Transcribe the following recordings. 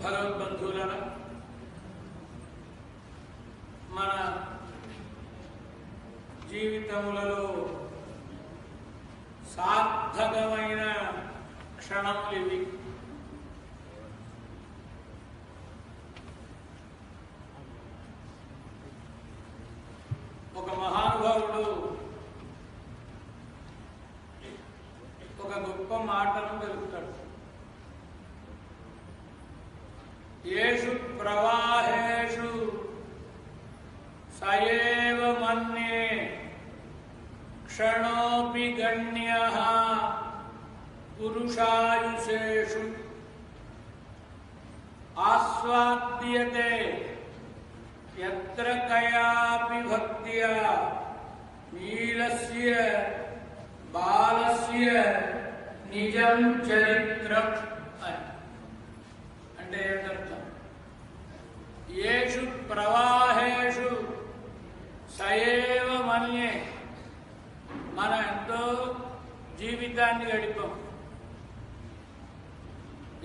భగవద్బంధువులరా, మన జీవితములలో సార్థకమైన క్షణములు ఇవి. ఒక మహానుభావుడు ఒక గొప్ప మాటను తెలుపుతాడు. యేషు ప్రవాహేషు సయేవ మన్యే క్షణోపి గణ్యః పురుషాయుషేషు ఆస్వాద్యతే యత్ర కయాపి భక్త్యా నీలస్య బాలస్య నిజం చరిత్రం. అంటే ఏంటర్థం? యేషు ప్రవాహేషు సయేవ మన్యే. మనం ఎంతో జీవితాన్ని గడిపాం,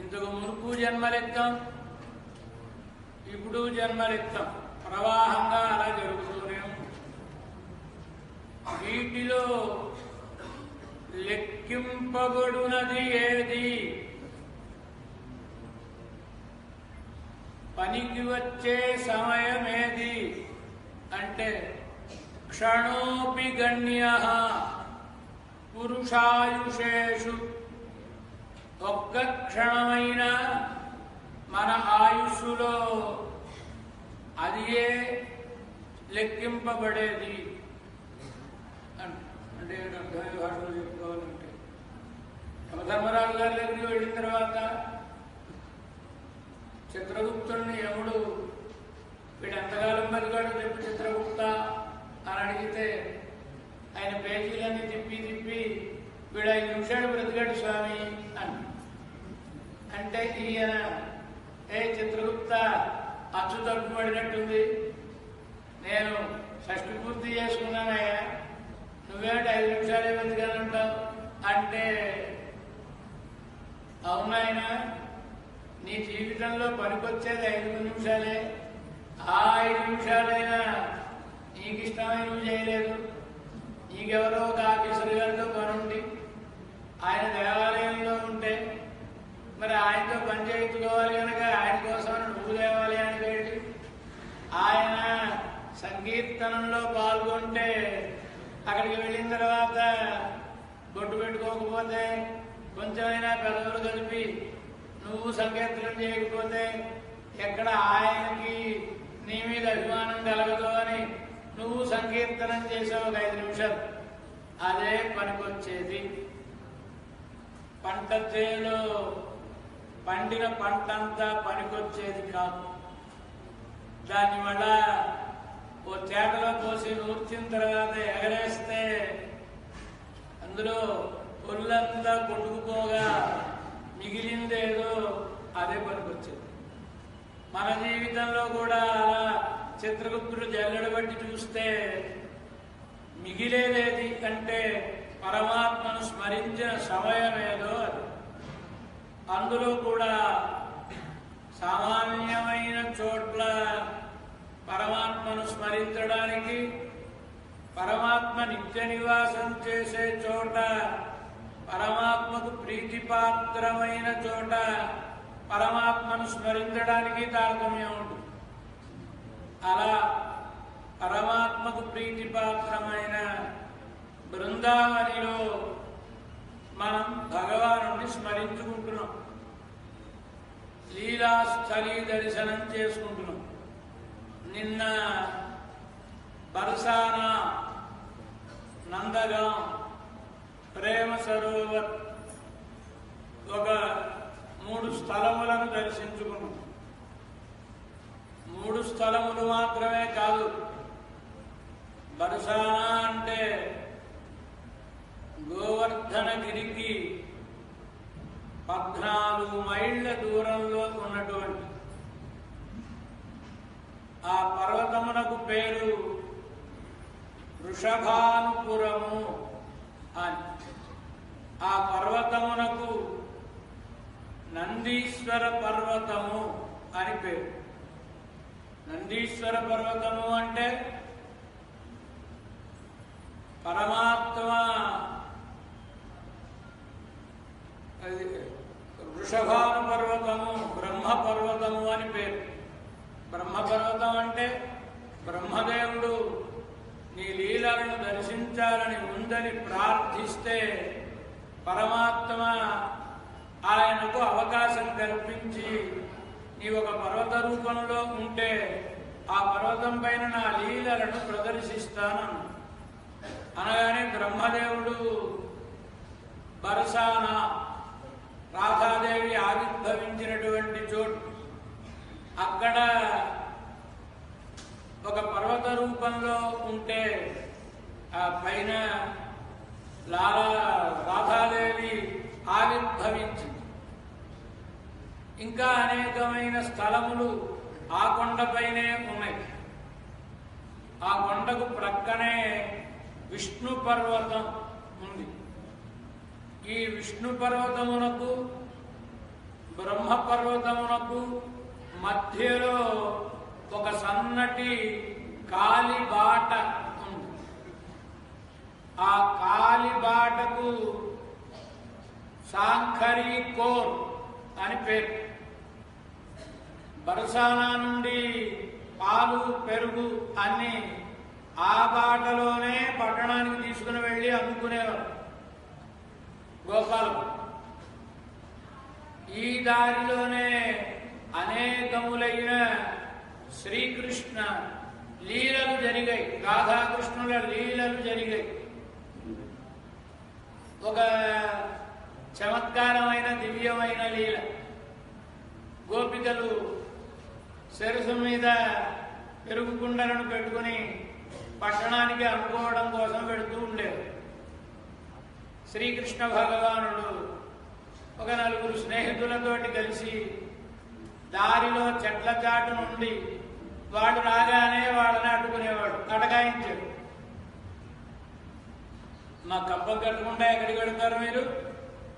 ఇంతకు మునుపు జన్మలెత్తాం, ఇప్పుడు జన్మలెత్తాం. ప్రవాహంగా అలా జరుగుతూనే ఉంది. వీటిలో లెక్కింపబడునది ఏది? పనికి వచ్చే సమయం ఏది అంటే క్షణోపి గణ్యః పురుషాయుషేషు. ఒక్క క్షణమైన మన ఆయుష్లో అది లెక్కింపబడేది. అంటే అర్థమయ్యే భాషలో చెప్పుకోవాలంటే, యమధర్మరాజు గారి దగ్గరికి వెళ్ళిన తర్వాత చిత్రగుప్తుడిని యముడు వీడు ఎంతకాలం బతికాడో చెప్పి చిత్రగుప్త అని అడిగితే ఆయన పేజీలన్నీ తిప్పి వీడు 5 నిమిషాలు బ్రతికాడు స్వామి అని అంటే, ఈయన చిత్రగుప్త అచ్చు తప్పు పడినట్టుంది, నేను షష్ఠి పూర్తి చేసుకున్నానయ్యా, నువ్వేంటి 5 నిమిషాలే బతికానంటావు అంటే, అవునాయన నీ జీవితంలో పనికొచ్చేది 5 నిమిషాలే. ఆ 5 నిమిషాలైనా నీకు ఇష్టమై నువ్వు చేయలేదు. నీకెవరో ఒక ఆఫీసర్ గారితో పనుండి ఆయన దేవాలయంలో ఉంటే మరి ఆయనతో పని చేయించుకోవాలి కనుక ఆయన కోసం నువ్వు దేవాలయానికి వెళ్ళి ఆయన సంకీర్తనంలో పాల్గొంటే అక్కడికి వెళ్ళిన తర్వాత బొట్టు పెట్టుకోకపోతే కొంచెమైనా పెదవులు కలిపి నువ్వు సంకీర్తనం చేయకపోతే ఎక్కడ ఆయనకి నీ మీద అభిమానం కలగదు అని నువ్వు సంకీర్తనం చేసావు 5 నిమిషాలు, అదే పనికొచ్చేది. పంట చేలో పండిన పంటంతా పనికొచ్చేది కాదు. దానివల్ల ఓ చేటలో పోసి నూర్చిన తర్వాత ఎగరేస్తే అందులో ఒళ్ళంతా కొట్టుకుపోగా మిగిలిందేదో అదే పనికొచ్చేది. మన జీవితంలో కూడా అలా చిత్రగుప్తుడు జల్లెడ బట్టి చూస్తే మిగిలేదేది అంటే పరమాత్మను స్మరించిన సమయం ఏదో అది. అందులో కూడా సామాన్యమైన చోట్ల పరమాత్మను స్మరించడానికి, పరమాత్మ నిత్య నివాసం చేసే చోట, పరమాత్మకు ప్రీతిపాత్రమైన చోట పరమాత్మను స్మరించడానికి తారతమ్యం ఉంటుంది. అలా పరమాత్మకు ప్రీతిపాత్రమైన బృందావనిలో మనం భగవానుడిని స్మరించుకుంటున్నాం, లీలాస్థలి దర్శనం చేసుకుంటున్నాం. నిన్న బర్సానా, నందగాం, ప్రేమ సరోవర్ ఒక 3 స్థలములను దర్శించుకున్నాం. 3 స్థలములు మాత్రమే కాదు, బర్సానా అంటే గోవర్ధనగిరికి 14 మైళ్ళ దూరంలో ఉన్నటువంటి ఆ పర్వతమునకు పేరు వృషభానుపురము అని. ఆ పర్వతమునకు నందీశ్వర పర్వతము అని పేరు. నందీశ్వర పర్వతము అంటే పరమాత్మ వృషభాను పర్వతము, బ్రహ్మ పర్వతము అని పేరు. బ్రహ్మపర్వతం అంటే బ్రహ్మదేవుడు నీ లీలలను దర్శించాలని ఉందని ప్రార్థిస్తే పరమాత్మ ఆయనకు అవకాశం కల్పించి నీ ఒక పర్వత రూపంలో ఉంటే ఆ పర్వతం పైన నా లీలలను ప్రదర్శిస్తాను అనగానే బ్రహ్మదేవుడు బరసాన రాధాదేవి ఆవిర్భవించినటువంటి చోటు, అక్కడ ఒక పర్వత రూపంలో ఉంటే ఆ పైన రాధాదేవి ఆవిర్భవించింది. ఇంకా అనేకమైన స్థలములు ఆ కొండపైనే ఉన్నాయి. ఆ కొండకు ప్రక్కనే విష్ణు పర్వతం ఉంది. ఈ విష్ణు పర్వతమునకు బ్రహ్మ పర్వతమునకు మధ్యలో ఒక సన్నటి కాలిబాట ఉంది. ఆ కాలిబాటకు సాంఖరీ కోర్ అని పేరు. బరసానా నుండి పాలు పెరుగు అన్ని ఆ బాటలోనే పట్టణానికి తీసుకుని వెళ్ళి అమ్ముకునేవారు గోపాలకు. ఈ దారిలోనే అనేకములైన శ్రీకృష్ణ లీలలు జరిగాయి, రాధాకృష్ణుల లీలలు జరిగాయి. ఒక చమత్కారమైన దివ్యమైన లీల, గోపికలు శిరసు మీద పెరుగు కుండలను పెట్టుకుని పట్టణానికి అమ్ముకోవడం కోసం పెడుతూ ఉండేవారు. శ్రీకృష్ణ భగవానుడు ఒక నలుగురు స్నేహితులతోటి కలిసి దారిలో చెట్ల చాటు నుండి వాడు రాగానే వాళ్ళని అడ్డుకునేవాడు, అటకాయించాడు. మా కప్పం కట్టకుండా ఎక్కడికి వెళుతారు మీరు,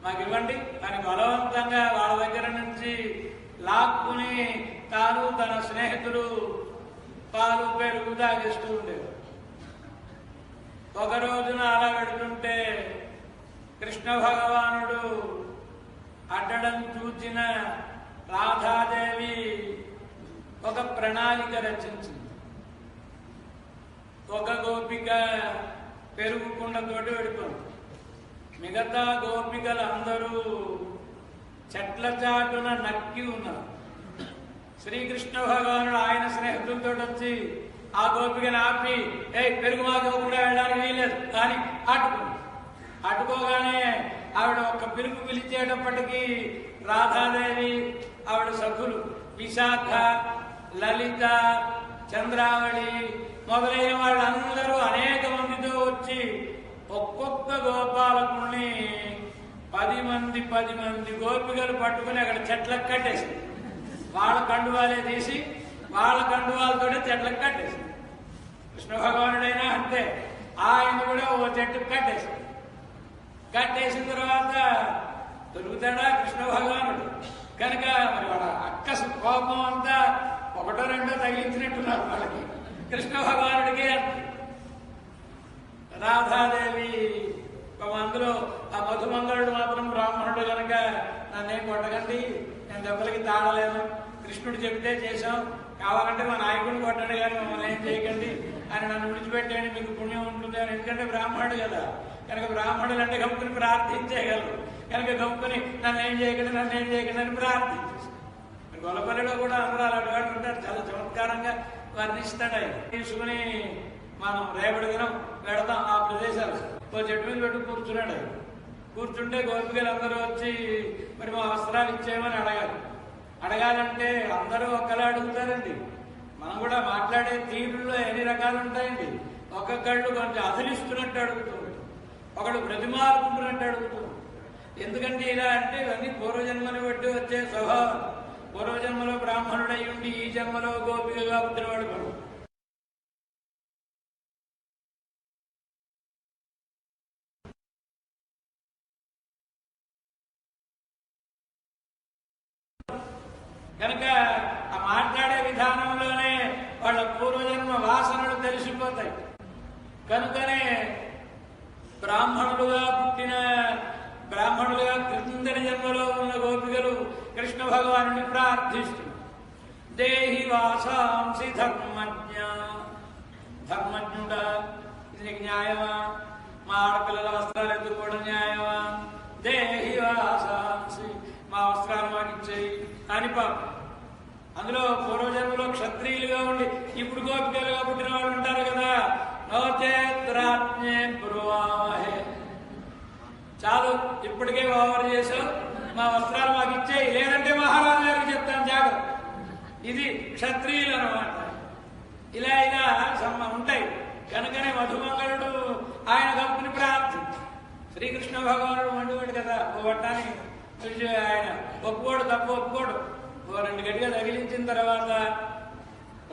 మాకు ఇవ్వండి అని బలవంతంగా వాళ్ళ దగ్గర నుంచి లాక్కుని తాను తన స్నేహితుడు పాలు పెరుగు తాగిస్తూ ఉండేవాడు. ఒక రోజున అలా పెడుతుంటే కృష్ణ భగవానుడు అడ్డడం చూచిన రాధాదేవి ఒక ప్రణాళిక రచించింది. ఒక గోపిక పెరుగు కుండతోటి వెళ్ళిపోయింది. మిగతా గోపికలందరూ చెట్ల చాటున నక్కి ఉన్నారు. శ్రీకృష్ణ భగవానుడు ఆయన స్నేహితులతో వచ్చి ఆ గోపికను ఆపి, పెరుగు మాకు కూడా వెళ్ళడానికి వీలేదు కానీ అటుకోగానే ఆవిడ ఒక పిలుపు పిలిచేటప్పటికీ రాధాదేవి ఆవిడ సఖులు విశాఖ, లలిత, చంద్రావళి మొదలైన వాళ్ళందరూ అనేక మందితో వచ్చి ఒక్కొక్క గోపాలకుల్ని 10 మంది గోపికలు పట్టుకుని అక్కడ చెట్లకు కట్టేసి వాళ్ళ కండువాలే తీసి వాళ్ళ కండువాలతోనే చెట్లకు కట్టేసి, కృష్ణ భగవానుడైనా అంతే, ఆయన కూడా ఓ చెట్టుకు కట్టేసిన తర్వాత దొరుకుతాడా కృష్ణ భగవానుడు కనుక మరి వాళ్ళ అక్కసు కోపం అంతా ఒకటో రెండో తగిలించినట్టున్నారు వాళ్ళకి. కృష్ణ భగవానుడికి రాధాదేవి అందులో ఆ మధుమంగళుడు మాత్రం బ్రాహ్మణుడు కనుక నన్నేం కొట్టకండి, నేను దెబ్బలకి తాడలేను, కృష్ణుడు చెబితే చేశాం, కావాలంటే మా నాయకుడిని కొట్టండి కానీ మమ్మల్ని ఏం చేయకండి అని నన్ను విడిచిపెట్టేయండి, మీకు పుణ్యం ఉంటుంది అని. ఎందుకంటే బ్రాహ్మణుడు కదా కనుక బ్రాహ్మణులు అంటే గంపుని ప్రార్థించేయగలరు కనుక గంపుని నన్ను ఏం చేయకండి అని ప్రార్థించేసి. గొల్లపల్లిలో కూడా అందరూ అలాంటి వాడు ఉంటారు, చాలా చమత్కారంగా వర్ణిస్తాడు. ఆయన తీసుకుని మనం రేపటి దినం పెడతాం ఆ ప్రదేశాలు. ఓ చెట్టు మీద పెట్టి కూర్చున్నాడు. ఆయన కూర్చుంటే గోపికలు అందరూ వచ్చి మరి మా వస్త్రాలు ఇచ్చేయమని అడగాలంటే అందరూ ఒక్కలా అడుగుతారండి. మనం కూడా మాట్లాడే తీరుల్లో ఎన్ని రకాలు ఉంటాయండి. ఒక్కొక్కళ్ళు కొంచెం అసలిస్తున్నట్టు అడుగుతుంది, ఒకడు ప్రతిమాలుకుంటున్నట్టు అడుగుతుంది. ఎందుకంటే ఇలా అంటే ఇవన్నీ పూర్వజన్మను బట్టి వచ్చే స్వభావం. పూర్వజన్మలో బ్రాహ్మణుడై ఉండి ఈ జన్మలో గోపికగా పుట్టినవాడు మనం. కనుక మాట్లాడే విధానంలోనే వాళ్ళ పూర్వజన్మ వాసనలు తెలిసిపోతాయి. కనుకనే బ్రాహ్మణులుగా క్రిందటి జన్మలో ఉన్న గోపికలు కృష్ణ భగవానుని ప్రార్థిస్తున్నారు. దేహి వాసాంసి ధర్మజ్ఞుడా, ఇది నీకు న్యాయమా? మా ఆడపిల్లల వస్త్రాలు ఎత్తుకోవడం న్యాయమా? దేహి వాసాంసి, మా వస్త్రాలు మాకు ఇచ్చేయి అని పాపం. అందులో పూర్వజన్మలో క్షత్రియులుగా ఉండి ఇప్పుడు గోపికలుగా పుట్టిన వాళ్ళు ఉంటారు కదా. నోచేత్రాజ్ఞే బ్రువామహే, చాలు ఇప్పటికే ఓవర్ చేసావు, మా వస్త్రాలు మాకు ఇచ్చేయి, లేదంటే మహారాజు గారికి చెప్తాను జాగ్రత్త. ఇది క్షత్రియులు అన్నమాట. ఇలా ఉంటాయి. కనుకనే మధుమంగళుడు ఆయన గొప్పని ప్రార్థించి శ్రీకృష్ణ భగవానుడు మండువాడు కదా, ఓ వట్టానికి ఆయన ఒప్పుకోడు, తప్పు ఒప్పుకోడు. ఓ 2 గట్టిగా తగిలించిన తర్వాత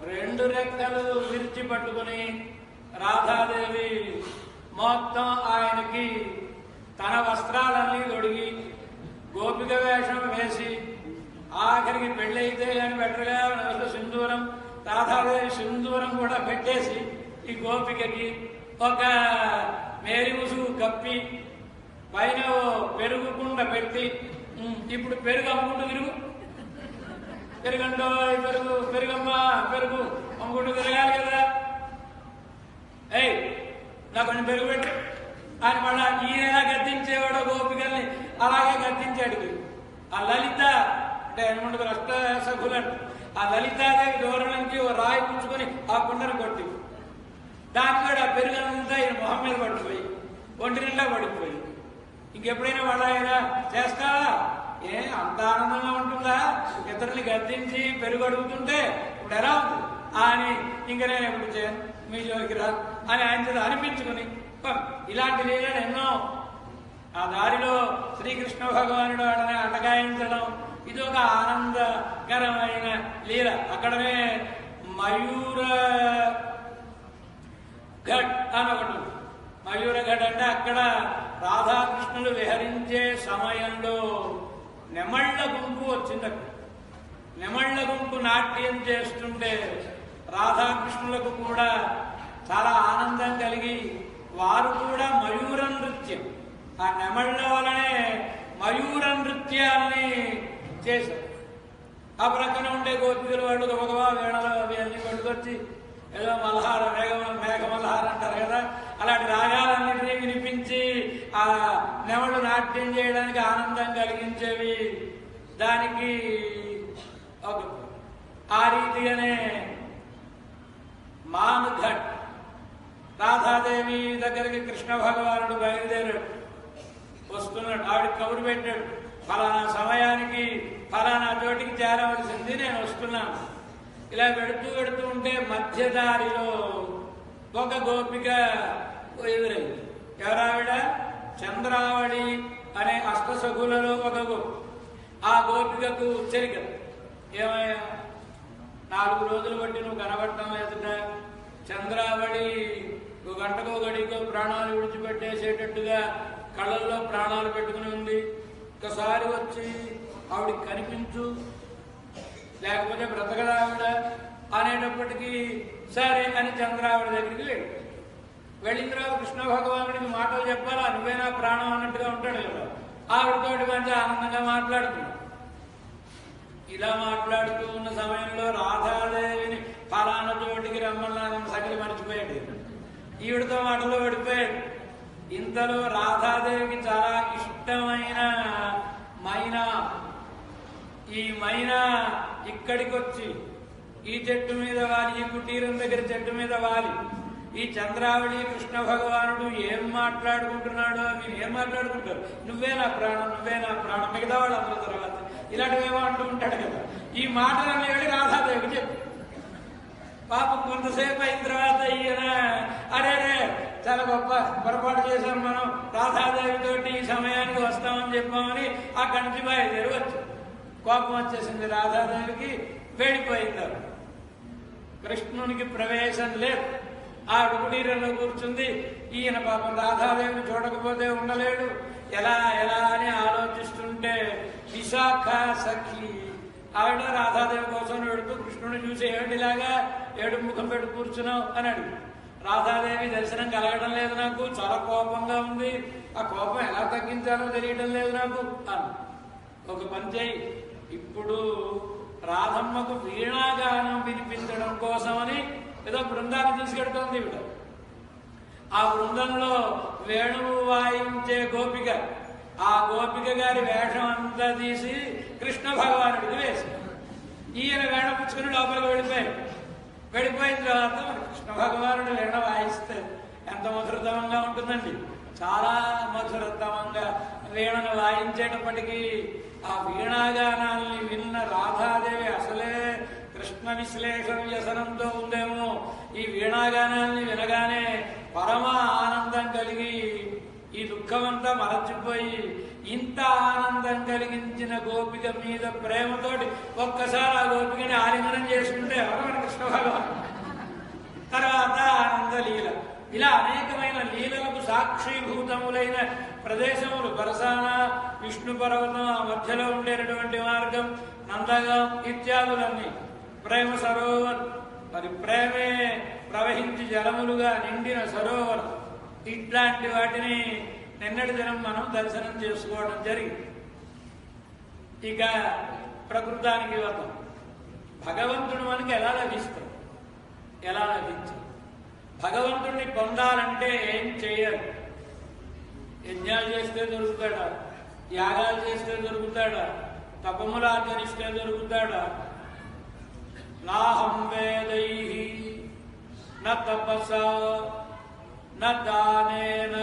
2 రెక్కలు విరిచి పట్టుకుని రాధాదేవి మొత్తం ఆయనకి తన వస్త్రాలన్నీ తొడిగి గోపిక వేషం వేసి ఆఖరికి పెళ్ళైతే కానీ బెటర్గా సింధూరం, రాధాదేవి సింధూరం కూడా పెట్టేసి ఈ గోపికకి ఒక మేరి ముసుగు కప్పి పైన పెరుగు కుండ పెట్టి, ఇప్పుడు పెరుగు అమ్ముకుంటూ తిరుగు, పెరుగంటో పెరుగమ్మా పెరుగు అమ్ముకుంటూ తిరగాలి కదా, నాకు కొంచెం పెరుగు పెట్టు అని మళ్ళా ఈయన గద్దించేవాడు గోపికల్ని. అలాగే గద్దించాడు. ఆ లలిత అంటే 8 అష్టసఖులు అంట. ఆ లలితాదేవి దూరం నుంచి ఓ రాయి పుచ్చుకొని ఆ కుండను కొట్టి దాని కూడా ఆ పెరుగంతా ఈయన మొహం మీద పడిపోయి ఒంటి నిండా పడిపోయి, ఇంకెప్పుడైనా వాళ్ళ చేస్తావా? అంత ఆనందంగా ఉంటుందా ఇతరుల్ని గద్దించి పెరుగు అడుగుతుంటే? ఇప్పుడు ఎలా ఉంది అని ఇంక నేను ఎప్పుడు మీ జోలికి రా అని ఆయన అనిపించుకుని ఇలాంటి లీలలు ఎన్నో. ఆ దారిలో శ్రీకృష్ణ భగవానుడు వాళ్ళని అటకాయించడం ఇది ఒక ఆనందకరమైన లీల. అక్కడనే మయూర ఘట్ అని ఒకటి. మయూర ఘట్ అంటే అక్కడ రాధాకృష్ణులు విహరించే సమయంలో నెమళ్ల గుంపు వచ్చింది. అక్కడ నెమళ్ల గుంపు నాట్యం చేస్తుంటే రాధాకృష్ణులకు కూడా చాలా ఆనందం కలిగి వారు కూడా మయూర నృత్యం, ఆ నెమళ్ల వలనే మయూర నృత్యాన్ని చేశారు. ఆ ప్రక్కన ఉండే గోపికలు వాళ్ళు గబగబా వేణలు అవి అన్ని పట్టుకొచ్చి ఏదో మల్హార మేఘమల్హార అంటారు కదా, అలాంటి రాగాలన్నింటినీ వినిపించి ఆ నెమళ్ళు నాట్యం చేయడానికి ఆనందం కలిగించేవి. దానికి ఆ రీతిగానే మాన్ఘట్ రాధాదేవి దగ్గరికి కృష్ణ భగవానుడు బయలుదేరాడు. వస్తున్నాడు. ఆవిడ కబురు పెట్టాడు, ఫలానా సమయానికి ఫలానా చోటికి చేరవలసింది, నేను వస్తున్నాను. ఇలా వెడుతూ ఉంటే మధ్యదారిలో ఒక గోపిక ఎదురైంది. ఎవరావిడ? చంద్రావళి అనే అష్టసఖులలో ఒక గోపి. ఆ గోపికకు ఉచ్చరిక, ఏమయ్యా 4 రోజులు బట్టి నువ్వు కనబడటం లేదుట. చంద్రావళి 1 గంటకో గడికో ప్రాణాలు విడిచిపెట్టేసేటట్టుగా కళ్ళల్లో ప్రాణాలు పెట్టుకుని ఉంది. ఒకసారి వచ్చి ఆవిడికి కనిపించు, లేకపోతే బ్రతకదావిడ అనేటప్పటికీ సరే అని చంద్రావళి దగ్గరికి వెళ్ళిన తర్వాత కృష్ణ భగవానుడికి మాటలు చెప్పాలా, నువ్వే నా ప్రాణం అన్నట్టుగా ఉంటాడు కదా. ఆవిడతోటి మంచి ఆనందంగా మాట్లాడుతున్నాడు. ఇలా మాట్లాడుతూ ఉన్న సమయంలో రాధాదేవిని ఫలానా చోటికి రమ్మన్నాను సగలి మర్చిపోయాడు. ఈవిడతో మాటలో పడిపోయాడు. ఇంతలో రాధాదేవికి చాలా ఇష్టమైన మైనా, ఈ మైనా ఇక్కడికి వచ్చి ఈ చెట్టు మీద వాలి, ఈ కుటీరం దగ్గర చెట్టు మీద వాలి ఈ చంద్రావళి కృష్ణ భగవానుడు ఏం మాట్లాడుకుంటున్నాడో, మీరు ఏం మాట్లాడుకుంటారు, నువ్వే నా ప్రాణం, నువ్వే నా ప్రాణం, మిగతా వాళ్ళు అందరి తర్వాత ఇలాంటివేమో అంటూ ఉంటాడు కదా. ఈ మాటలన్నీ వెళ్ళి రాధాదేవికి చెప్పి పాపం కొంతసేపు అయిన తర్వాత ఈయన అరే చాలా గొప్ప పొరపాటు చేశాం మనం, రాధాదేవితోటి ఈ సమయానికి వస్తామని చెప్పామని అక్కడి నుంచి బయలుదేరి వచ్చు. కోపం వచ్చేసింది రాధాదేవికి, వెళ్ళిపోయింది. కృష్ణునికి ప్రవేశం లేదు. ఆవిడ కుటీరంలో కూర్చుంది. ఈయన పాపం రాధాదేవిని చూడకపోతే ఉండలేడు. ఎలా ఎలా అని ఆలోచిస్తుంటే విశాఖ సఖి ఆవిడ రాధాదేవి కోసం వెళుతూ కృష్ణుని చూసి ఏమిటిలాగా ఏడు ముఖం పెట్టి కూర్చున్నావు అని అడిగి, రాధాదేవి దర్శనం కలగడం లేదు నాకు, చాలా కోపంగా ఉంది, ఆ కోపం ఎలా తగ్గించాలో తెలియడం లేదు నాకు అని. ఒక పని చేయి, ఇప్పుడు రాధమ్మకు వీణాగానం వినిపించడం కోసమని ఏదో బృందాన్ని తీసుకెడుతోంది ఇవిడ. ఆ బృందంలో వేణువు వాయించే గోపిక, ఆ గోపిక గారి వేషం అంతా తీసి కృష్ణ భగవానుడికి వేసి ఈయన వేణ పుచ్చుకుని లోపలికి వెళ్ళిపోయిన తర్వాత మన కృష్ణ భగవానుడు వీణ వాయిస్తే ఎంత మధురతమంగా ఉంటుందండి. చాలా మధురతమంగా వీణను వాయించేటప్పటికీ ఆ వీణాగానాల్ని విన్న రాధాదేవి అసలే కృష్ణ విశ్లేషణ వ్యసనంతో ఉందేమో, ఈ వీణాగానాల్ని వినగానే పరమ ఆనందం కలిగి ఈ దుఃఖమంతా మరచిపోయి ఇంత ఆనందం కలిగించిన గోపిక మీద ప్రేమతోటి ఒక్కసారి ఆ గోపికని ఆలింగనం చేసుకుంటే ఎవరు కృష్ణ భగవాన్. తర్వాత ఆనంద లీల, ఇలా అనేకమైన లీలలకు సాక్షిభూతములైన ప్రదేశములు బరసాన, విష్ణు పర్వతం, ఆ మధ్యలో ఉండేటటువంటి మార్గం, నందగం ఇత్యాదులన్నీ, ప్రేమ సరోవర్, మరి ప్రేమే ప్రవహించి జలములుగా నిండిన సరోవర్, ఇట్లాంటి వాటిని నిన్నటి దినం మనం దర్శనం చేసుకోవడం జరిగింది. ఇక ప్రకృతానికి వద్దాం. భగవంతుడు మనకి ఎలా లభిస్తాడు? ఎలా లభించాడు? భగవంతుడిని పొందాలంటే ఏం చేయాలి? యజ్ఞాలు చేస్తే దొరుకుతాడా? యాగాలు చేస్తే దొరుకుతాడా? తపములు ఆచరిస్తే దొరుకుతాడా? నాహం వేదైః న తపసా న దానేన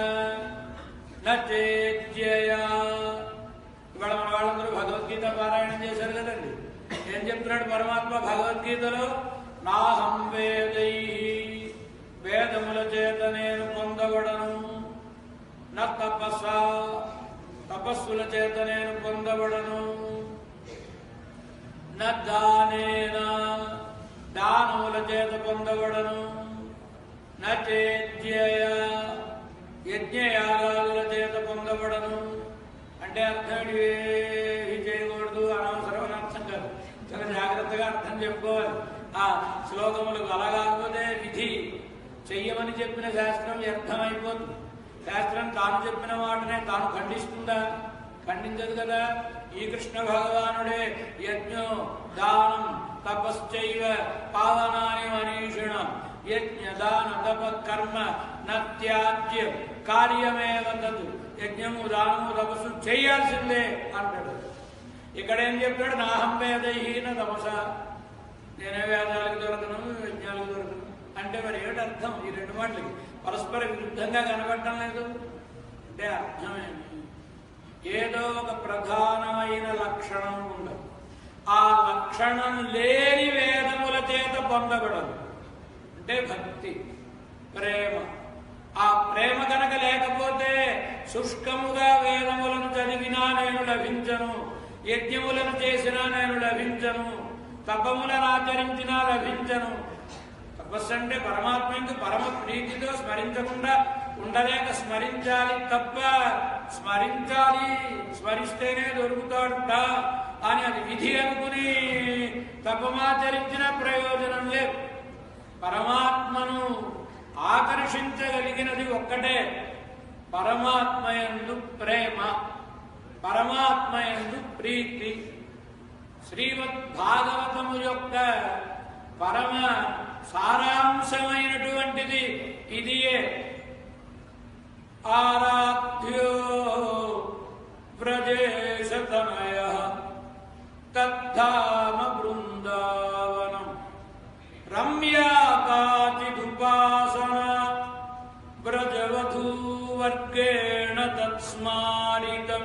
న చేజ్యయా. ఇవాళ మన వాళ్ళందరూ భగవద్గీత పారాయణం చేశారు కదండి. ఏం చెప్తున్నాడు పరమాత్మ భగవద్గీతలో? నాహం వేదైః, వేదముల చేత నేను పొందబడను, న తపసా, తపస్సుల చేత నేను పొందబడను, న దానేన, దానముల చేత పొందబడను, న చేజ్యయ, యజ్ఞయాగాదుల చేత పొందబడను. అంటే అర్థం ఏమి చేయకూడదు, అనవసరమైన అర్థం కాదు. చాలా జాగ్రత్తగా అర్థం చెప్పుకోవాలి. ఆ శ్లోకములకు అలా కాకపోతే విధి చెయ్యమని చెప్పిన శాస్త్రం వ్యర్థమైపోతుంది. శాస్త్రం తాను చెప్పిన వాటినే తాను ఖండిస్తుందా? ఖండించదు కదా. ఈ కృష్ణ భగవానుడే యజ్ఞం, దానం, తపశ్చైవ పావనాని మనీషిణం, యజ్ఞ దాన తప కర్మ నత్యాజ్య కార్యమేవ తదు. యజ్ఞము, దానము, తపస్సు చేయాల్సిందే అంటాడు. ఇక్కడేం చెప్పాడు? నాహం వేదైః న తపసా, నేనే వేదాలకు దొరకను, యజ్ఞాలకు దొరకను అంటే మరి ఏమిటి అర్థం? ఈ రెండు మాటలకి పరస్పర విరుద్ధంగా కనబడటం లేదు. అంటే అర్థమేమి? ఏదో ఒక ప్రధానమైన లక్షణం ఉండదు. ఆ లక్షణం లేని వేదముల చేత పొందబడదు. అంటే భక్తి, ప్రేమ. ఆ ప్రేమ కనుక లేకపోతే శుష్కముగా వేదములను చదివినా నేను లభించను, యజ్ఞములను చేసినా నేను లభించను, తపములను ఆచరించినా లభించను. తపస్సు అంటే పరమాత్మకి పరమ ప్రీతితో స్మరించకుండా ఉండలేక స్మరించాలి తప్ప, స్మరించాలి, స్మరిస్తేనే దొరుకుతాడుట అని అది విధి అనుకుని తపమాచరించిన ప్రయోజనం లేదు. పరమాత్మను ఆకర్షించగలిగినది ఒక్కటే, పరమాత్మయందు ప్రేమ, పరమాత్మయందు ప్రీతి. శ్రీమద్ భాగవతము యొక్క పరమ సారాంశమైనటువంటిది ఇదియే. ఆరాధ్యో వ్రజేశతనయః తద్ధామ బృందావనం రమ్యా కాచిదుపాసన వ్రజవధూవర్గేణ తత్స్మారితం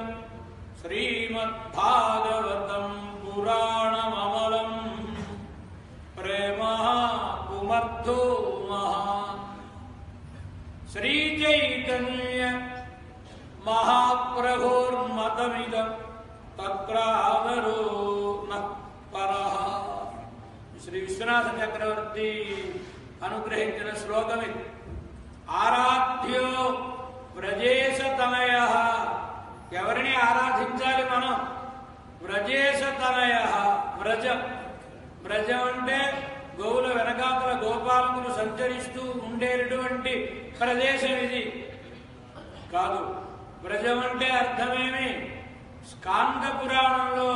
శ్రీమద్భాగవతం పురాణమమలం ప్రేమః పుమర్థో మహాన్. శ్రీచైతన్య మహాప్రభోర్మతమిదం తత్రాదరో నః పరః. శ్రీ విశ్వనాథ చక్రవర్తి అనుగ్రహించిన శ్లోకం ఇది. ఆరాధ్యో వ్రజేశతనయః, ఎవరిని ఆరాధించాలి మనం? వ్రజేశతనయః వ్రజం. వ్రజం అంటే గోవుల వెనకాతల గోపాలకులు సంచరిస్తూ ఉండేటటువంటి ప్రదేశం ఇది కాదు. వ్రజం అంటే అర్థమేమి? స్కాంద పురాణంలో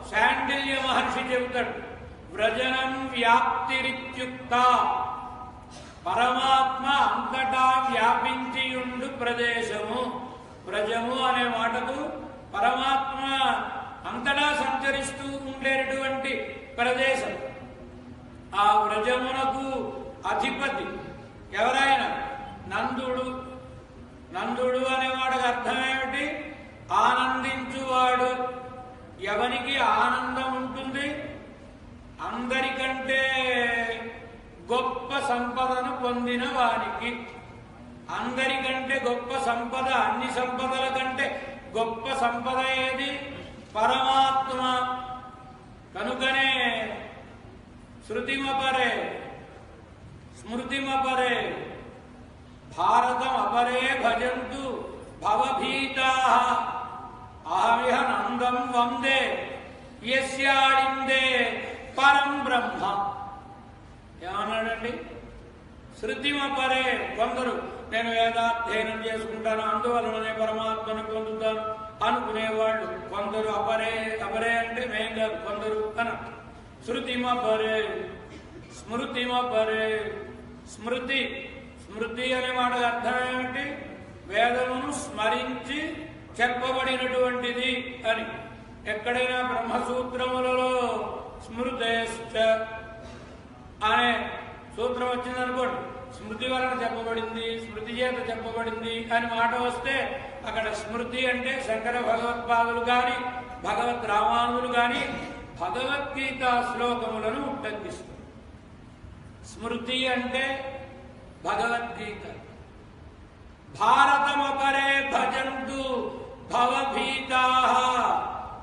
శాండిల్య మహర్షి చెబుతాడు, వ్రజనం వ్యాప్తిరిత్యుక్త, పరమాత్మ అంతటా వ్యాపించి ఉండు ప్రదేశము. వ్రజము అనే మాటకు పరమాత్మ అంతటా సంచరిస్తూ ఉండేటటువంటి ప్రదేశం. ఆ వ్రజమునకు అధిపతి ఎవరైనా నందుడు. నందుడు అనేవాడికి అర్థమేమిటి? ఆనందించువాడు. ఎవరికి ఆనందం ఉంటుంది? అందరికంటే గొప్ప సంపదను పొందిన వారికి. అందరికంటే గొప్ప సంపద, అన్ని సంపదల కంటే గొప్ప సంపద ఏది? పరమాత్మ. కనుకనే శృతిమపరే స్మృతిమపరే భారతం అపరే భజంతు భవభీతాః అహమిహ నందం వందే యస్యాళిందే పరం బ్రహ్మ. ఏమన్నాడండి? శృతిమపరే. కొందరు నేను వేదాధ్యయనం చేసుకుంటాను అందువలననే పరమాత్మను పొందుతాను అనుకునేవాళ్ళు కొందరు. అపరే అపరే అంటే మేం కాదు, కొందరు అన. శృతిమపరే స్మృతిమపరే. స్మృతి, స్మృతి అనే మాటకు అర్థం ఏమిటి? వేదమును స్మరించి చెప్పబడినటువంటిది అని. ఎక్కడైనా బ్రహ్మసూత్రములలో స్మృతేశ్చ అనే సూత్రం వచ్చిందనుకోండి, స్మృతి వలన చెప్పబడింది, స్మృతి చేత చెప్పబడింది అని మాట వస్తే అక్కడ స్మృతి అంటే శంకర భగవత్పాదులు కానీ భగవత్ రామానులు కానీ భగవద్గీత శ్లోకములను ఉటంకిస్తారు. స్మృతి అంటే భగవద్గీత. భారతమపరే భజంతు భవభీతాః.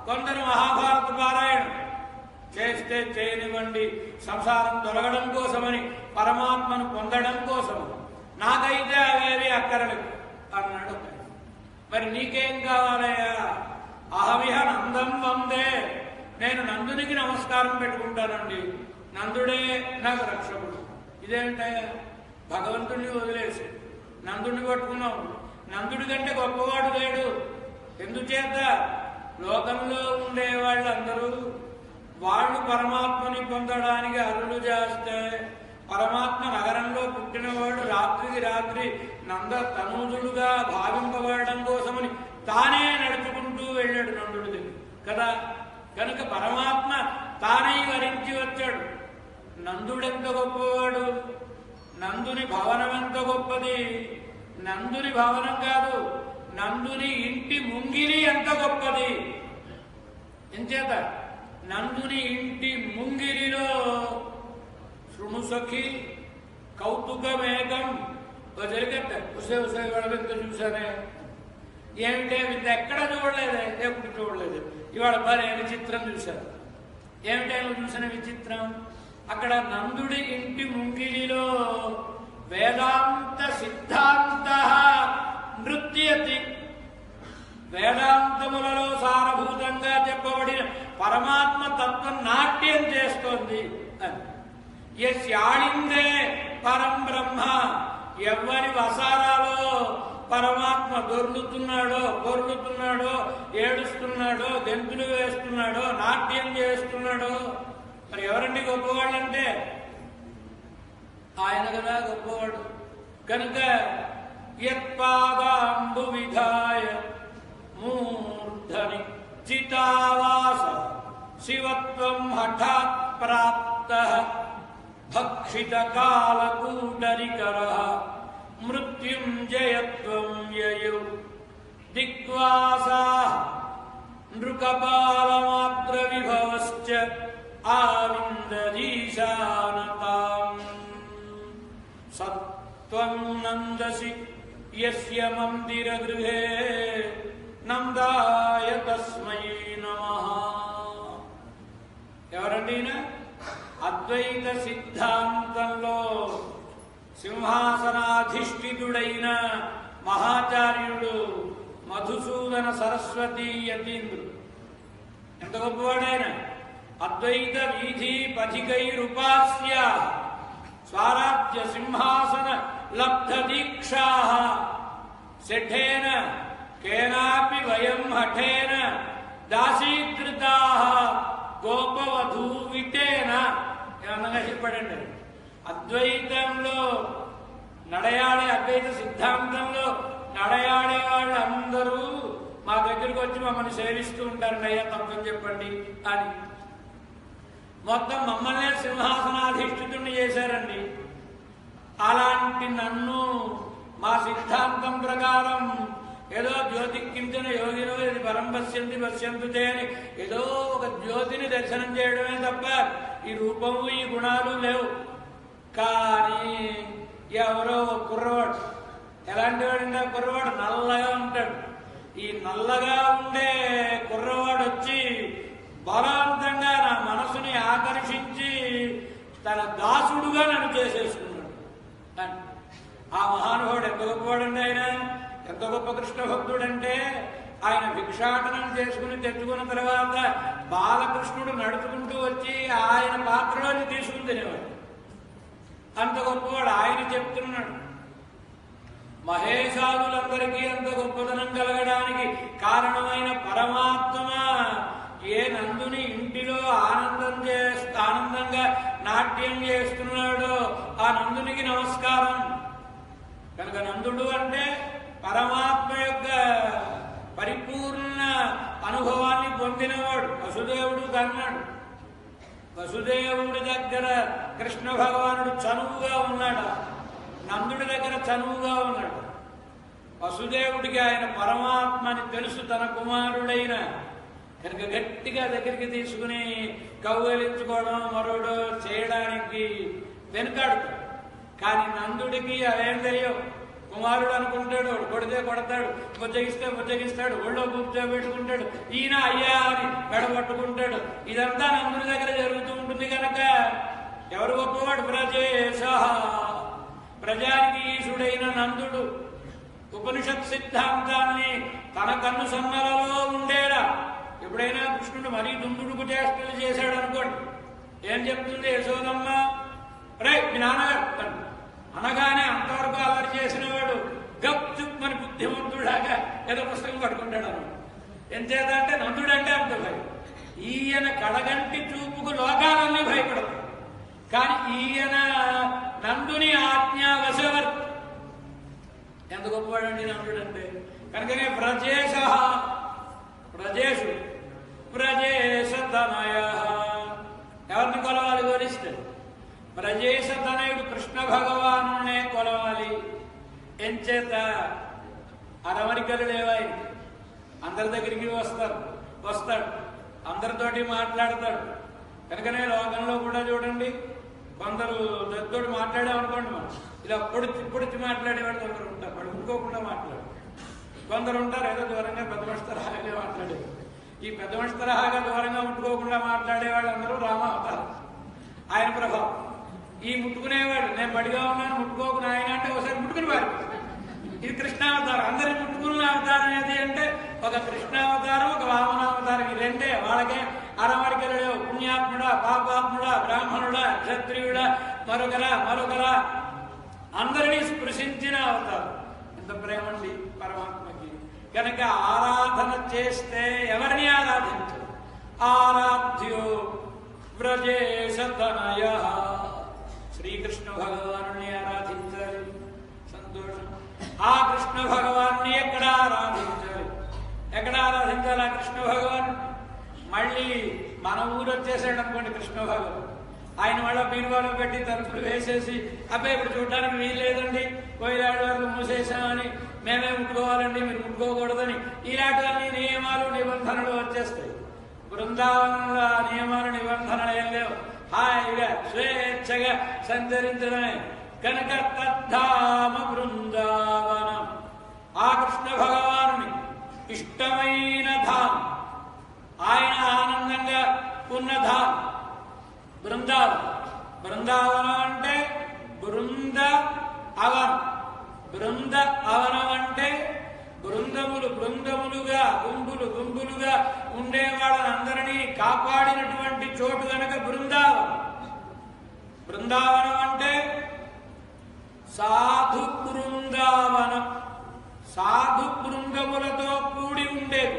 కొందరు మహాభారత పారాయణం చేస్తే చేయనివ్వండి, సంసారం తొలగడం కోసమని, పరమాత్మను పొందడం కోసం. నాకైతే అవేవి అక్కరలేదు అన్నాడు. మరి నీకేం కావాలయ్యా? అహమిహ నందం వందే. నేను నందునికి నమస్కారం పెట్టుకుంటానండి, నందుడే నాకు రక్షకుడు. ఇదేంటయ్యా? భగవంతుడిని వదిలేసి నందుడిని పట్టుకున్నావు. నందుడి కంటే గొప్పవాడు లేడు. ఎందుచేత? లోకంలో ఉండే వాళ్ళందరూ వాళ్ళు పరమాత్మని పొందడానికి అరులు చేస్తే, పరమాత్మ నగరంలో పుట్టినవాడు రాత్రికి రాత్రి నంద తనూజుడుగా భావింపబడడం కోసమని తానే నడుచుకుంటూ వెళ్ళాడు నందుడి కదా. కనుక పరమాత్మ తానే వరించి వచ్చాడు. నందుడెంత గొప్పవాడు! నందుని భవనం ఎంత గొప్పది! నందుని భవనం కాదు, నందుని ఇంటి ముంగిలి ఎంత గొప్పది! ఎంచేత నందుని ఇంటి ముంగిలిలో శృణు సఖి కౌతుకమేకం జరిగేట ఉసే వాళ్ళంతా చూసానే. ఏమిటే ఇంత ఎక్కడ చూడలేదే, ఎప్పుడు చూడలేదు. ఇవాళ భారీ విచిత్రం చూశారు. ఏమిటే నువ్వు చూసిన విచిత్రం? అక్కడ నందుడి ఇంటి ముంగిలిలో వేదాంత సిద్ధాంత నృత్యతి. వేదాంతములలో సారభూతంగా చెప్పబడిన పరమాత్మ తత్వం నాట్యం చేస్తోంది అని. యస్యాళిందే పరం బ్రహ్మ. ఎవ్వరి వసారాలో పరమాత్మ దొర్లుతున్నాడో, పొర్లుతున్నాడో, ఏడుస్తున్నాడో, గెంతులు వేస్తున్నాడో, నాట్యం చేస్తున్నాడో, మరి ఎవరండి గొప్పవాళ్ళంటే ఆయన కదా గొప్పవాడు. కనుక యత్పాదాంబు విధాయ మూర్ధని చితావాస శివత్వం హఠాత్ ప్రాప్తః భక్షిత కాలకూటరికరః మృత్యుంజయత్వం యయౌ దిగ్వాసాః నృకపాలమాత్ర విభవశ్చ ఆవిందదీశానతాం సత్వం నందసి యస్య మందిరగృహే నందాయ తస్మై నమః. ఎవరండి ఈయన? అద్వైత సిద్ధాంతంలో సింహాసనాధిష్ఠితుడైన మహాచార్యుడు మధుసూదన సరస్వతి యతీంద్రుడు. ఎంత గొప్పవాడైన! అద్వైత వీధి పథికైరుపాస్య స్వరాజ్య సింహాసన లబ్ధ దీక్షా శఠేన కేనాపి వయం హఠేన దాసీకృతా గోపవధూవితేన ఏమన్నా చెప్పాడండి. అద్వైతంలో నడయాడే, అద్వైత సిద్ధాంతంలో నడయాడే వాళ్ళందరూ మా దగ్గరికి వచ్చి మమ్మల్ని సేవిస్తూ ఉంటారండి. అయ్యా తప్పని చెప్పండి అని మొత్తం మమ్మల్నే సింహాసనాధిష్ఠితుడిని చేశారండి. అలాంటి నన్ను మా సిద్ధాంతం ప్రకారం ఏదో జ్యోతి కించిన యోగినో ఇది పరం పశ్యంతి పశ్యంతుతే అని ఏదో ఒక జ్యోతిని దర్శనం చేయడమే తప్ప ఈ రూపము ఈ గుణాలు లేవు. కానీ ఎవరో కుర్రవాడు, ఎలాంటి వాడు కుర్రవాడు నల్లగా ఉంటాడు. ఈ నల్లగా ఉండే కుర్రవాడు వచ్చి బలవంతంగా నా మనసుని ఆకర్షించి తన దాసుడుగా నన్ను చేసేసుకున్నాడు. ఆ మహానుభావుడు ఎంత గొప్పవాడండి. ఆయన ఎంత గొప్ప కృష్ణ భక్తుడంటే ఆయన భిక్షాటనం చేసుకుని తెచ్చుకున్న తర్వాత బాలకృష్ణుడు నడుచుకుంటూ వచ్చి ఆయన పాత్రలోని తీసుకుని తినేవాడు. అంత గొప్పవాడు. ఆయన చెప్తున్నాడు, మహేశాదులందరికీ అంత గొప్పతనం కలగడానికి కారణమైన పరమాత్మ ఏ నందుని ఇంటిలో ఆనందంగా నాట్యం చేస్తున్నాడో ఆ నందునికి నమస్కారం. కనుక నందుడు అంటే పరమాత్మ యొక్క పరిపూర్ణ అనుభవాన్ని పొందినవాడు. వసుదేవుడు కన్నాడు. వసుదేవుడి దగ్గర కృష్ణ భగవానుడు చనువుగా ఉన్నాడు, నందుడి దగ్గర చనువుగా ఉన్నాడు. వసుదేవుడికి ఆయన పరమాత్మని తెలుసు, తన కుమారుడైన కనుక గట్టిగా దగ్గరికి తీసుకుని కౌగలించుకోవడం మరోడు చేయడానికి వెనుకాడుతాడు. కానీ నందుడికి అవేం తెలియవు. కుమారుడు అనుకుంటాడు, కొడితే కొడతాడు, బుజ్జగిస్తే బుజ్జగిస్తాడు, ఒళ్ళో కూర్చోబెట్టుకుంటాడు, ఈయన అయ్యా అని మెడబట్టుకుంటాడు. ఇదంతా నందుడి దగ్గర జరుగుతూ ఉంటుంది. కనుక ఎవరు గొప్పవాడు? ప్రజేశ, ప్రజానికి ఈశుడైన నందుడు ఉపనిషత్ సిద్ధాంతాన్ని తన కన్ను సన్నలలో ఉండేలా. ఎప్పుడైనా కృష్ణుడు మరీ దుందుడుకు చేష్టలు చేశాడు అనుకోండి, ఏం చెప్తుంది యశోదమ్మ? రే మీ నాన్నగారు అనగానే అంతవరకు అల్లరి చేసిన వాడు గప్ చుప్ మన బుద్ధిమంతుడాగా ఏదో పుస్తకం పట్టుకుంటాడు అన్నమాట. ఎంచేత అంటే నందుడంటే అంత భయం. ఈయన కడగంటి చూపుకు లోకాలన్నీ భయపడతాయి. కానీ ఈయన నందుని ఆజ్ఞావశవర్తి. ఎంత గొప్పవాడండి నందుడంటే. కనుకనే ప్రజేశ, ప్రజేషు ప్రజేశతనయ. ఎవరిని కొలవాలి? గోరిస్తాడు. ప్రజేశతనయుడు కృష్ణ భగవానునే కొలవాలి. ఎంచేత అరమరికలు లేవాయి. అందరి దగ్గరికి వస్తాడు, అందరితోటి మాట్లాడతాడు. కనుకనే లోకంలో కూడా చూడండి, కొందరు దగ్గర మాట్లాడామనుకోండి, మనం ఇలా పొడిచి మాట్లాడేవాడు కొందరు ఉంటారు, పడుకోకుండా మాట్లాడు. కొందరు ఉంటారు ఏదో దూరంగా పెద్ద మనిషి తరహాగా మాట్లాడేవాడు. ఈ పెద్ద మనిషి తరహాగా దూరంగా ముట్టుకోకుండా మాట్లాడేవాళ్ళు అందరూ రామ అవతారం, ఆయన ప్రభావం. ఈ ముట్టుకునేవాడు, నేను బడిగా ఉన్నాను ముట్టుకోకు నాయన అంటే ఒకసారి ముట్టుకుని వారు. ఇది కృష్ణావతారం. అందరి ముట్టుకున్న అవతారం ఏది అంటే ఒక కృష్ణావతారం, ఒక వామనావతారం. ఈ రెండే. వాళ్ళకే అరమరికలు లేవు. పుణ్యాత్ముడా, పాపాత్ముడా, బ్రాహ్మణుడా, క్షత్రియుడా, మరొకరా అందరినీ స్పృశించిన అవతారం. ఎంత ప్రేమండి పరమాత్మకి. కనుక ఆరాధన చేస్తే ఎవరిని ఆరాధించరు? ఆరాధ్యో వ్రజేశతనయ, శ్రీకృష్ణ భగవాను ఆరాధించాలి. సంతోషం. ఆ కృష్ణ భగవాన్ని ఎక్కడ ఆరాధించాలి? ఆ కృష్ణ భగవాన్? మళ్ళీ మన ఊరు వచ్చేసాడు అనుకోండి కృష్ణ భగవాన్. ఆయన మళ్ళీ బీరువాలో పెట్టి తలుపులు వేసేసి అబ్బాయి ఇప్పుడు చూడడానికి వీలు లేదండి, కోయిలాడు వరకు మూసేసామని, మేమే ముట్టుకోవాలండి మీరు ముట్టుకోకూడదని, ఇలాంటివన్నీ నియమాలు నిబంధనలు వచ్చేస్తాయి. బృందావనంలో ఆ నియమాలు నిబంధనలు ఏం లేవు. హాయిగా స్వేచ్ఛగా సంచరించడమే. కనుక తద్ధామ బృందావనం, ఆ కృష్ణ భగవాను ఇష్టమైన ధామ్, ఆయన ఆనందంగా ఉన్న ధామ్ బృందావనం. బృందావనం అంటే బృంద అవనం. బృంద అవనం అంటే బృందములు బృందములుగా గుంపులుగా ఉండే వాళ్ళందరినీ కాపాడినటువంటి చోటు గనక బృందావనం. బృందావనం అంటే సాధు బృందావనం, సాధు బృందములతో కూడి ఉండేది.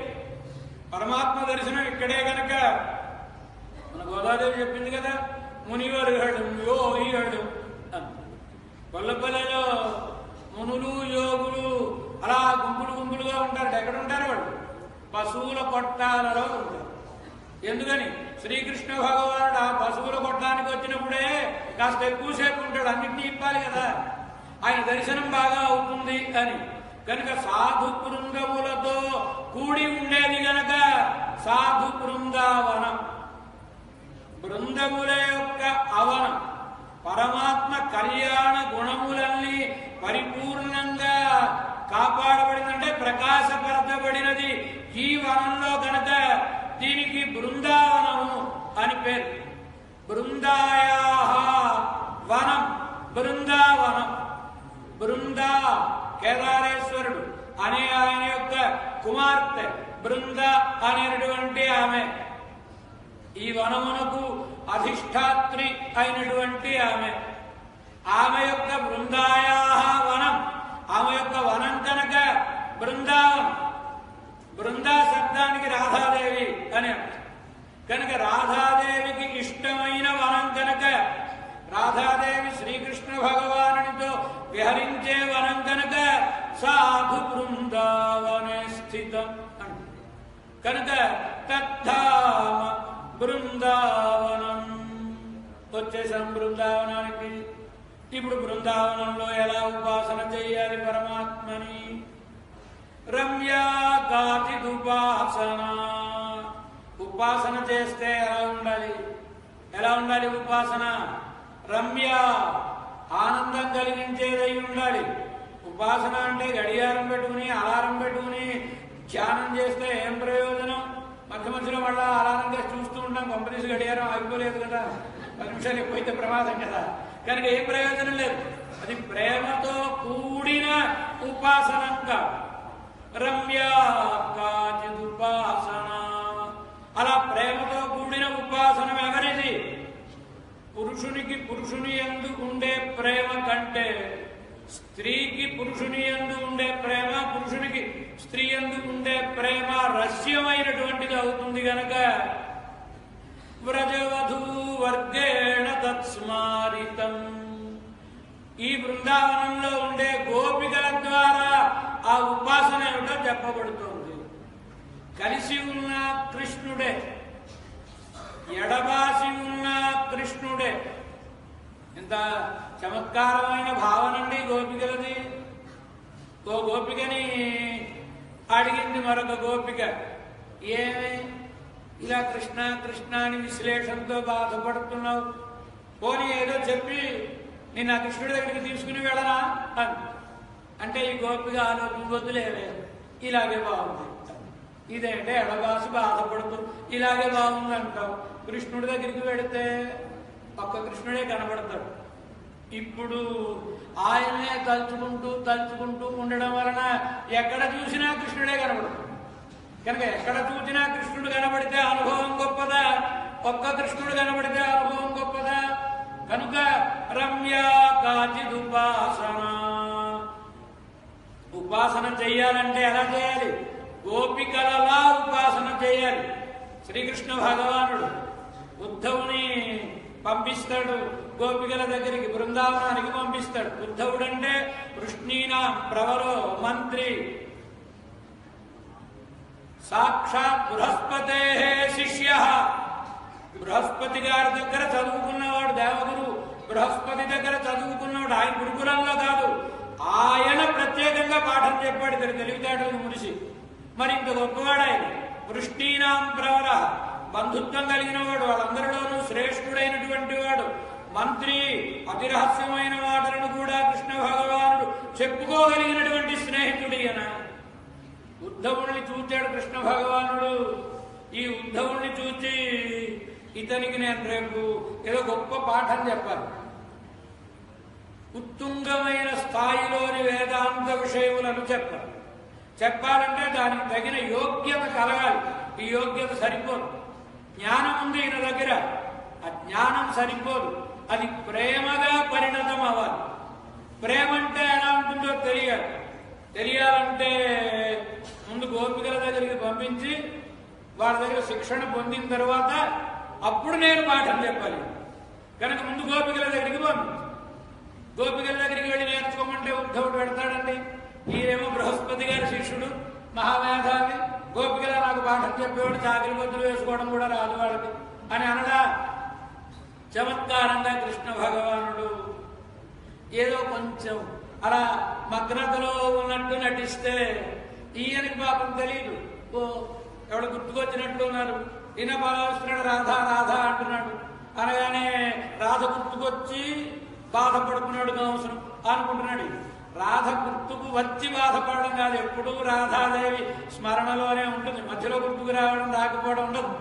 పరమాత్మ దర్శనం ఇక్కడే గనక మన గోదాదేవి చెప్పింది కదా, మునివరుగడు యోగిగడు అని. కొల్లపల్లిలో మునులు యోగులు అలా గుంపులుగా ఉంటారు. ఎక్కడ ఉంటారు వాళ్ళు? పశువుల కొట్టాలలో ఉంటారు. ఎందుకని? శ్రీకృష్ణ భగవానుడు ఆ పశువుల కొట్టానికి వచ్చినప్పుడే కాస్త ఎక్కువసేపు ఉంటాడు, అన్నింటినీ ఇప్పాలి కదా, ఆయన దర్శనం బాగా అవుతుంది అని. కనుక సాధు బృందములతో కూడి ఉండేది గనక సాధు బృందావనం. బృందముల యొక్క అవనం. పరమాత్మ కళ్యాణ గుణములన్నీ పరిపూర్ణంగా కాపాడబడిందంటే ప్రకాశపరచబడినది ఈ వనంలో కనుక దీనికి బృందావనము అని పేరు. బృందాయా వనం, బృందావనం. బృందా కేదారేశ్వరుడు అనే ఆయన యొక్క కుమార్తె బృంద అనేటువంటి ఆమె. ఈ వనమునకు అధిష్టాత్రి అయినటువంటి ఆమె. ఆమె యొక్క బృందాయా వనం, ఆమె యొక్క వనం కనుక బృందావనం. బృందా శబ్దానికి రాధాదేవి అని అర్థం. కనుక రాధాదేవికి ఇష్టమైన వనం కనుక, రాధాదేవి శ్రీకృష్ణ భగవానునితో విహరించే వనం కనుక సాధు బృందావనే స్థితం అంట. కనుక తద్ధామ బృందావనం. వచ్చేసాం బృందావనానికి. ఇప్పుడు బృందావనంలో ఎలా ఉపాసన చేయాలి పరమాత్మని? రమ్యా కాచిదుపాసన. ఉపాసన చేస్తే ఎలా ఉండాలి? ఎలా ఉండాలి ఉపాసన? రమ్య, ఆనందం కలిగించేదై ఉండాలి. ఉపాసన అంటే గడియారం పెట్టుకుని అలారం పెట్టుకుని ధ్యానం చేస్తే ఏం ప్రయోజనం? మధ్యలో మళ్ళా అలారం చేసి చూస్తూ ఉంటాం, కొంపదీసి గడియారం ఆగిపోలేదు కదా, 10 నిమిషాలు ఎక్కువైతే ప్రమాదం కదా. కనుక ఏం ప్రయోజనం లేదు. అది ప్రేమతో కూడిన ఉపాసనంగా రమ్య కాచిదుపాసన. అలా ప్రేమతో కూడిన ఉపాసనం ఎవరిది? పురుషునికి పురుషుని యందు ఉండే ప్రేమ కంటే స్త్రీకి పురుషుని యందు ఉండే ప్రేమ, పురుషునికి స్త్రీ యందు ఉండే ప్రేమ రహస్యమైనటువంటిది అవుతుంది గనక వ్రజవధూ వర్గేణ తత్స్మారితం. ఈ బృందావనంలో ఉండే గోపికల ద్వారా ఆ ఉపాసన ఏమిటో చెప్పబడుతోంది. కలిసి ఉన్న కృష్ణుడే, ఎడబాసి ఉన్న కృష్ణుడే. ఇంత చమత్కారమైన భావనండి గోపికలది. ఓ గోపికని అడిగింది మరొక గోపిక, ఏమి ఇలా కృష్ణ కృష్ణ అని విశ్లేషణతో బాధపడుతున్నావు? పోనీ ఏదో చెప్పి నేను ఆ కృష్ణుడి దగ్గరికి తీసుకుని వెళ్ళనా అని అంటే ఈ గోపిక ఆలోచన వద్దులేవే, ఇలాగే బాగుంది. ఇదేంటే ఎడబాసి బాధపడుతూ ఇలాగే బాగుంది అంటావు. కృష్ణుడి దగ్గరికి వెడితే ఒక్క కృష్ణుడే కనబడతాడు. ఇప్పుడు ఆయన్నే తలుచుకుంటూ ఉండడం వలన ఎక్కడ చూసినా కృష్ణుడే కనబడతాడు. కనుక ఎక్కడ చూసినా కృష్ణుడు కనబడితే అనుభవం గొప్పదా? ఒక్క కృష్ణుడు కనబడితే అనుభవం గొప్పదా? కనుక రమ్యా కాచిదుపాసన. ఉపాసన చెయ్యాలంటే ఎలా చేయాలి? గోపికలలా ఉపాసన చేయాలి. శ్రీకృష్ణ భగవానుడు ఉద్ధవుని పంపిస్తాడు గోపికల దగ్గరికి, బృందావనానికి పంపిస్తాడు. ఉద్ధవుడంటే వృష్ణీనా ప్రవరో మంత్రి, సాక్షాత్ బృహస్పతే శిష్య. బృహస్పతి గారి దగ్గర చదువుకున్నవాడు, దేవగురు బృహస్పతి దగ్గర చదువుకున్నవాడు. ఆయన గురుకులంలో కాదు, ఆయన ప్రత్యేకంగా పాఠం చెప్పాడు. ఇక్కడ తెలివితేటలకు మురిసి. మరి ఇంత గొప్పవాడు ఆయన. వృష్ణీనాం ప్రవర, బంధుత్వం కలిగిన వాడు, వాళ్ళందరిలోనూ శ్రేష్ఠుడైనటువంటి వాడు. మంత్రి, అతి రహస్యమైన మాటలను కూడా కృష్ణ భగవానుడు చెప్పుకోగలిగినటువంటి స్నేహితుడి అన. ఉద్ధవుణ్ణి చూచాడు కృష్ణ భగవానుడు. ఈ ఉద్ధవుణ్ణి చూచి ఇతనికి నేను రేపు ఏదో గొప్ప పాఠం చెప్పాలి, ఉత్తుంగమైన స్థాయిలోని వేదాంత విషయములను చెప్పాలి, చెప్పాలంటే దానికి తగిన యోగ్యత కలగాలి. ఈ యోగ్యత సరిపోదు. జ్ఞానం ఉంది ఈయన దగ్గర, ఆ జ్ఞానం సరిపోదు. అది ప్రేమగా పరిణతం అవ్వాలి. ప్రేమ అంటే ఎలా ఉంటుందో తెలియాలంటే ముందు గోపికల దగ్గరికి పంపించి వాళ్ళ దగ్గర శిక్షణ పొందిన తర్వాత అప్పుడు నేను పాఠం చెప్పాలి. కనుక ముందు గోపికల దగ్గరికి పంపించి, గోపికల దగ్గరికి వెళ్ళి నేర్చుకోమంటే ఉద్ధవుడు పెడతాడండి. ఈయనేమో బృహస్పతి గారి శిష్యుడు, మహామేధావి. గోపికల నాకు పాఠం చెప్పేవాడు, చాకరి బొద్దులు వేసుకోవడం కూడా రాదు వాళ్ళకి అని అనడా. చమత్కారంగా కృష్ణ భగవానుడు ఏదో కొంచెం అలా మగ్నతలో ఉన్నట్టు నటిస్తే ఈయనకి పాపం తెలియదు. ఓ ఎవడు గుర్తుకొచ్చినట్లు ఉన్నారు. ఈయన బాలకృష్ణుడు రాధా రాధా అంటున్నాడు. అనగానే రాధ గుర్తుకొచ్చి బాధపడుతున్నాడు అవసరం అనుకుంటున్నాడు. రాధ గుర్తుకు వచ్చి బాధపడడం కాదు, ఎప్పుడూ రాధాదేవి స్మరణలోనే ఉంటుంది. మధ్యలో గుర్తుకు రావడం రాకపోవడం ఉండదు.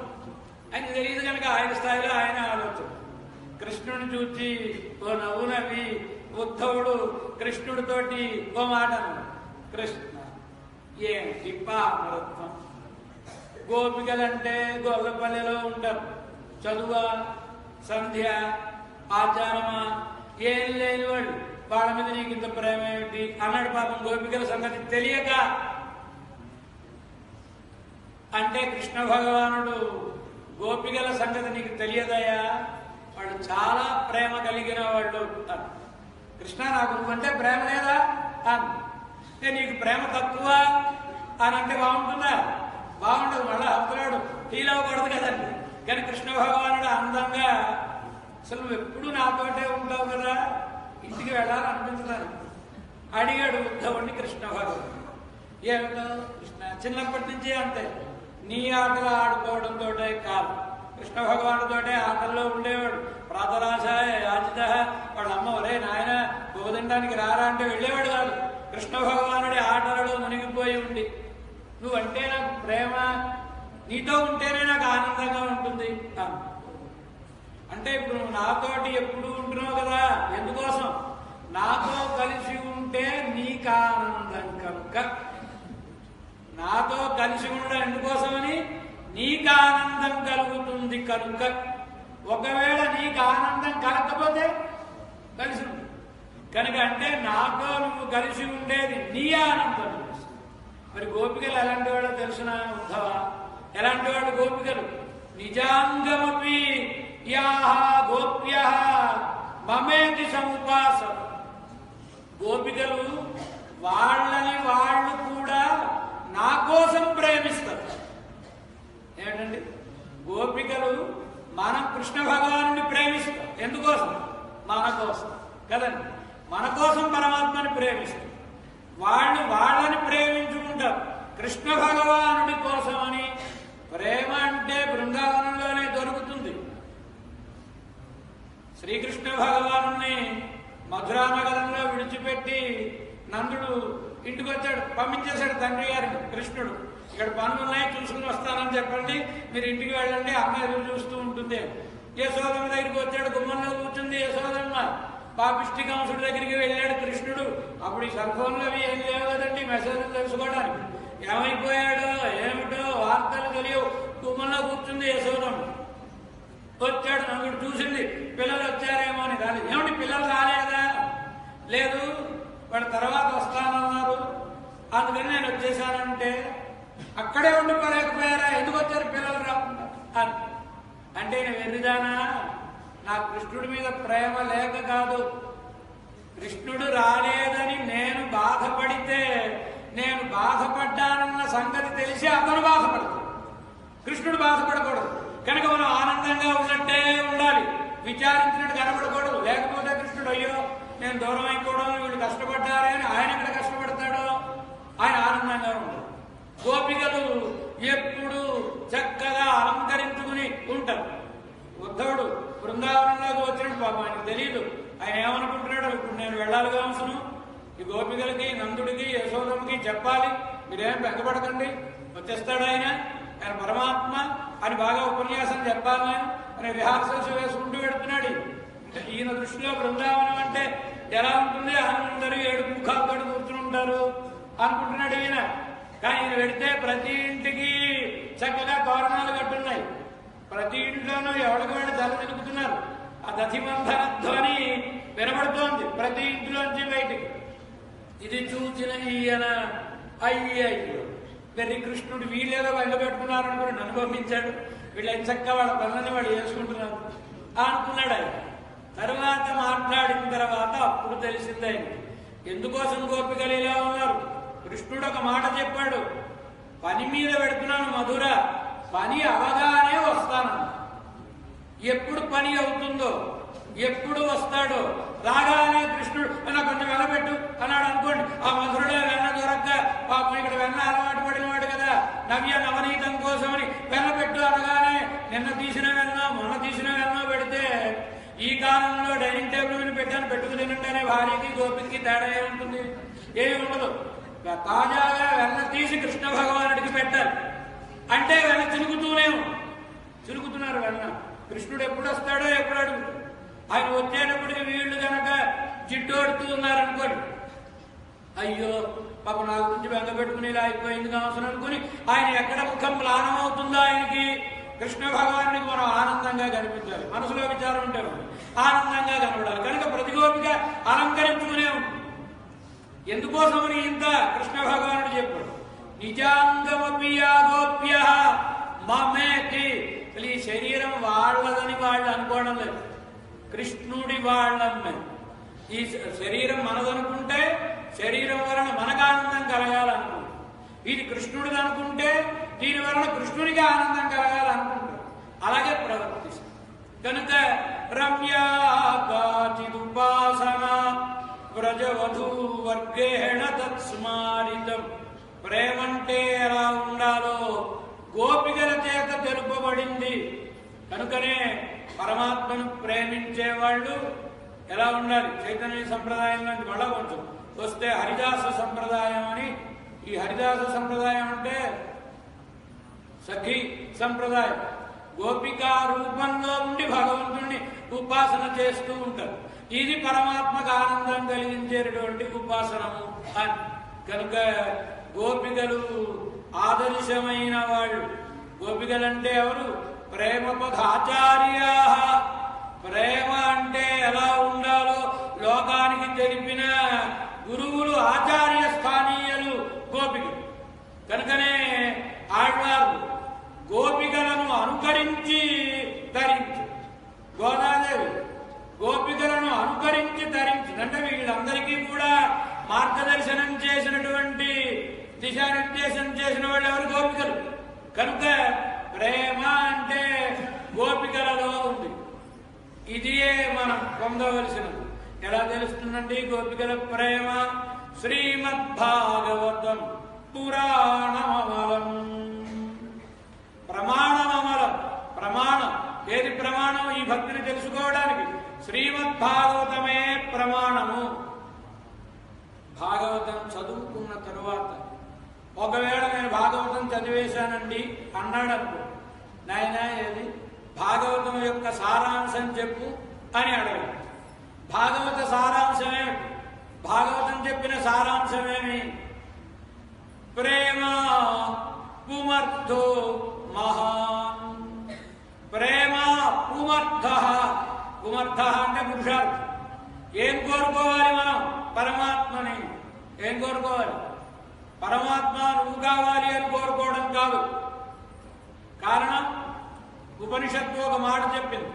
ఆయన తెలియదు కనుక ఆయన స్థాయిలో ఆయన ఆలోచన. కృష్ణుని చూచి ఓ నవ్వు నవ్వి ఉద్ధవుడు కృష్ణుడితోటి ఓ మాట అన్నాడు. కృష్ణ ఏంటి పామరత్వం? గోపికలంటే గొల్లపల్లెలో ఉంటారు. చదువా, సంధ్య, ఆచారమా ఏం లేని వాళ్ళు, వాళ్ళ మీద నీకు ఇంత ప్రేమ ఏమిటి అన్నాడు. పాపం గోపికల సంగతి తెలియక. అంటే కృష్ణ భగవానుడు గోపికల సంగతి నీకు తెలియదయా, వాళ్ళు చాలా ప్రేమ కలిగిన వాళ్ళు. కృష్ణ నాకు నువ్వంటే ప్రేమ లేదా అంటే నీకు ప్రేమ తక్కువ అని అంటే బాగుంటుందా? బాగుండదు. మళ్ళీ అవతలాడు ఫీల్ అవ్వకూడదు కదండి. కానీ కృష్ణ భగవానుడు అందంగా అసలు నువ్వు ఎప్పుడు నాతోటే ఉంటావు కదా, ఇంటికి వెళ్ళాలనిపించడానికి అడిగాడు ఉద్ధవుడిని కృష్ణ భగవానుడు. ఏమిటో కృష్ణ, చిన్నప్పటి నుంచి అంతే, నీ ఆటలు ఆడుకోవడంతో కాదు, కృష్ణ భగవానుడితోటే ఆటల్లో ఉండేవాడు. ప్రాతరాశ యాచిత, వాళ్ళ అమ్మ ఒరే నాయన భోజనడానికి రారా అంటే వెళ్ళేవాడు కాదు. కృష్ణ భగవానుడి ఆటలలో మునిగిపోయి ఉండి నువ్వంటే నాకు ప్రేమ, నీతో ఉంటేనే నాకు ఆనందంగా ఉంటుంది అంటే ఇప్పుడు నువ్వు నాతోటి ఎప్పుడు ఉంటున్నావు కదా, ఎందుకోసం? నాతో కలిసి ఉంటే నీకు ఆనందం కనుక. నాతో కలిసి ఉండడం ఎందుకోసమని? నీకు ఆనందం కలుగుతుంది కనుక. ఒకవేళ నీకు ఆనందం కలగకపోతే కలిసి ఉండు కనుక. అంటే నాతో నువ్వు కలిసి ఉండేది నీ ఆనందం. మరి గోపికలు ఎలాంటి వాడో తెలుసునా ఉద్ధవ? ఎలాంటి వాడు గోపికలు? నిజాంగమపి యాహ గోప్య మమేతి సముపాస. గోపికలు వాళ్ళని వాళ్ళు కూడా నా కోసం ప్రేమిస్తారు. ఏమిటండి? గోపికలు మనం కృష్ణ భగవానుని ప్రేమిస్తాం. ఎందుకోసం? మన కోసం కదండి. మన కోసం పరమాత్మని ప్రేమిస్తాం. వాళ్ళు వాళ్ళని ప్రేమించుకుంటారు కృష్ణ భగవానుడి కోసమని. ప్రేమ అంటే బృందావనంలోనే దొరుకుతుంది. శ్రీకృష్ణ భగవానుని మధురానగరంలో విడిచిపెట్టి నందుడు ఇంటికి వచ్చాడు, పంపించేశాడు తండ్రి గారిని. కృష్ణుడు ఇక్కడ పనులు ఉన్నాయి చూసుకుని వస్తానని చెప్పండి, మీరు ఇంటికి వెళ్ళండి, అమ్మ ఎదురు చూస్తూ ఉంటుంది. యశోదమ్మ దగ్గరికి వచ్చాడు, గుమ్మంలో కూర్చుంది యశోదమ్మ. పాపిష్టి కంసుడి దగ్గరికి వెళ్ళాడు కృష్ణుడు. అప్పుడు ఈ సెల్ ఫోన్లు అవి ఏం లేవు కదండి మెసేజ్లు తెలుసుకోవడానికి. ఏమైపోయాడో ఏమిటో వార్తలు తెలియవు. గుమ్మంలో కూర్చుంది యశోదమ్మ. వచ్చాడు నందుడు, చూసింది పిల్లలు వచ్చారేమో అని. రాలేదు. ఏమిటి పిల్లలు రాలేదా? లేదు, వాడు తర్వాత వస్తానన్నారు, అందుకని నేను వచ్చేసానంటే అక్కడే ఉండిపోలేకపోయారా? ఎందుకు వచ్చారు పిల్లలు రాకుండా అంటే నేను వెర్రిదానా? నా కృష్ణుడి మీద ప్రేమ లేక కాదు. కృష్ణుడు రాలేదని నేను బాధపడితే, నేను బాధపడ్డానన్న సంగతి తెలిసి అతను బాధపడతాడు. కృష్ణుడు బాధపడకూడదు కనుక మనం ఆనందంగా ఉన్నట్టే ఉండాలి, విచారించినట్టు కనబడకూడదు. లేకపోతే కృష్ణుడు అయ్యో నేను దూరం అయిపోవడం, వీళ్ళు కష్టపడ్డారే అని ఆయన ఎక్కడ కష్టపడతాడో, ఆయన ఆనందంగా ఉంటాడు. గోపికలు ఎప్పుడు చక్కగా అలంకరించుకుని ఉంటారు. ఉద్ధవుడు బృందావనంలోకి వచ్చినట్టు పాపం ఆయనకు తెలియదు. ఆయన ఏమనుకుంటున్నాడు, ఇప్పుడు నేను వెళ్ళాలిగా అవసరం, ఈ గోపికలకి నందుడికి యశోదమ్మకి చెప్పాలి, మీరేం బెంగపడకండి, వచ్చేస్తాడు ఆయన, ఆయన పరమాత్మ అని బాగా ఉపన్యాసం చెప్పాలి అని రిహార్సల్స్ వేసుకుంటూ పెడుతున్నాడు. ఈయన దృష్టిలో బృందావనం అంటే ఎలా ఉంటుంది? అందరూ 7 ముఖాలతో కూర్చుని ఉంటారు అనుకుంటున్నాడు ఈయన. కానీ ఈయన పెడితే ప్రతి ఇంటికి చక్కగా తోరణాలు కట్టున్నాయి. ప్రతి ఇంట్లోనూ ఎవరికి వాళ్ళు తల నిలుపుతున్నారు. ఆ దధిమంధన ధ్వని వినబడుతోంది ప్రతి ఇంట్లోంచి బయటికి. ఇది చూసిన ఈయన అయ్యయ్యో వెర్రి కృష్ణుడు వీళ్ళేదో వెంగ పెట్టుకున్నారనుకుని నన్ను పంపించాడు, వీళ్ళు ఎంచక్క వాళ్ళ పనులని వాళ్ళు చేసుకుంటున్నారు అనుకున్నాడు ఆయన. తర్వాత మాట్లాడిన తర్వాత అప్పుడు తెలిసింది ఎందుకోసం గోపికలు ఇలా ఉన్నారు. కృష్ణుడు ఒక మాట చెప్పాడు, పని మీద పెడుతున్నాను మధుర, పని అవగానే వస్తాను. ఎప్పుడు పని అవుతుందో, ఎప్పుడు వస్తాడో, రాగానే కృష్ణుడు నాకు కొంచెం వెనబెట్టు అన్నాడు అనుకోండి. ఆ మధురుడే వెన్న దొరక్క పాపం ఇక్కడ వెన్న అలవాటు పడినవాడు కదా, నవ్య నవనీతం కోసమని వెన్నపెట్టు అనగానే నిన్న తీసిన వెన్న మొన్న తీసిన వెన్న పెడితే ఈ కాలంలో డైనింగ్ టేబుల్ మీద పెట్టాను పెట్టుకుని తినంటేనే భార్యకి గోపికి తేడా ఏముంటుంది? ఏమి ఉండదు. తాజాగా వెన్న తీసి కృష్ణ భగవానుడికి పెట్టాలి అంటే వెన్న చిలుకుతున్నారు వెన్న. కృష్ణుడు ఎప్పుడు వస్తాడో ఎప్పుడు అడుగుతాడు. ఆయన వచ్చేటప్పటికి వీళ్ళు కనుక జిడ్డోడుతూ ఉన్నారనుకోండి, అయ్యో పాప నా గురించి వెంగ పెట్టుకుని ఇలా అయిపోయింది అవసరం అనుకుని ఆయన ఎక్కడ ముఖం మ్లానం అవుతుందో ఆయనకి కృష్ణ భగవానుడికి మనం ఆనందంగా కనిపించాలి. మనసులో విచారం ఉంటే ఆనందంగా కనబడాలి. కనుక ప్రతి గోపిక అలంకరించుకునే ఉంటుంది. ఎందుకోసమని ఇంత కృష్ణ భగవానుడు చెప్పాడు, నిజాంగమపియా గోప్య మమేతి. ఈ శరీరం వాళ్ళదని వాళ్ళు అనుకోవడం లేదు, కృష్ణుడి వాళ్ళమ్మే. ఈ శరీరం మనదనుకుంటే శరీరం వలన మనకు ఆనందం కలగాలనుకుంటాం, ఇది కృష్ణుడిది అనుకుంటే దీని వలన కృష్ణుడికి ఆనందం కలగాలనుకుంటాం. అలాగే ప్రవర్తిస్తాం. కనుక రమ్యాకాచిదుపాసన వ్రజవధూ వర్గేణ తత్స్మారితం. ప్రేమంటే ఎలా ఉండాలో గోపికల చేత తెలుపబడింది. కనుకనే పరమాత్మను ప్రేమించే వాళ్ళు ఎలా ఉండాలి? చైతన్య సంప్రదాయం నుంచి మళ్ళా కొంచెం వస్తే హరిదాస సంప్రదాయం అని. ఈ హరిదాస సంప్రదాయం అంటే సఖీ సంప్రదాయం. గోపికా రూపంలో ఉండి భగవంతుణ్ణి ఉపాసన చేస్తూ ఉంటారు. ఇది పరమాత్మకు ఆనందం కలిగించేటటువంటి ఉపాసనము అని. కనుక గోపికలు ఆదర్శమైన వాళ్ళు. గోపికలంటే ఎవరు? ప్రేమ పదాచార్య. ప్రేమ అంటే ఎలా ఉండాలో లోకానికి తెలిపిన గురువులు, ఆచార్య స్థానీయులు గోపికలు. కనుకనే ఆళ్వారు గోపికలను అనుకరించి ధరించి, గోదాదేవి గోపికలను అనుకరించి ధరించింది. అంటే వీళ్ళందరికీ కూడా మార్గదర్శనం చేసినటువంటి, దిశానిర్దేశం చేసిన వాళ్ళు ఎవరు? గోపికలు. కనుక ప్రేమ అంటే గోపికలలో ఉంది. ఇదియే మనం పొందవలసినది. ఎలా తెలుస్తుందండి గోపికల ప్రేమ? శ్రీమద్భాగవతం పురాణమమలం. ప్రమాణమమలం. ప్రమాణం ఏది ప్రమాణం? ఈ భక్తిని తెలుసుకోవడానికి శ్రీమద్భాగవతమే ప్రమాణము. భాగవతం చదువుకున్న తరువాత ఒకవేళ నేను భాగవతం చదివేశానండి అన్నాడు అనుకో, నాయన ఏది భాగవతం యొక్క సారాంశం చెప్పు అని అడగాలి. భాగవత సారాంశమేమి? భాగవతం చెప్పిన సారాంశమేమి? ప్రేమ పుమర్థో మహాన్. ప్రేమ పుమర్థ. పుమర్థ అంటే పురుషార్థం. ఏం కోరుకోవాలి మనం? పరమాత్మని. ఏం కోరుకోవాలి? పరమాత్మ నువ్వు కావాలి అని కోరుకోవడం కాదు. కారణం ఉపనిషత్తు ఒక మాట చెప్పింది,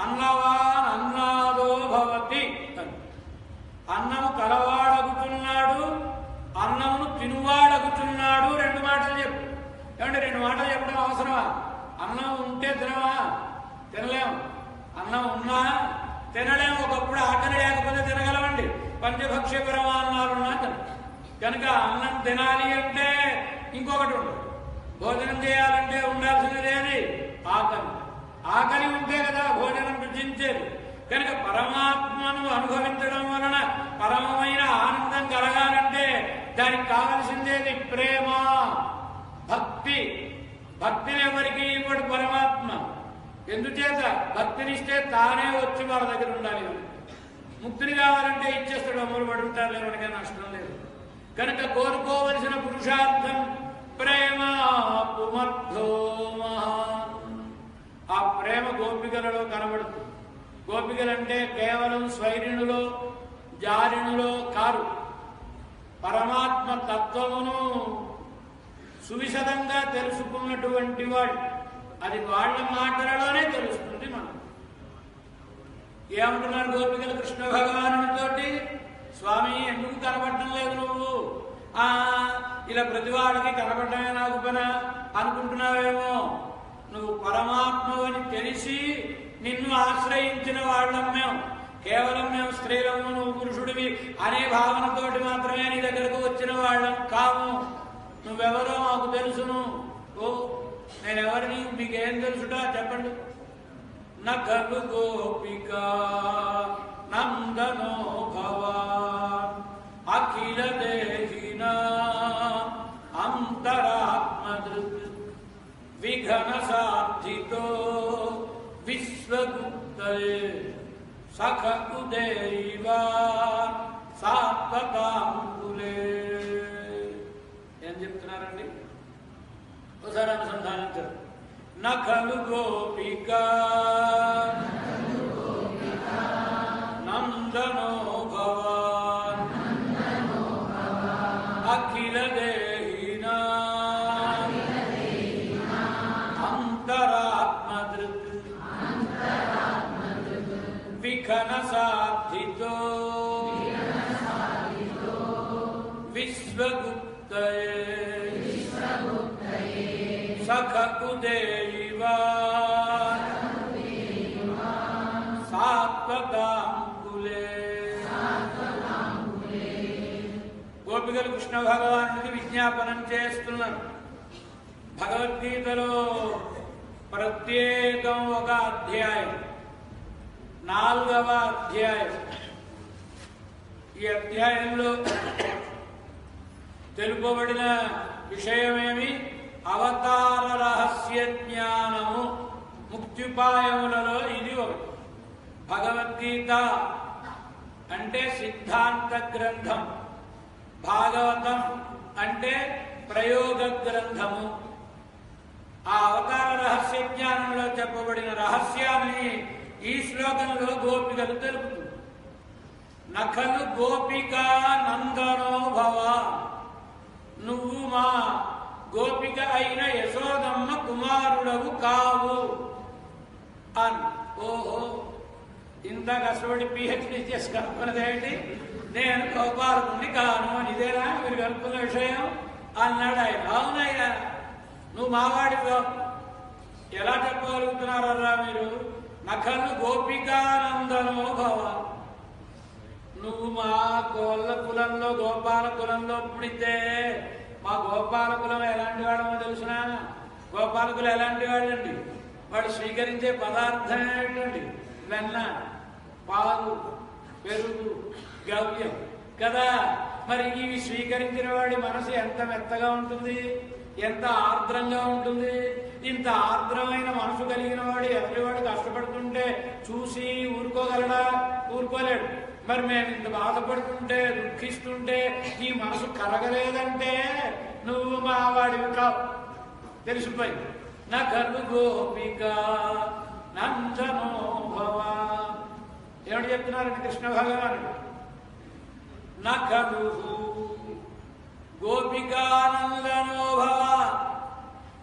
అన్నవాన్ అన్నాదో భవతి అని. అన్నము కలవాడగుతున్నాడు, అన్నమును తినువాడగుతున్నాడు. రెండు మాటలు చెప్పు. ఏమంటే రెండు మాటలు చెప్పడం అవసరమా? అన్నం ఉంటే తినవా? తినలేము. అన్నం ఉన్నా తినలేము. ఒకప్పుడు ఆకలి లేకపోతే తినగలమండి. పంచభక్ష్య పరమాన్నాలు ఉన్నా కనుక అన్నం తినాలి అంటే ఇంకొకటి ఉండదు. భోజనం చేయాలంటే ఉండాల్సినదేది ఆకలి. ఆకలి ఉంటే కదా భోజనం రుచించేది. కనుక పరమాత్మను అనుభవించడం వలన పరమమైన ఆనందం కలగాలంటే దానికి కావలసిందేది ప్రేమ, భక్తి. భక్తిని ఎవరికి ఇవ్వడు పరమాత్మ. ఎందుచేత? భక్తినిస్తే తానే వచ్చి వాళ్ళ దగ్గర ఉండాలి. ముక్తిని కావాలంటే ఇచ్చేస్తాడు, అమలు పడి ఉంటారు, ఎవరికైనా నష్టం లేదు. కనుక కోరుకోవలసిన పురుషార్థం ప్రేమాపుమర్థో మహాన్. ఆ ప్రేమ గోపికలలో కనబడుతుంది. గోపికలంటే కేవలం స్వైరిణులో జారిణులో కారు, పరమాత్మ తత్వమును సువిశదంగా తెలుసుకున్నటువంటి వాళ్ళు. అది వాళ్ళ మాటలలోనే తెలుస్తుంది మనం. ఏమంటున్నారు గోపికలు కృష్ణ భగవానుడితోటి? స్వామి ఎందుకు కనబడటం లేదు నువ్వు? ఇలా ప్రతివాడికి కనబడటమే నాకు పని అనుకుంటున్నావేమో. నువ్వు పరమాత్మవని తెలిసి నిన్ను ఆశ్రయించిన వాళ్ళం మేము. కేవలం మేము స్త్రీలము, నువ్వు పురుషుడివి అనే భావనతోటి మాత్రమే నీ దగ్గరకు వచ్చిన వాళ్ళం కాము. నువ్వెవరో మాకు తెలుసును. ఓ నేనెవరిని మీకేం తెలుసుటా చెప్పండి. నఖలు గోపిక నందనో భవాన్ అఖిల దేహిన అంతరాత్మదృక్ విఘన సాధితో విశ్వగుప్తయే సఖ ఉదైవా సాత్వతాంకులే. ఏం చెప్తున్నారండి? ఒకసారి అనుసంధానించారు. నఖలు గోపిక నందనో భవాన్ అఖిల దేహిన అంతరాత్మదృక్ విఘన సాధితో విశ్వగుప్తయే సఖ ఉదైవా సాత్వతాంకులే. గోపికలు కృష్ణ భగవానుడికి విజ్ఞాపనం చేస్తున్నారు. భగవద్గీతలో ప్రత్యేకం ఒక అధ్యాయం, 4వ అధ్యాయం. ఈ అధ్యాయంలో తెలుపబడిన విషయమేమి? అవతార రహస్య జ్ఞానము ముక్త్యుపాయములలో ఇది ఒకటి. భగవద్గీత అంటే సిద్ధాంత గ్రంథం, భాగవతం అంటే ప్రయోగ గ్రంథము. ఆ అవతార రహస్య జ్ఞానంలో చెప్పబడిన రహస్యాన్ని ఈ శ్లోకంలో గోపికలు తెలుపుతుంది. నఖలు గోపిక నందనో భవ, నువ్వు మా గోపిక అయిన యశోదమ్మ కుమారుడవు కావు అని. ఓహో, ఇంత కష్టపడి పిహెచ్డి చేసి కనుక్కున్నదేంటి? నేను గోపాలకుని కాను అని ఇదేనా మీరు కనుక్కున్న విషయం అన్నాడు ఆయన. అవునయ్యా, నువ్వు మావాడితో ఎలా చెప్పగలుగుతున్నారా మీరు? నఖలు గోపికానందనో భవ, నువ్వు మా కోళ్ళ కులంలో గోపాల కులంలో పుడితే, మా గోపాల కులం ఎలాంటి వాడమో తెలుసునా? గోపాలకులు ఎలాంటి వాడండి? వాడు స్వీకరించే పదార్థం ఏంటండి? వెన్న, పాలు, పెరుగు, గవ్యం కదా. మరి ఇవి స్వీకరించిన వాడి మనసు ఎంత మెత్తగా ఉంటుంది, ఎంత ఆర్ద్రంగా ఉంటుంది. ఇంత ఆర్ద్రమైన మనసు కలిగిన వాడు ఎవరివాడు కష్టపడుతుంటే చూసి ఊరుకోగలడా? ఊరుకోలేడు. మరి మేము ఇంత బాధపడుతుంటే దుఃఖిస్తుంటే ఈ మనసు కలగలేదంటే నువ్వు మా వాడివి కావు, తెలిసిపోయింది. నఖలు గోపిక నందనో భవ. ఏమిటి చెప్తున్నారండి కృష్ణ భగవానుడు? నఖలు గోపికానందనో భవ,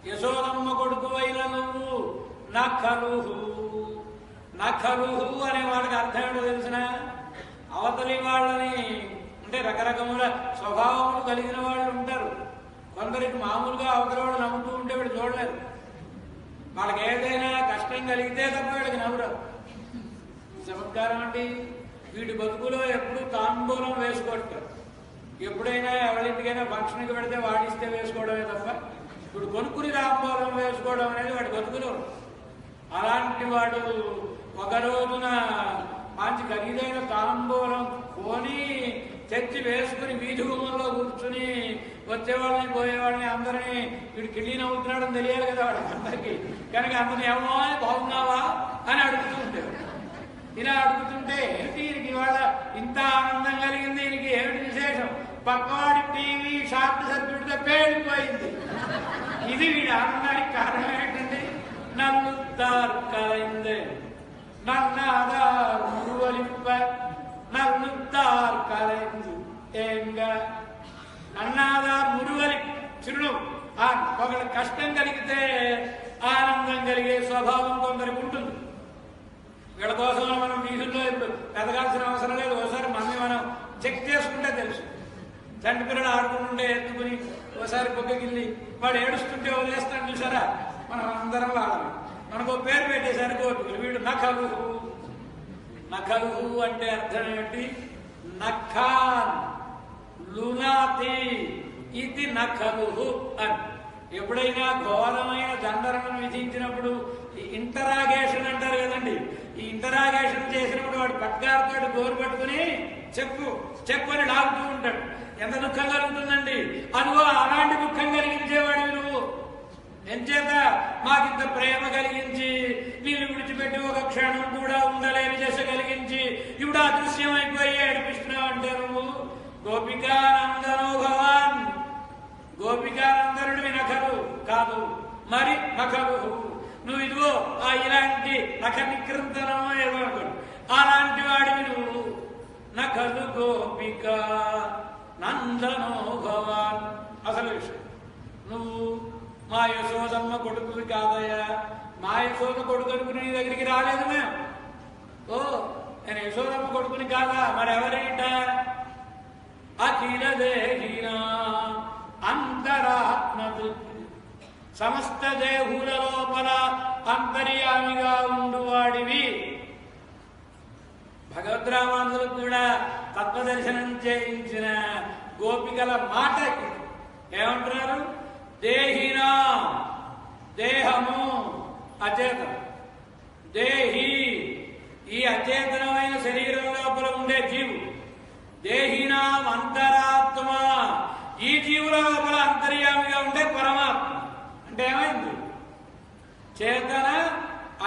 యశోదమ్మ కొడుకు అయిన నువ్వు నఖలు. నఖలు అనే వాళ్ళకి అర్థం ఏంటో తెలిసిన? అవతలి వాళ్ళని అంటే రకరకముల స్వభావములు కలిగిన వాళ్ళు ఉంటారు. కొందరికి మామూలుగా అవతలి వాళ్ళు నవ్వుతూ ఉంటే వీడు చూడలేదు. వాళ్ళకి ఏదైనా కష్టం కలిగితే తప్ప వీడికి నవ్వురాదు. చమత్కారం అండి. వీడి బతుకులో ఎప్పుడు తాంబూలం వేసుకోవట్లేదు. ఎప్పుడైనా ఎవరింటికైనా ఫంక్షన్కి పెడితే వాడిస్తే వేసుకోవడమే తప్ప ఇప్పుడు కొనుక్కుని తాంబూలం వేసుకోవడం అనేది వాడి బతుకులో. అలాంటి వాడు ఒక రోజున మంచి ఖరీదైన తాంబూలం కొని తెచ్చి వేసుకుని వీధి గుమ్మంలో కూర్చుని వచ్చేవాళ్ళని పోయేవాళ్ళని అందరినీ వీడు కిళ్ళీ నవ్వుతున్నాడని తెలియాలి కదా వాడికి అందరికీ. కనుక అందరిని ఏమో బాగున్నావా అని అడుగుతూ ఉంటాడు. ఇలా అడుగుతుంటే ఏంటి ఈయనకి ఇవాళ ఇంత ఆనందం కలిగింది, ఈయనకి ఏమిటి విశేషం? పక్కవాడి టీవీ షార్ట్ సర్క్యూట్తో పేలిపోయింది. ఇది వీడి ఆనందానికి కారణం ఏంటండి? నల్లుద్దార్ కలైందే నన్నాదార్ మురువలింప నల్లుద్దార్ కలైంది ఏంగా నన్నాదార్ మురువలి చిరునవ్వు. ఒకళ్ళ కష్టం కలిగితే ఆనందం కలిగే స్వభావం కొందరికి ఉంటుంది. వీళ్ళ కోసం మనం వీధుల్లో ఇప్పుడు ఎదగాల్సిన అవసరం లేదు. ఒకసారి మనం చెక్ చేసుకుంటే తెలుసు. చంటి పిల్లలు ఆడుకుంటుంటే ఎత్తుకుని ఒకసారి కుక్కగిల్లి వాడు ఏడుస్తుంటే వదిలేస్తాను చూసారా? మనం అందరం వాడాలి. మనకు పేరు పెట్టేసరి కోర్టుకులు వీడు నఖలుహు. నఖలుహు అంటే అర్థం ఏమిటి? నఖాన్ లునాతి ఇది నఖలుహు అని. ఎప్పుడైనా ఘోరమైన దండనను విధించినప్పుడు ఇంటరాగేషన్ అంటారు కదండి. ఈ ఇంటరాగేషన్ చేసినప్పుడు వాడు పట్కారుతాడు, గోరు పట్టుకుని చెప్పు చెప్పు అని లాగుతూ ఉంటాడు. ఎంత దుఃఖం కలుగుతుందండి. అదిగో అలాంటి దుఃఖం కలిగించేవాడు నువ్వు. ఎంచేత మాకింత ప్రేమ కలిగించి నీళ్ళు విడిచిపెట్టి ఒక క్షణం కూడా ఉండలేని దశ కలిగించి ఇప్పుడు అదృశ్యమైపోయి ఏడిపిస్తున్నావు అంటే నువ్వు గోపికానందనో భవాన్. గోపికానందనుడివి నఖలు కాదు, మరి నఖలు. నువ్వు ఇదిగో ఇలాంటి నఖ నికృంతనమో ఏదో అనుకోండి, అలాంటి వాడివి నువ్వు. నఖలు గోపిక నందనో భవాన్. అసలు విషయం నువ్వు మా యశోదమ్మ కొడుకువి కాదయ్యా. మా యశోద కొడుకు నీ దగ్గరికి రాలేదు మేము. నేను యశోదమ్మ కొడుకుని కాదా? మరి ఎవరేంట? అఖిల దేహినా అంతరాత్మతు. సమస్త దేహుల లోపల అంతర్యామిగా ఉండువాడివి. భగవద్రామానులకు కూడా తత్వదర్శనం చేయించిన గోపికల మాట ఏమంటున్నారు? దేహినా దేహము అచేతనం, దేహి ఈ అచేతనమైన శరీరం లోపల ఉండే జీవు, దేహినాం అంతరాత్మ ఈ జీవుల లోపల అంతర్యామిగా ఉండే పరమాత్మ. అంటే ఏమైంది? చేతన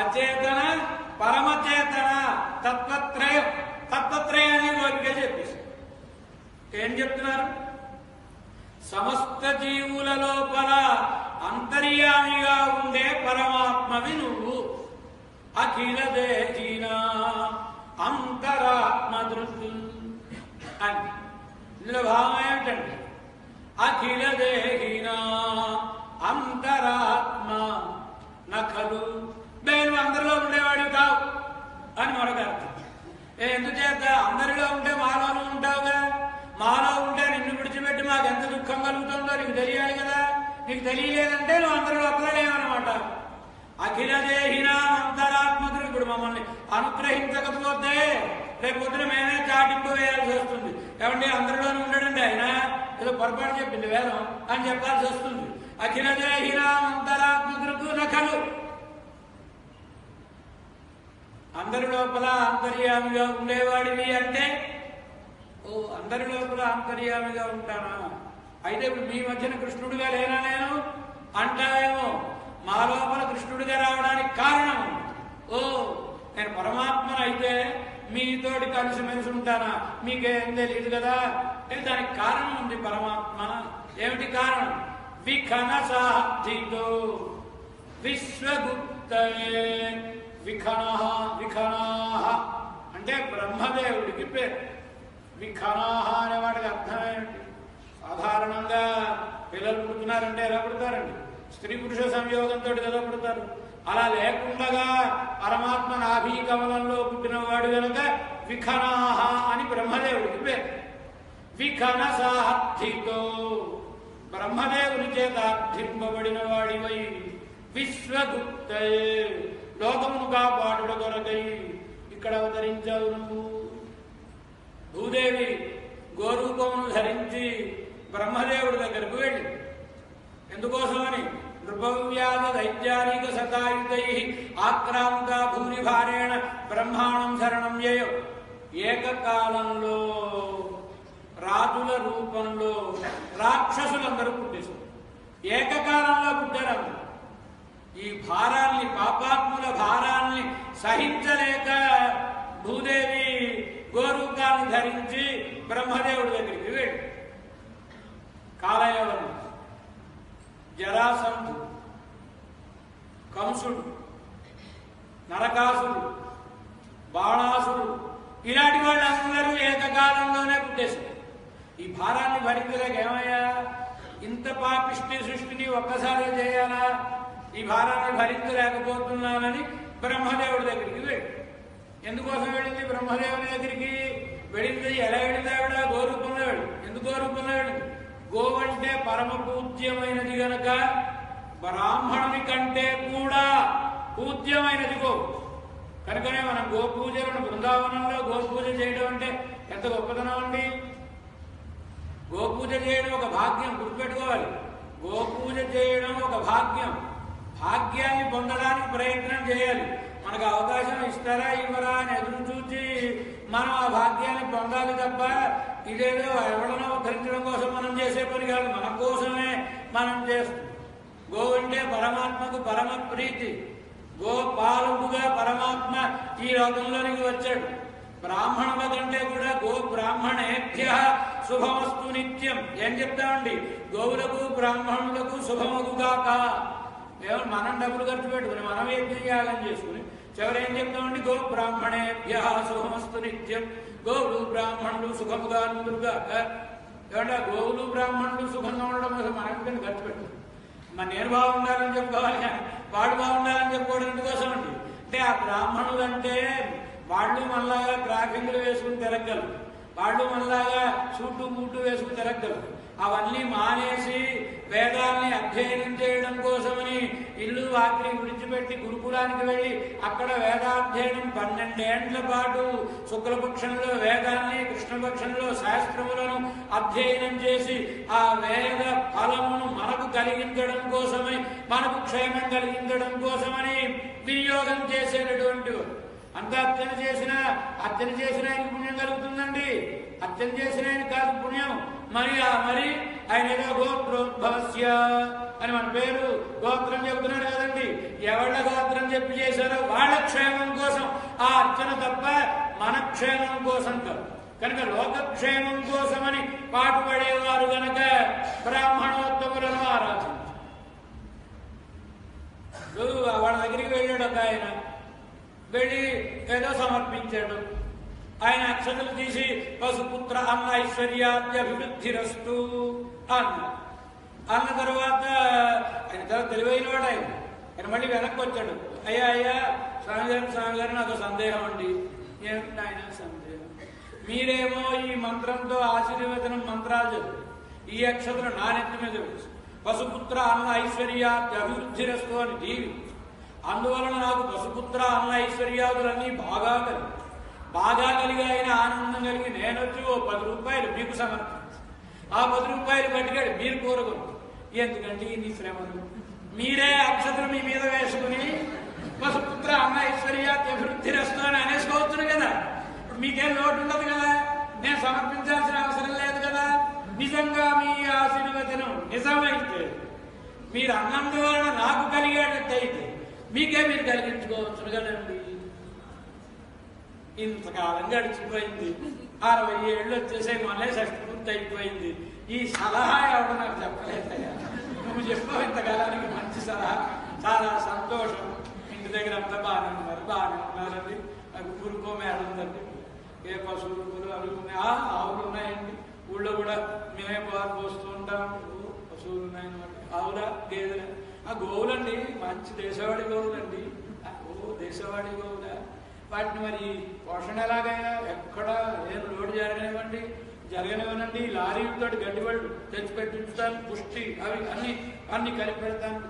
అచేతన పరమచేతన తత్వత్రయం. తత్వత్రయాన్ని గోపిక చెప్పేసి ఏం చెప్తున్నారు? సమస్త జీవుల లోపల అంతర్యామిగా ఉండే పరమాత్మవి నువ్వు. అఖిల దేహినా అంతరాత్మ దృష్టి అని. ఇందులో భావం ఏమిటండి? అఖిల దేహినా అంతరాత్మ నఖలు. నేను అందరిలో ఉండేవాడు కావు అని మరొక అర్థం. ఎందుచేత అందరిలో ఉంటే మాలోనూ ఉంటావుగా. మాలో ఉంటే నిన్ను విడిచిపెట్టి మాకు ఎంత దుఃఖం కలుగుతుందో నీకు తెలియాలి కదా. నీకు తెలియలేదంటే నువ్వు అందరి లోపల లేవన్నమాట. అఖిల దేహినా అంతరాత్మకుడు. ఇప్పుడు మమ్మల్ని అనుగ్రహించకపోతే రేపు పొద్దున మేమే చాటింపు వేయాల్సి వస్తుంది. ఏమంటే అందరిలోనూ ఉండడండి ఆయన ఏదో పొరపాటు చెప్పింది వేదం అని చెప్పాల్సి వస్తుంది. అఖిల దేహినా అంతరాత్మకుడు నఖలు. అందరి లోపల అంతర్యామిగా ఉండేవాడివి అంటే అందరి లోపల అంతర్యామిగా ఉంటానా? అయితే ఇప్పుడు మీ మధ్యన కృష్ణుడిగా లేనా నేను అంటావేమో. మా లోపల కృష్ణుడిగా రావడానికి కారణం నేను పరమాత్మను అయితే మీతోటి కలిసిమెలిసి ఉంటానా? మీకేం తెలియదు కదా. దానికి కారణం ఉంది పరమాత్మ. ఏమిటి కారణం? విఖన సాధితో విశ్వగుప్తయే. విఖనః విఖనాః అంటే బ్రహ్మదేవుడికి పేరు. విఖనాః అనే వాడికి అర్థం ఏమిటి? సాధారణంగా పిల్లలు పుడుతున్నారంటే ఎలా పుడతారండి? స్త్రీ పురుష సంయోగంతో కదా పుడతారు. అలా లేకుండా పరమాత్మ నాభీ కమలంలో పుట్టినవాడు కనుక విఖనాః అని బ్రహ్మదేవుడికి పేరు. విఖన సాధితో బ్రహ్మదేవుని చేత అర్థింపబడిన వాడివై విశ్వగుప్తయే లోకమును కాపాడుట కొరకై ఇక్కడ అవతరించావు నువ్వు. భూదేవి గోరూపమును ధరించి బ్రహ్మదేవుడి దగ్గరకు వెళ్ళి ఎందుకోసమని నృపవ్యాధ దైత్యానిక సతాయుతై ఆక్రాంత భూరిభారేణ బ్రహ్మాండం శరణం చేయో. ఏకకాలంలో రాజుల రూపంలో రాక్షసులందరూ పుట్టేశారు. ఏకకాలంలో పుట్టారు. ఈ భారాల్ని పాపాత్ముల భారాల్ని సహించలేక భూదేవి గోరూపాన్ని ధరించి బ్రహ్మదేవుడి దగ్గరికి వెళ్ళి కాలయవను, జరాసంధుడు, కంసుడు, నరకాసుడు, బాణాసుడు, ఇలాంటి వాళ్ళందరూ ఏకకాలంలోనే పుట్టేశారు. ఈ భారాన్ని భరించలేక ఏమయ్యా, ఇంత పాపిష్టి సృష్టిని ఒక్కసారి చేయాలా, ఈ భారాన్ని భరించలేకపోతున్నానని బ్రహ్మదేవుడి దగ్గరికి వెళ్ళి. ఎందుకోసం వెళ్ళింది బ్రహ్మదేవుని దగ్గరికి? వెళ్ళింది ఎలా వెళ్ళింది ఆవిడ? గోరూపంలో వెళ్ళి. ఎందుకు గోరూపంలో వెళ్ళింది? గోవంటే పరమ పూజ్యమైనది గనక బ్రాహ్మణుని కంటే కూడా పూజ్యమైనది గో. కనుకనే మనం గోపూజలను బృందావనంలో గోపూజ చేయడం అంటే ఎంత గొప్పతనం అండి. గోపూజ చేయడం ఒక భాగ్యం, గుర్తుపెట్టుకోవాలి. గోపూజ చేయడం ఒక భాగ్యం. భాగ్యాన్ని పొందడానికి ప్రయత్నం చేయాలి. మనకు అవకాశం ఇస్తారా ఇవ్వరా అని ఎదురు చూసి మనం ఆ భాగ్యాన్ని పొందాలి తప్ప ఇదేదో ఎవరినో ఉద్ధరించడం కోసం మనం చేసే పని కాదు, మన కోసమే మనం చేస్తాం. గో అంటే పరమాత్మకు పరమ ప్రీతి. గోపాలుడుగా పరమాత్మ ఈ లోకంలోనికి వచ్చాడు. బ్రాహ్మణుల కంటే కూడా గో బ్రాహ్మణేభ్య శుభమస్తు నిత్యం. ఏం చెప్తామండి? గోవులకు బ్రాహ్మణులకు శుభమగుగాక. ఏమన్నా మనం డబ్బులు ఖర్చు పెట్టుకుని మనం యజ్ఞయాగం చేసుకుని చివరేం చెప్తామండి? గో బ్రాహ్మణేభ్య శుభమస్తు నిత్యం. గోవులు బ్రాహ్మణులు సుఖముగా ఉండుగాక. ఏమంటే గోవులు బ్రాహ్మణులు సుఖంగా ఉండడం కోసం మనం ఖర్చు పెట్టాం. నేను బాగుండాలని చెప్పుకోవాలి కానీ వాడు బాగుండాలని చెప్పుకోవడం ఎందుకోసం అండి? అంటే ఆ బ్రాహ్మణులు అంటే వాళ్ళు మనలాగా ట్రాఫిక్లు వేసుకుని తిరగలరు, వాళ్ళు మనలాగా సూటు బూటు వేసుకుని తిరగలరు. అవన్నీ మానేసి వేదాన్ని అధ్యయనం చేయడం కోసమని ఇల్లు వాకిలి విడిచిపెట్టి గురుకులానికి వెళ్ళి అక్కడ వేదాధ్యయనం 12 ఏళ్ల పాటు శుక్లపక్షంలో వేదాన్ని, కృష్ణపక్షంలో శాస్త్రములను అధ్యయనం చేసి ఆ వేద ఫలమును మనకు కలిగించడం కోసమని, మనకు క్షేమం కలిగించడం కోసమని వినియోగం చేసేటటువంటి అంత అర్చన చేసిన ఆయనకు పుణ్యం కలుగుతుందండి. అర్చన చేసిన ఆయన కాదు పుణ్యం. మరి ఆయన ఏదో గోత్రోద్భవస్య అని మన పేరు గోత్రం చెబుతున్నాడు కదండి. ఎవళ్ళ గోత్రం చెప్పి చేశారో వాళ్ళ క్షేమం కోసం ఆ అర్చన తప్ప మన క్షేమం కోసం కాదు. కనుక లోకక్షేమం కోసమని పాటుపడేవారు గనక బ్రాహ్మణోత్తములను ఆరాధించారు. వాళ్ళ దగ్గరికి వెళ్ళాడు ఒక ఆయన, వెళ్ళి ఏదో సమర్పించాడు. ఆయన అక్షతలు తీసి పశుపుత్ర అన్న ఐశ్వర్యాద్యభివృద్ధిరస్తు అన్న తర్వాత ఆయన చాలా తెలివైన వాడు. ఆయన మళ్ళీ వెనక్కి వచ్చాడు. అయ్యా స్వామి గారు నాకు సందేహం అండి. ఏమిటి ఆయన సందేహం? మీరేమో ఈ మంత్రంతో ఆశీర్వచనం మంత్రాలు ఈ అక్షతలు నా నెత్తి మీద వేసి పశుపుత్ర అన్న ఐశ్వర్యాద్యభివృద్ధిరస్తు అని దీవి, అందువలన నాకు పశుపుత్ర అన్న ఐశ్వర్యాదులన్నీ బాగా కలిగి ఆయన ఆనందం కలిగి నేనొచ్చి ఓ 10 రూపాయలు మీకు సమర్పించి ఆ 10 రూపాయలు పట్టుకాడు మీరు కోరుకుని. ఎందుకంటే ఇన్ని శ్రమలు? మీరే అక్షతలు మీ మీద వేసుకుని పశుపుత్ర అన్న ఐశ్వర్యాభివృద్ధిరస్తు అని అనేసుకోవచ్చు కదా. ఇప్పుడు మీకేం లోటు ఉండదు కదా, నేను సమర్పించాల్సిన అవసరం లేదు కదా. నిజంగా మీ ఆశీర్వచనం నిజమైతే, మీరు అన్నందువలన నాకు కలిగేటట్టయితే మీకే మీరు కలిగించుకోవచ్చు కదండి. ఇంతకాలం గడిచిపోయింది, 60 ఏళ్ళు వచ్చేసే మళ్ళీ షష్టి పూర్తి అయిపోయింది. ఈ సలహా ఎవరు నాకు చెప్పలేదయ్యా, నువ్వు చెప్పావు ఇంతకాలానికి మంచి సలహా, చాలా సంతోషం. ఇంటి దగ్గర అంతా బాగానే ఉన్నారండి. నాకు ఊరుకో మేడం ఉందండి, ఏ పశువులు అవి ఉన్నాయి? ఆవులు ఉన్నాయండి, ఊళ్ళో కూడా మేమే పోస్తూ ఉంటాం. పశువులు ఉన్నాయన్నమాట. ఆవులా గేదెలా? ఆ గోవులండి మంచి దేశవాళి గోవులండి. దేశవాళి గోవులా? వాటిని మరి పోషణ ఎలాగైనా ఎక్కడ ఏం లోటు జరగనివ్వనండి. లారీలతో గడ్డిబళ్ళు తెచ్చి పెట్టించుతాను, పుష్టి అవి అన్ని కలిపి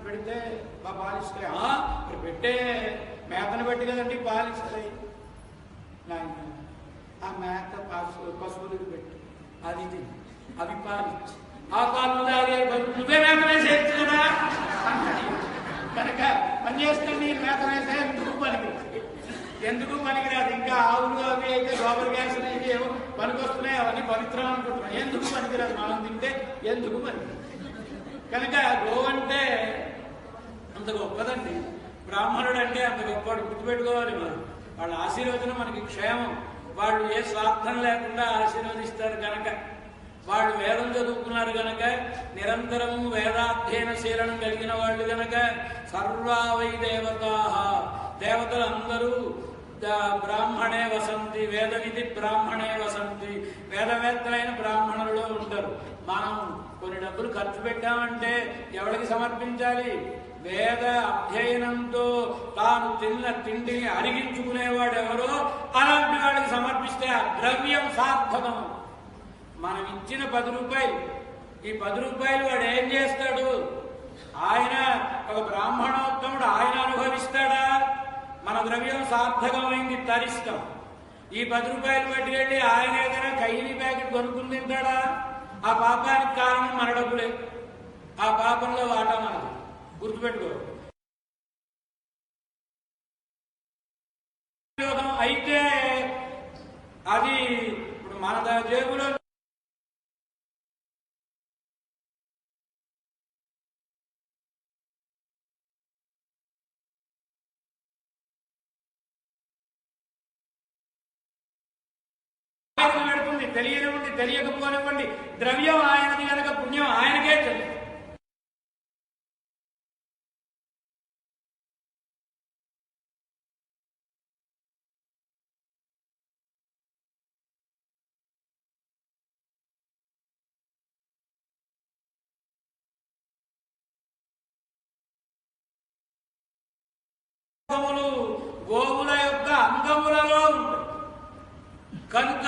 పెడితే పాలిస్తాయి. మరి పెట్టే మేతను బట్టి కదండి పాలిస్తాయి. ఆ మేత పశువులకు పెట్టి అది అవి పాలించి ఆ పాలు తాగే నువ్వే మేత వేసేయచ్చు కదా. కనుక పని చేస్తుంది మేత వేసే ఎందుకు పనికిరాదు. ఇంకా ఆవులు అవి అయితే గోబర్ గ్యాస్ అయితే ఏమో పనికొస్తున్నాయి, అవన్నీ పవిత్రం అనుకుంటున్నాం. ఎందుకు పనికిరాదు? మనం తింటే ఎందుకు పనికిరాదు. కనుక గోవు అంటే అంత గొప్పదండి. బ్రాహ్మణుడు అంటే అంత గొప్పవాడు. గుర్తుపెట్టుకోవాలి. వాళ్ళ ఆశీర్వచనం మనకి క్షేమం. వాళ్ళు ఏ స్వార్థం లేకుండా ఆశీర్వదిస్తారు కనుక వాళ్ళు వేదం చదువుకున్నారు గనక, నిరంతరము వేదాధ్యయన శీలం కలిగిన వాళ్ళు గనక సర్వావై దేవతా, దేవతలందరూ బ్రాహ్మణే వసంతి, వేదవిధి బ్రాహ్మణే వసంతి, వేదవేత్తలైన బ్రాహ్మణులలో ఉంటారు. మనం కొన్ని డబ్బులు ఖర్చు పెట్టామంటే ఎవరికి సమర్పించాలి? వేద అధ్యయనంతో తాను తిన్న తిండిని అరిగించుకునేవాడు ఎవరో అలాంటి వాడికి సమర్పిస్తే ఆ ద్రవ్యం సార్థకం. మనం ఇచ్చిన 10 రూపాయలు, ఈ 10 రూపాయలు వాడు ఏం చేస్తాడు? ఆయన ఒక బ్రాహ్మణోత్తముడు, ఆయన అనుభవిస్తాడా? మన ద్రవ్యం సార్థకమైంది, తరిస్తాం. ఈ 10 రూపాయలు పట్టుకెళ్ళి ఆయన ఏదైనా కైలి ప్యాకెట్ కొనుక్కుని తింటాడా? ఆ పాపానికి కారణం మన డబ్బులే, ఆ పాపంలో వాటా మనది, గుర్తుపెట్టుకో. అయితే అది ఇప్పుడు మన జేబులో పెడుతుంది, తెలియనివ్వండి తెలియకపోనివ్వండి, ద్రవ్యం ఆయనది కనుక పుణ్యం ఆయనకే తెలుసు. గోవుల యొక్క అంగములలో ఉంటుంది కనుక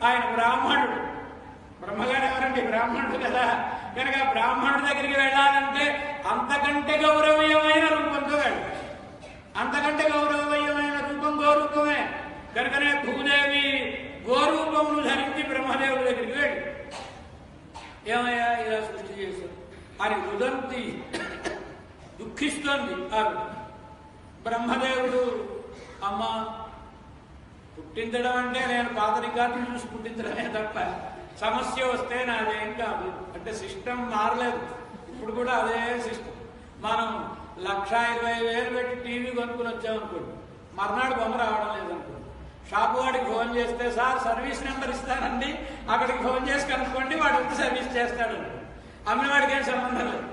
ఆయన బ్రాహ్మణుడు. బ్రహ్మగారు ఎవరండి? బ్రాహ్మణుడు కదా. కనుక బ్రాహ్మణుడి దగ్గరికి వెళ్ళాలంటే అంతకంటే గౌరవీయమైన రూపంతో వెళ్ళాలి. అంతకంటే గౌరవీయమైన రూపం గోరూపమే. కనుకనే భూదేవి గోరూపమును ధరించి బ్రహ్మదేవుడి దగ్గరికి వెళ్ళి, ఏమయ్యా ఇలా సృష్టి చేశారు అని ఉదంతి దుఃఖిస్తోంది ఆవిడ. బ్రహ్మదేవుడు, అమ్మ పుట్టించడం అంటే నేను పాత రికార్డులు చూసి పుట్టించడమే తప్ప సమస్య వస్తే నాదేం కాదు అంటే సిస్టమ్ మారలేదు. ఇప్పుడు కూడా అదే సిస్టమ్. మనం 1,20,000 పెట్టి టీవీ కొనుక్కుని వచ్చామనుకోండి, మర్నాడు బొమ్మ రావడం లేదనుకోండి, షాపు వాడికి ఫోన్ చేస్తే సార్ సర్వీస్ నెంబర్ ఇస్తానండి, అక్కడికి ఫోన్ చేసి కనుక్కోండి, వాడు వచ్చి సర్వీస్ చేస్తాడు. అమ్మిన వాడికి ఏం సంబంధం లేదు,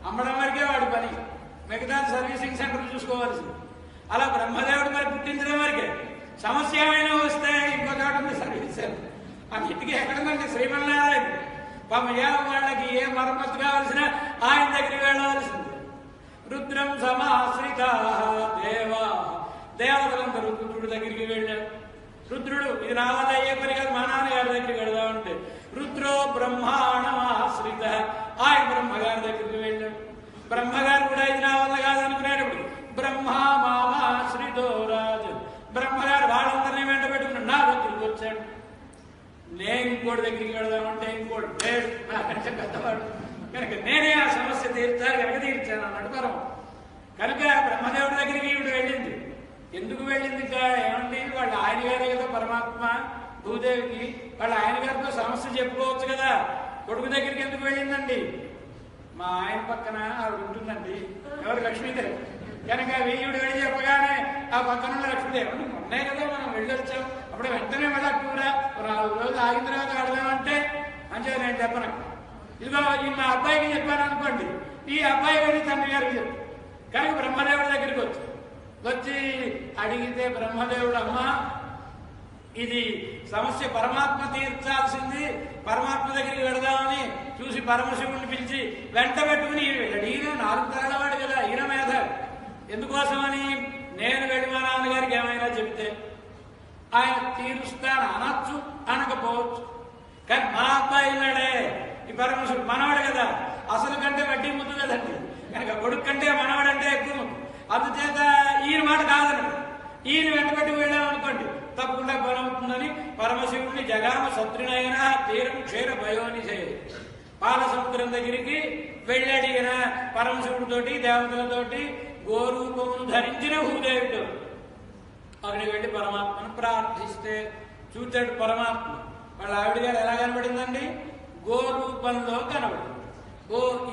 అమ్మడం వరకే వాడి పని, మిగతా సర్వీసింగ్ సెంటర్ చూసుకోవాల్సింది. అలా బ్రహ్మదేవుడు మరి పుట్టించడం వరకే. సమస్య ఏమైనా వస్తే ఇంకో చోట సర్వీస్ అన్నిటికీ ఎక్కడమంటే శ్రీమన్నారాయణ పాపయ్యా వాళ్ళకి ఏ మరమ్మతు కావాల్సిన ఆయన దగ్గరికి వెళ్ళవలసింది. రుద్రం సమాశ్రిత దేవా, దేవతలందరూ రుద్రుడి దగ్గరికి వెళ్ళారు. రుద్రుడు ఇది రావాలి అయ్యే పని కాదు, మా నాన్నగారి దగ్గరికి వెళదామంటే రుద్రో బ్రహ్మాణమాశ్రిత, ఆయన బ్రహ్మగారి దగ్గరికి వెళ్ళాడు. బ్రహ్మగారు కూడా ఇది నా వల్ల కాదనుకునేటప్పుడు బ్రహ్మా మామాశ్రితో రాజు, బ్రహ్మగారు వాళ్ళందరినీ వెంట పెట్టుకుని నా దగ్గరికి వచ్చాడు. నేను ఇంకోటి దగ్గరికి వెళదామంటే ఇంకోటి లేడు, నాకంటే పెద్దవాడు కనుక నేనే ఆ సమస్య తీర్చాలి కనుక తీర్చాను అన్నట్టు పరం. కనుక బ్రహ్మదేవుడి దగ్గరికి ఈవిడ వెళ్ళింది. ఎందుకు వెళ్ళింది? ఏమండి వాళ్ళ ఆయన గారే కదా పరమాత్మ భూదేవికి, వాళ్ళ ఆయన గారితో సమస్య చెప్పుకోవచ్చు కదా. కొడుకు దగ్గరికి ఎందుకు వెళ్ళిందండి? మా ఆయన పక్కన ఆవిడ ఉంటుందండి, ఎవరు? లక్ష్మీదేవి. కనుక వీయుడు వెళ్ళి చెప్పగానే ఆ పక్కన ఉన్న లక్ష్మీదేవి, మొన్నే కదా మనం వెళ్ళొచ్చాం, అప్పుడు వెంటనే వెళ్ళక్కూరా 4 రోజులు ఆగిన తర్వాత వెళదామంటే మంచిగా నేను చెప్పను. ఇదిగో ఈ మా అబ్బాయికి చెప్పాను అనుకోండి, ఈ అబ్బాయి వెళ్ళి తండ్రి గారికి చెప్పు. కనుక బ్రహ్మదేవుడి దగ్గరికి వచ్చి అడిగితే బ్రహ్మదేవుడు, అమ్మ ఇది సమస్య పరమాత్మ తీర్చాల్సింది. పరమాత్మ దగ్గరికి వెళదామని చూసి పరమశివుడిని పిలిచి వెంట పెట్టుకుని ఈయన వెళ్ళాడు. ఈయన 4 తరాలవాడు కదా, ఈయన మేధ. ఎందుకోసమని నేను వెళ్ళి మా నాన్నగారికి ఏమైనా చెప్తే ఆయన తీరుస్తాను అనొచ్చు, అనకపోవచ్చు. కానీ మా అబ్బాయి ఉన్నాడే ఈ పరమశివుడు మనవాడు కదా, అసలు కంటే వడ్డీ ముద్దు కదండి. కనుక కొడుకు కంటే మనవాడంటే ఎక్కువ ముద్దు. అందుచేత ఈయన మాట కాదన్నాడు. ఈయన వెంటబెట్టి వెళ్ళామనుకోండి తప్పకుండా పనవుతుందని పరమశివుడిని జగామ శత్రునైనా తీరం క్షీర భయోనిశే పాల సముద్రం దగ్గరికి వెళ్ళాడు. ఈయన పరమశివుడితోటి దేవతలతోటి గోరూపమును ధరించిన భూదేవితో అక్కడికి వెళ్ళి పరమాత్మను ప్రార్థిస్తే చూచాడు పరమాత్మ. వాళ్ళ ఆవిడ గారు ఎలా కనబడిందండి? గోరూపంలో కనబడింది.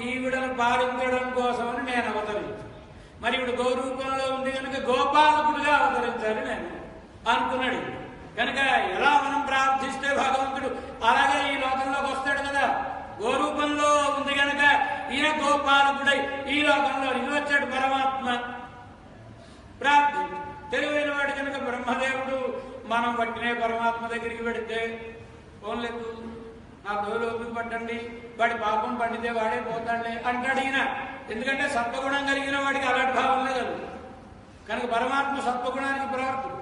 ఈవిడను పాలించడం కోసమని నేను అవతరించాను. మరి ఇప్పుడు గోరూపంలో ఉంది కనుక గోపాలకుడిగా అవతరించాలి నేను అనుకున్నాడు. కనుక ఎలా మనం ప్రార్థిస్తే భగవంతుడు అలాగే ఈ లోకంలోకి వస్తాడు కదా. గోరూపంలో ఉంది కనుక ఈయన గోపాలకుడై ఈ లోకంలో ఇది వచ్చాడు పరమాత్మ. ప్రార్థించు తెలివైన వాడు కనుక బ్రహ్మదేవుడు మనం పట్టినే పరమాత్మ దగ్గరికి పెడితే పోన్లేదు నా దోలోకి పట్టండి, వాడి పాపం పండితే వాడే పోతాడులే అంటాడు ఈయన. ఎందుకంటే సత్వగుణం కలిగిన వాడికి అలాంటి భావన కలదు కనుక పరమాత్మ సత్వగుణానికి ప్రవర్తుడు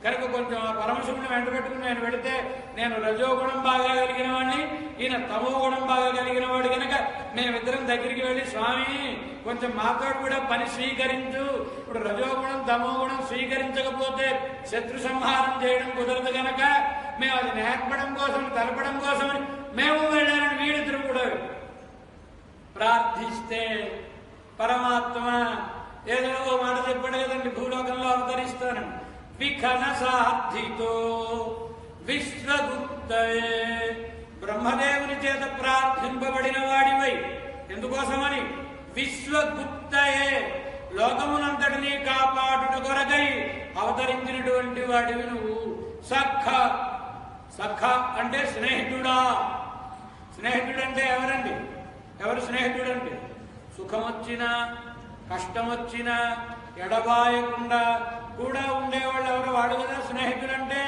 కనుక కొంచెం ఆ పరమశివుని వెంట పెట్టుకుని నేను పెడితే నేను రజోగుణం బాగా కలిగిన వాడిని, ఈయన తమో గుణం బాగా కలిగిన వాడు కనుక మేమిద్దరం దగ్గరికి వెళ్ళి స్వామి కొంచెం మాతో కూడా పని స్వీకరించు. ఇప్పుడు రజోగుణం తమో గుణం స్వీకరించకపోతే శత్రు సంహారం చేయడం కుదరదు కనుక మేము అది నేర్పడం కోసం తెలపడం కోసమని మేము వెళ్ళాలని వీడిద్దరు కూడా ప్రార్థిస్తే పరమాత్మ ఏదో మాట చెప్పాడు కదండి, భూలోకంలో అవతరిస్తానని. విఖన సాధితో విశ్వగుప్తయే బ్రహ్మదేవుని చేత ప్రార్థింపబడిన వాడివై ఎందుకోసమని విశ్వగుప్తయే లోకమునంతటినీ కాపాడుట కొరకై అవతరించినటువంటి వాడివి నువ్వు. సఖ సఖ అంటే స్నేహితుడా. స్నేహితుడంటే ఎవరండి? ఎవరు స్నేహితుడంటే సుఖం వచ్చినా కష్టం వచ్చినా ఎడబాయకుండా కూడా ఉండేవాళ్ళు ఎవరు? వాడు కదా స్నేహితుడంటే.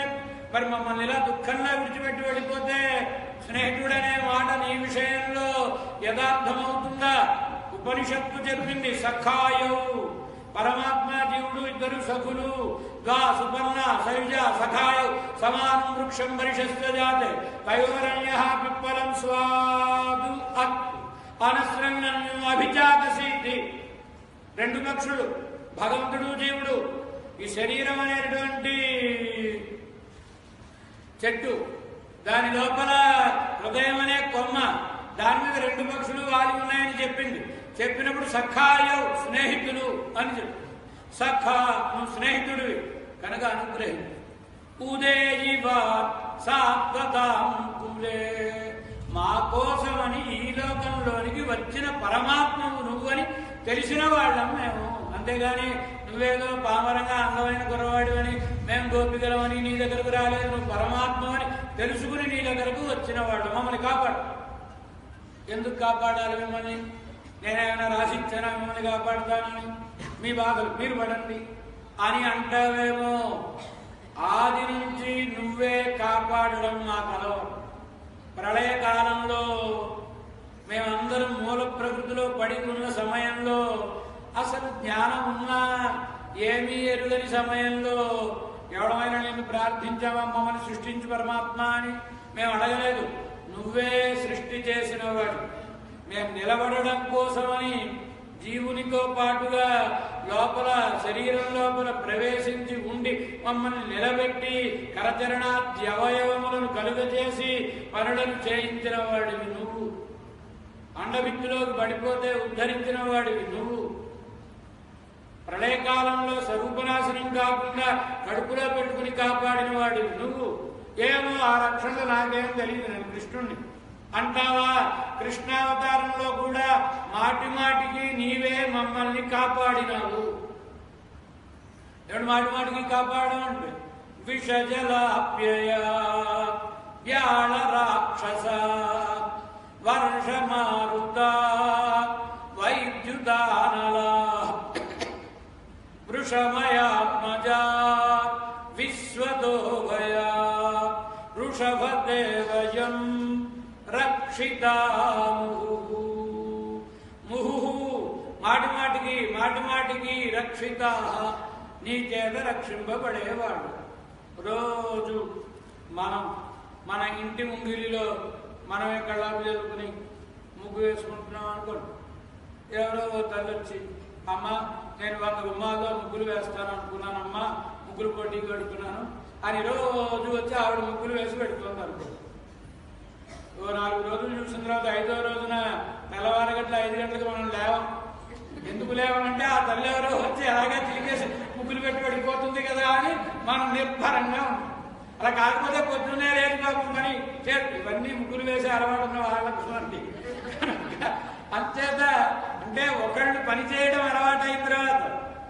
మరి మమ్మల్ని ఇలా దుఃఖంలో విడిచిపెట్టి వెళ్ళిపోతే స్నేహితుడనే మాట నీ విషయంలో యథార్థమవుతుందా? ఉపనిషత్తు చెప్పింది సఖాయౌ పరమాత్మ జీవుడు ఇద్దరు సఖులు. గా సుపర్ణ సయుజ సఖాయౌ సమానం వృక్షం పరిషస్య జాతే తయోరణ్యః పిప్పలం స్వాదు అనస్రంగన్యం అభిజాతసీతి. 2 పక్షులు భగవంతుడు జీవుడు. ఈ శరీరం అనేటువంటి చెట్టు, దాని లోపల హృదయం అనే కొమ్మ, దాని మీద 2 పక్షులు వాలి ఉన్నాయని చెప్పింది. చెప్పినప్పుడు సఖాయౌ స్నేహితులు అని చెప్పి సఖా నువ్వు స్నేహితుడివి కనుక అనుగ్రహించు. ఉదేయివా సాత్వతాం కులే మా కోసమని ఈ లోకంలోనికి వచ్చిన పరమాత్మవు నువ్వని తెలిసిన వాళ్ళం మేము. అంతేగాని నువ్వేదో పామరంగా అందమైన కురవాడు అని మేము గోపికలమని నీ దగ్గరకు రాలేదు. నువ్వు పరమాత్మ అని తెలుసుకుని నీ దగ్గరకు వచ్చిన వాళ్ళు. మమ్మల్ని కాపాడు. ఎందుకు కాపాడాలి మిమ్మల్ని? నేనేమైనా రాసిచ్చానా మిమ్మల్ని కాపాడుతానని? మీ బాధలు మీరు పడండి అని అంటావేమో. ఆది నుంచి నువ్వే కాపాడడం మా అలవాటు. ప్రళయకాలంలో మేమందరం మూల ప్రకృతిలో పడి ఉన్న సమయంలో, అసలు జ్ఞానం ఉన్నా ఏమీ ఎరుగని సమయంలో ఎవడమైనా నిన్ను ప్రార్థించావా మమ్మల్ని సృష్టించు పరమాత్మ అని? మేము అడగలేదు. నువ్వే సృష్టి చేసిన వాడు. మేము నిలబడడం కోసమని జీవునితో పాటుగా లోపల శరీరం లోపల ప్రవేశించి ఉండి మమ్మల్ని నిలబెట్టి కరచరణాద్యవయవములను కలుగజేసి పనులను చేయించిన వాడివి నువ్వు. అండవిత్తులోకి పడిపోతే ఉద్ధరించిన వాడివి నువ్వు. ప్రళయకాలంలో స్వరూపనాశనం కాకుండా కడుపులో పెట్టుకుని కాపాడిన వాడివి నువ్వు. ఏమో ఆ రక్షణలు నాకేం తెలియదు, నేను కృష్ణుణ్ణి అంటావా? కృష్ణావతారంలో కూడా మాటి మాటికి నీవే మమ్మల్ని కాపాడినావు. ఎవడు మాటి మాటికి కాపాడడం అంటే విషజలాప్యయ వ్యాళ రాక్షస వర్షమారుత వైద్యుదానలా వృషమయాత్మజా విశ్వదోభయా దేవయం రక్షితా ముహు మాటి మాటికి రక్షితా నీ చేత రక్షింపబడేవాడు. రోజు మన ఇంటి ముంగిలిలో మనమే కళ్ళాపు చదువుకుని ముగ్గు వేసుకుంటున్నాం అనుకోండి. ఎవరో తల్లి వచ్చి, అమ్మ నేను 100 గుమ్మాల్లో ముగ్గులు వేస్తాను అనుకున్నానమ్మా, ముగ్గులు పోటీకి పెడుతున్నాను అని రోజు వచ్చి ఆవిడ ముగ్గులు వేసి పెడుతుంది అనుకో. 4 రోజులు చూసిన తర్వాత 5వ రోజున తెల్లవారు గంటల 5 గంటలకు మనం లేవం. ఎందుకు లేవనంటే ఆ తల్లి ఎవరో వచ్చి అలాగే తిరిగేసి ముగ్గులు పెట్టి పడిపోతుంది కదా అని మనం నిర్భరంగా ఉంటాం. అలా కాకపోతే పొద్దున్నే లేదు బాబు మరి ఇవన్నీ ముగ్గులు వేసే అలవాటు ఉన్న వాళ్ళకు అండి. అంచేత అంటే ఒకళ్ళు పని చేయడం అలవాటైన తర్వాత,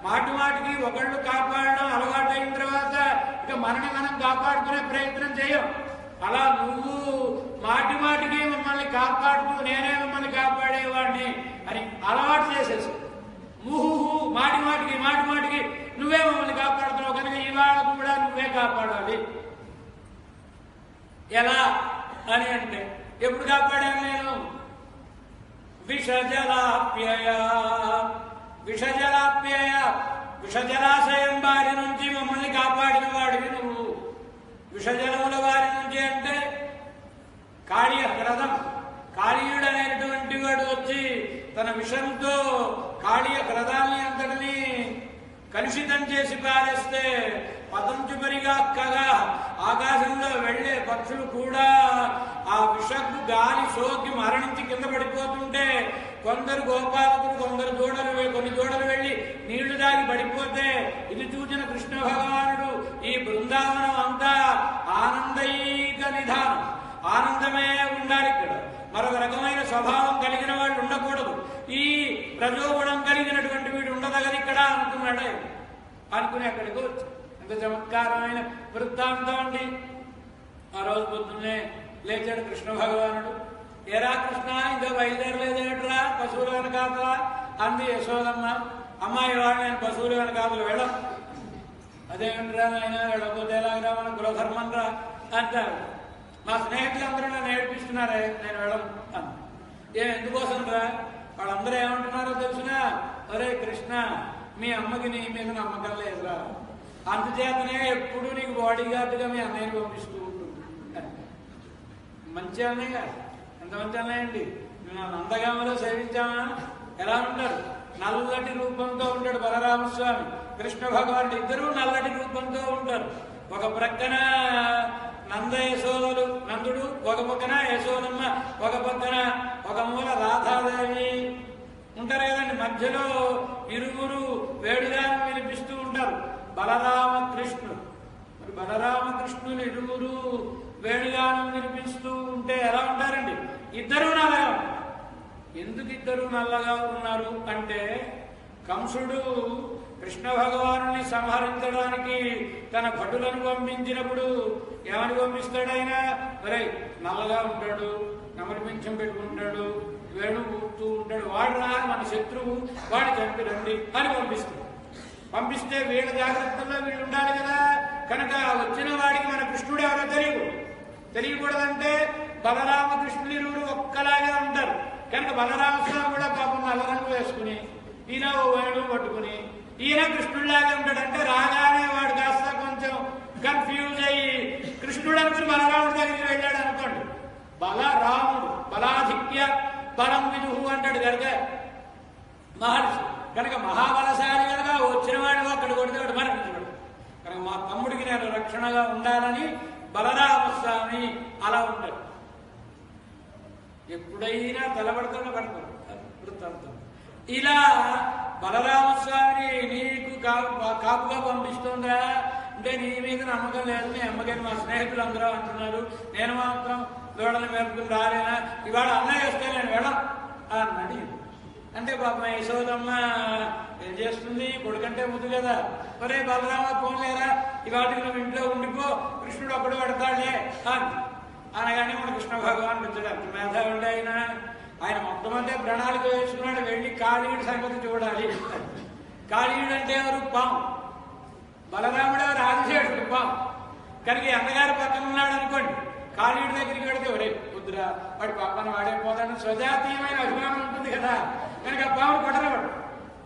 మాటికి ఒకళ్ళు కాపాడడం అలవాటైన తర్వాత ఇక మనని మనం కాపాడుకునే ప్రయత్నం చేయం. అలా నువ్వు మాటికి మమ్మల్ని కాపాడుతూ నేనే మమ్మల్ని కాపాడేవాడిని అని అలవాటు చేసేసి మాటికి నువ్వే మమ్మల్ని కాపాడుతున్నావు కనుక ఇవాళ కూడా నువ్వే కాపాడాలి. ఎలా అని అంటే ఎప్పుడు కాపాడాను నేను? విషజలాశయం వారి నుంచి మమ్మల్ని కాపాడిన వాడివి నువ్వు. విషజలముల వారి నుంచి అంటే కాళీయక్రదం, కాళీయుడు అనేటువంటి వాడు వచ్చి తన విషంతో కాళీయక్రదాన్ని అంతటినీ కలుషితం చేసి పారేస్తే పతంచుపరిగా అక్కగా ఆకాశంలో వెళ్లే పక్షులు కూడా ఆ విషపు గాలి సోకి మరణించి కింద పడిపోతుంటే కొందరు గోపాలకులు కొన్ని దూడలు వెళ్లి నీళ్లు దాగి పడిపోతే ఇది చూసిన కృష్ణ భగవానుడు ఈ బృందావనం అంతా ఆనందైక నిధానం, ఆనందమే ఉండాలి. ఇక్కడ మరొక రకమైన స్వభావం కలిగిన వాళ్ళు ఉండకూడదు. ఈ రజోగుణం కలిగినటువంటి వీడు ఉండదగని ఇక్కడ అనుకున్నాడే. అనుకుని అక్కడికి వచ్చి ఎంత చమత్కారమైన వృత్తాంతం అండి. ఆ రోజు పొద్దున్నే లేచాడు కృష్ణ భగవానుడు. ఏరా కృష్ణ ఇంకా బయలుదేరలేదేట్రా పశువుల వెనకాతల అంది యశోదమ్మ. అమ్మాయి వాడు నేను పశువుల వెనకాతలు వెళ్ళం. అదేమిట్రా అయినా వెళ్ళకపోతే ఎలాగరా మన కులధర్మం రా అంటారు. మా స్నేహితులందరూ నన్ను ఏడిపిస్తున్నారే నేను వెళ్ళను అన్న. ఎందుకోసం రా? వాళ్ళందరూ ఏమంటున్నారో తెలిసినా, అరే కృష్ణ మీ అమ్మకి నీ మీద నమ్మకం లేదురా, అందుచేతనే ఎప్పుడు నీకు బాడీ గార్డుగా మీ అన్నయ్యని పంపిస్తూ ఉంటుంది. మంచి అన్నయ్య, ఎంత మంచి అన్నయ్య అండి. నేను నందగామలో సేవించామా? ఎలా ఉంటారు? నల్లటి రూపంతో ఉంటాడు బలరామస్వామి, కృష్ణ భగవానుడు ఇద్దరూ నల్లటి రూపంతో ఉంటారు. ఒక ప్రక్కన నందుడు, ఒక పక్కన యశోదమ్మ, ఒక పక్కన ఒక మూల రాధాదేవి ఉంటారు కదండి. మధ్యలో ఇరువురు వేడుగానం వినిపిస్తూ ఉంటారు, బలరామకృష్ణుడు. మరి బలరామకృష్ణులు ఇరువురు వేడుగానం వినిపిస్తూ ఉంటే ఎలా ఉంటారండి? ఇద్దరూ నల్లగా ఉంటారు. ఎందుకు ఇద్దరు నల్లగా ఉన్నారు అంటే, కంసుడు కృష్ణ భగవాను సంహరించడానికి తన భటులను పంపించినప్పుడు ఏమని పంపిస్తాడు ఆయన? మరే నల్లగా ఉంటాడు, నెమలి పింఛం పెట్టుకుంటాడు, వేణు ఊపుతూ ఉంటాడు, వాడు రా మన శత్రువు, వాడు చంపి రండి అని పంపిస్తాడు. పంపిస్తే వీళ్ళ జాగ్రత్తల్లో వీళ్ళు ఉండాలి కదా. కనుక వచ్చిన వాడికి మన కృష్ణుడు ఎవరో తెలియకూడదంటే బలరామకృష్ణులు ఇరువురు ఒక్కలాగే ఉంటారు. కనుక బలరామస్వామి కూడా పాపం నల్ల రంగు వేసుకుని, ఈయన ఓ వేణు పట్టుకుని, ఈయన కృష్ణుడిలాగే ఉంటాడంటే రాగానే వాడు కాస్త కొంచెం కన్ఫ్యూజ్ అయ్యి కృష్ణుడు అనుకుని బలరాముడి దగ్గరికి వెళ్ళాడు అనుకోండి. బలరాముడు బలాధిక్య బలం విదుహు అంటాడు కనుక మహర్షి. కనుక మహాబలశాలి కనుక వచ్చిన వాడిగా అక్కడ కొడితే వాడు మరణించడు. కనుక మా తమ్ముడికి నేను రక్షణగా ఉండాలని బలరామస్వామి అలా ఉంటాడు. ఎప్పుడైనా తలబడుతున్న పడతాడు వృత్తాంతం. ఇలా బలరామస్వామిని నీకు కాపుగా పంపిస్తుందా అంటే, నీ మీద నమ్మకం లేదు, మీ అమ్మగారు మా స్నేహితులు అందరూ అంటున్నారు, నేను మాత్రం దూడలు మేపుకుని రాలేనా, ఇవాళ అన్నయ్య వస్తే నేను వెళ్ళం అన్నది. అంటే పాప యశోదమ్మ ఏం చేస్తుంది? కొడుకంటే ముద్దు కదా. మరే బలరామ పోలేరా, ఇవాటికి నువ్వు ఇంట్లో ఉండిపో, కృష్ణుడు అప్పుడు పెడతాడే అని అనగానే మన కృష్ణ భగవాన్ పెంచాడు. అంత మేధావుడు ఆయన మొత్తం అంతా ప్రణాళిక వేసుకున్నాడు. వెళ్ళి కాళీయుడి సంగతి చూడాలి. కాళీయుడు అంటే ఎవరు? పాము. బలరాముడు ఎవరు? ఆదిశేషుడు పాము. కనుక అన్నగారు పక్కన ఉన్నాడు అనుకోండి, కాళీయుడి దగ్గరికి వెళితే ఒరే కుదురా వాడి పాపని వాడైపోతాడు స్వజాతీయమైన అభిమానం ఉంటుంది కదా, కనుక ఆ పామును కొట్టనవాడు.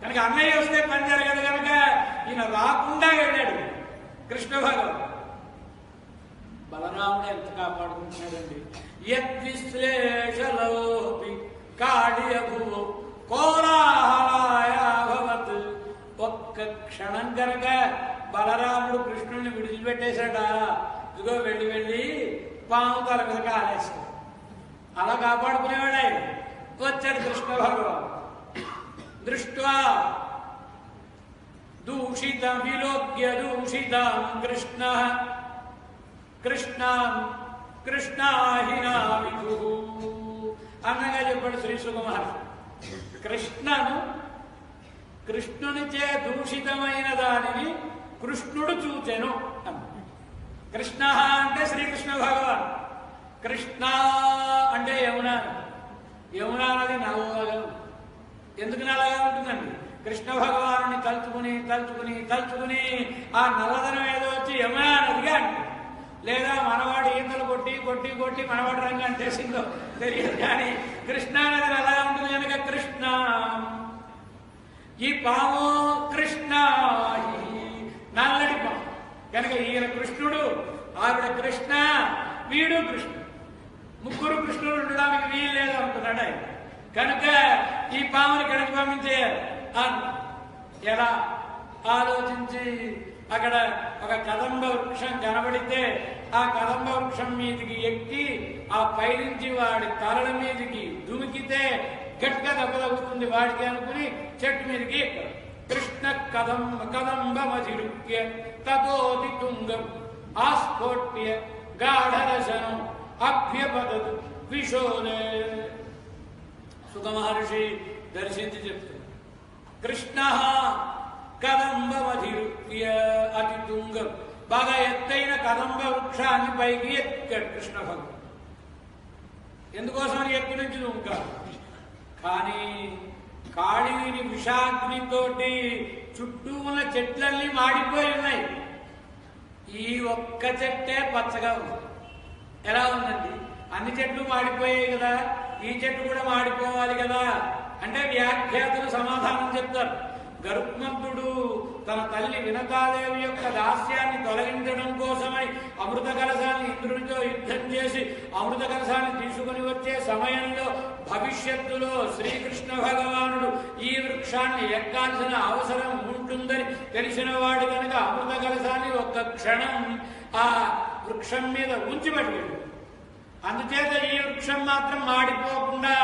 కనుక అన్నయ్య వస్తే పని జరగదు కనుక ఈయన రాకుండా వెళ్ళాడు కృష్ణ భగవాన్. బలరాముడు ఎంత కాపాడుకుంటున్నాడండి. యద్విశ్లేషలోపి కాళియభువో కోలాహలాయాభవత్. ఒక్క క్షణం కనుక బలరాముడు కృష్ణుడిని విడిచిపెట్టేశాడా, ఇదిగో వెళ్ళి వెళ్ళి పాము తల మీద కాలేశాడు. అలా కాపాడుకునేవాడు ఆయన. వచ్చాడు కృష్ణ భగవాన్. దృష్ట్వా దూషితం విలోక్య దూషితం కృష్ణ కృష్ణాం కృష్ణాహినా విభు అన్నగా చెప్పాడు శ్రీ సుఖ మహర్షి. కృష్ణను కృష్ణునిచే దూషితమైన దానిని కృష్ణుడు చూచెను అన్న. కృష్ణ అంటే శ్రీకృష్ణ భగవాన్, కృష్ణ అంటే యమునా. యమునా నది నల్లగా, ఎందుకు నల్లగా ఉంటుందండి? కృష్ణ భగవాను తలుచుకుని తలుచుకుని తలుచుకుని ఆ నల్లదనం ఏదో వచ్చి యమునా నదిగా అంటే, లేదా మనవాడు ఈతలు కొట్టి కొట్టి కొట్టి మనవాడు రంగు అంటేసిందో తెలియదు కానీ కృష్ణానది నల్లగా ఉంటుంది కనుక కృష్ణ. ఈ పాము కృష్ణ, నల్లడి పాము కనుక ఈయన కృష్ణుడు, ఆవిడ కృష్ణ, వీడు కృష్ణుడు. ముగ్గురు కృష్ణుడు ఉండడానికి వీలు లేదు అనుకున్నాడు ఆయన. కనుక ఈ పాముని ఇక్కడికి పంపించేయాలి. ఎలా ఆలోచించి అక్కడ ఒక కదంబ వృక్షం కనబడితే ఆ కదంబ వృక్షం మీదికి ఎక్కి ఆ పైనుంచి వాడి తలల మీదికి దుమికితే గట్టిగా దెబ్బ తగ్గుతుంది వాడికి అనుకుని చెట్టు మీదకి ఎక్కాడు. కృష్ణ కదంబమధిరుక్య తతోది తుంగం ఆస్ఫోట్య గాఢరసనం అభ్యపదతు విశోదే. సుఖ మహర్షి దర్శించి చెప్తున్నారు. కృష్ణ కదంబమధిరుక్య అతి తుంగం, బాగా ఎత్తైన కదంబ వృక్షాన్ని పైకి ఎక్కాడు కృష్ణ భగవాన్. ఎందుకోసం ఎత్తు నుంచి దుంకాడు. కానీ కాళీని విషాగ్నితోటి చుట్టూ ఉన్న చెట్లన్నీ మాడిపోయి ఉన్నాయి. ఈ ఒక్క చెట్టే పచ్చగా ఉంది. ఎలా ఉందండి? అన్ని చెట్లు మాడిపోయాయి కదా, ఈ చెట్టు కూడా మాడిపోవాలి కదా అంటే వ్యాఖ్యాతులు సమాధానం చెప్తారు. గరుత్మంతుడు తన తల్లి వినతాదేవి యొక్క దాస్యాన్ని తొలగించడం కోసమై అమృత కలశాన్ని ఇంద్రుడితో యుద్ధం చేసి అమృత కలశాన్ని తీసుకుని వచ్చే సమయంలో భవిష్యత్తులో శ్రీకృష్ణ భగవానుడు ఈ వృక్షాన్ని ఎక్కాల్సిన అవసరం ఉంటుందని తెలిసిన వాడు కనుక అమృత కలశాన్ని ఒక్క క్షణం ఆ వృక్షం మీద ఉంచిపెట్టాడు. అందుచేత ఈ వృక్షం మాత్రం మాడిపోకుండా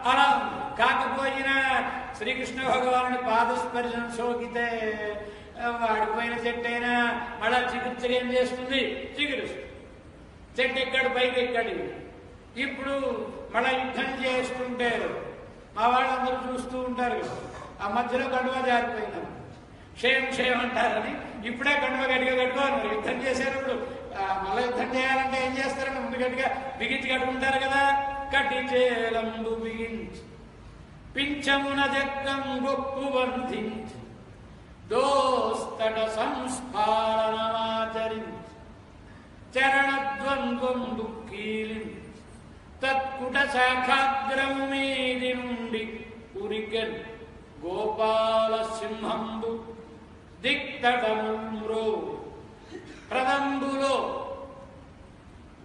అలా కాకపోయినా శ్రీకృష్ణ భగవాను పాదస్పర్శం సోకితే వాడిపోయిన చెట్టు అయినా మళ్ళా చికిత్సగా ఏం చేస్తుంది? చిగురుస్తుంది. చెట్టు ఎక్కడు పైకి ఎక్కడి. ఇప్పుడు మళ్ళా యుద్ధం చేస్తుంటే మా వాళ్ళందరూ చూస్తూ ఉంటారు. ఆ మధ్యలో కండువా జారిపోయినారు. క్షేమ క్షేమ అంటారని ఇప్పుడే కండువ గట్టిగా కట్టుకోవాలి. యుద్ధం చేసేటప్పుడు మళ్ళీ యుద్ధం చేయాలంటే ఏం చేస్తారంటే ముందు గట్టిగా బిగించి కట్టుకుంటారు కదా. కటిచేలంబు బిగించి పింఛమున జక్కం గొప్పు బంధించి దోస్తట సంస్ఫారణమాచరించి చరణద్వంద్వం దుఃఖీలించి తత్కుట శాఖాగ్రము మీది నుండి ఉరికెన్ గోపాల సింహంబు దిక్తటముమ్రో ప్రదంబులో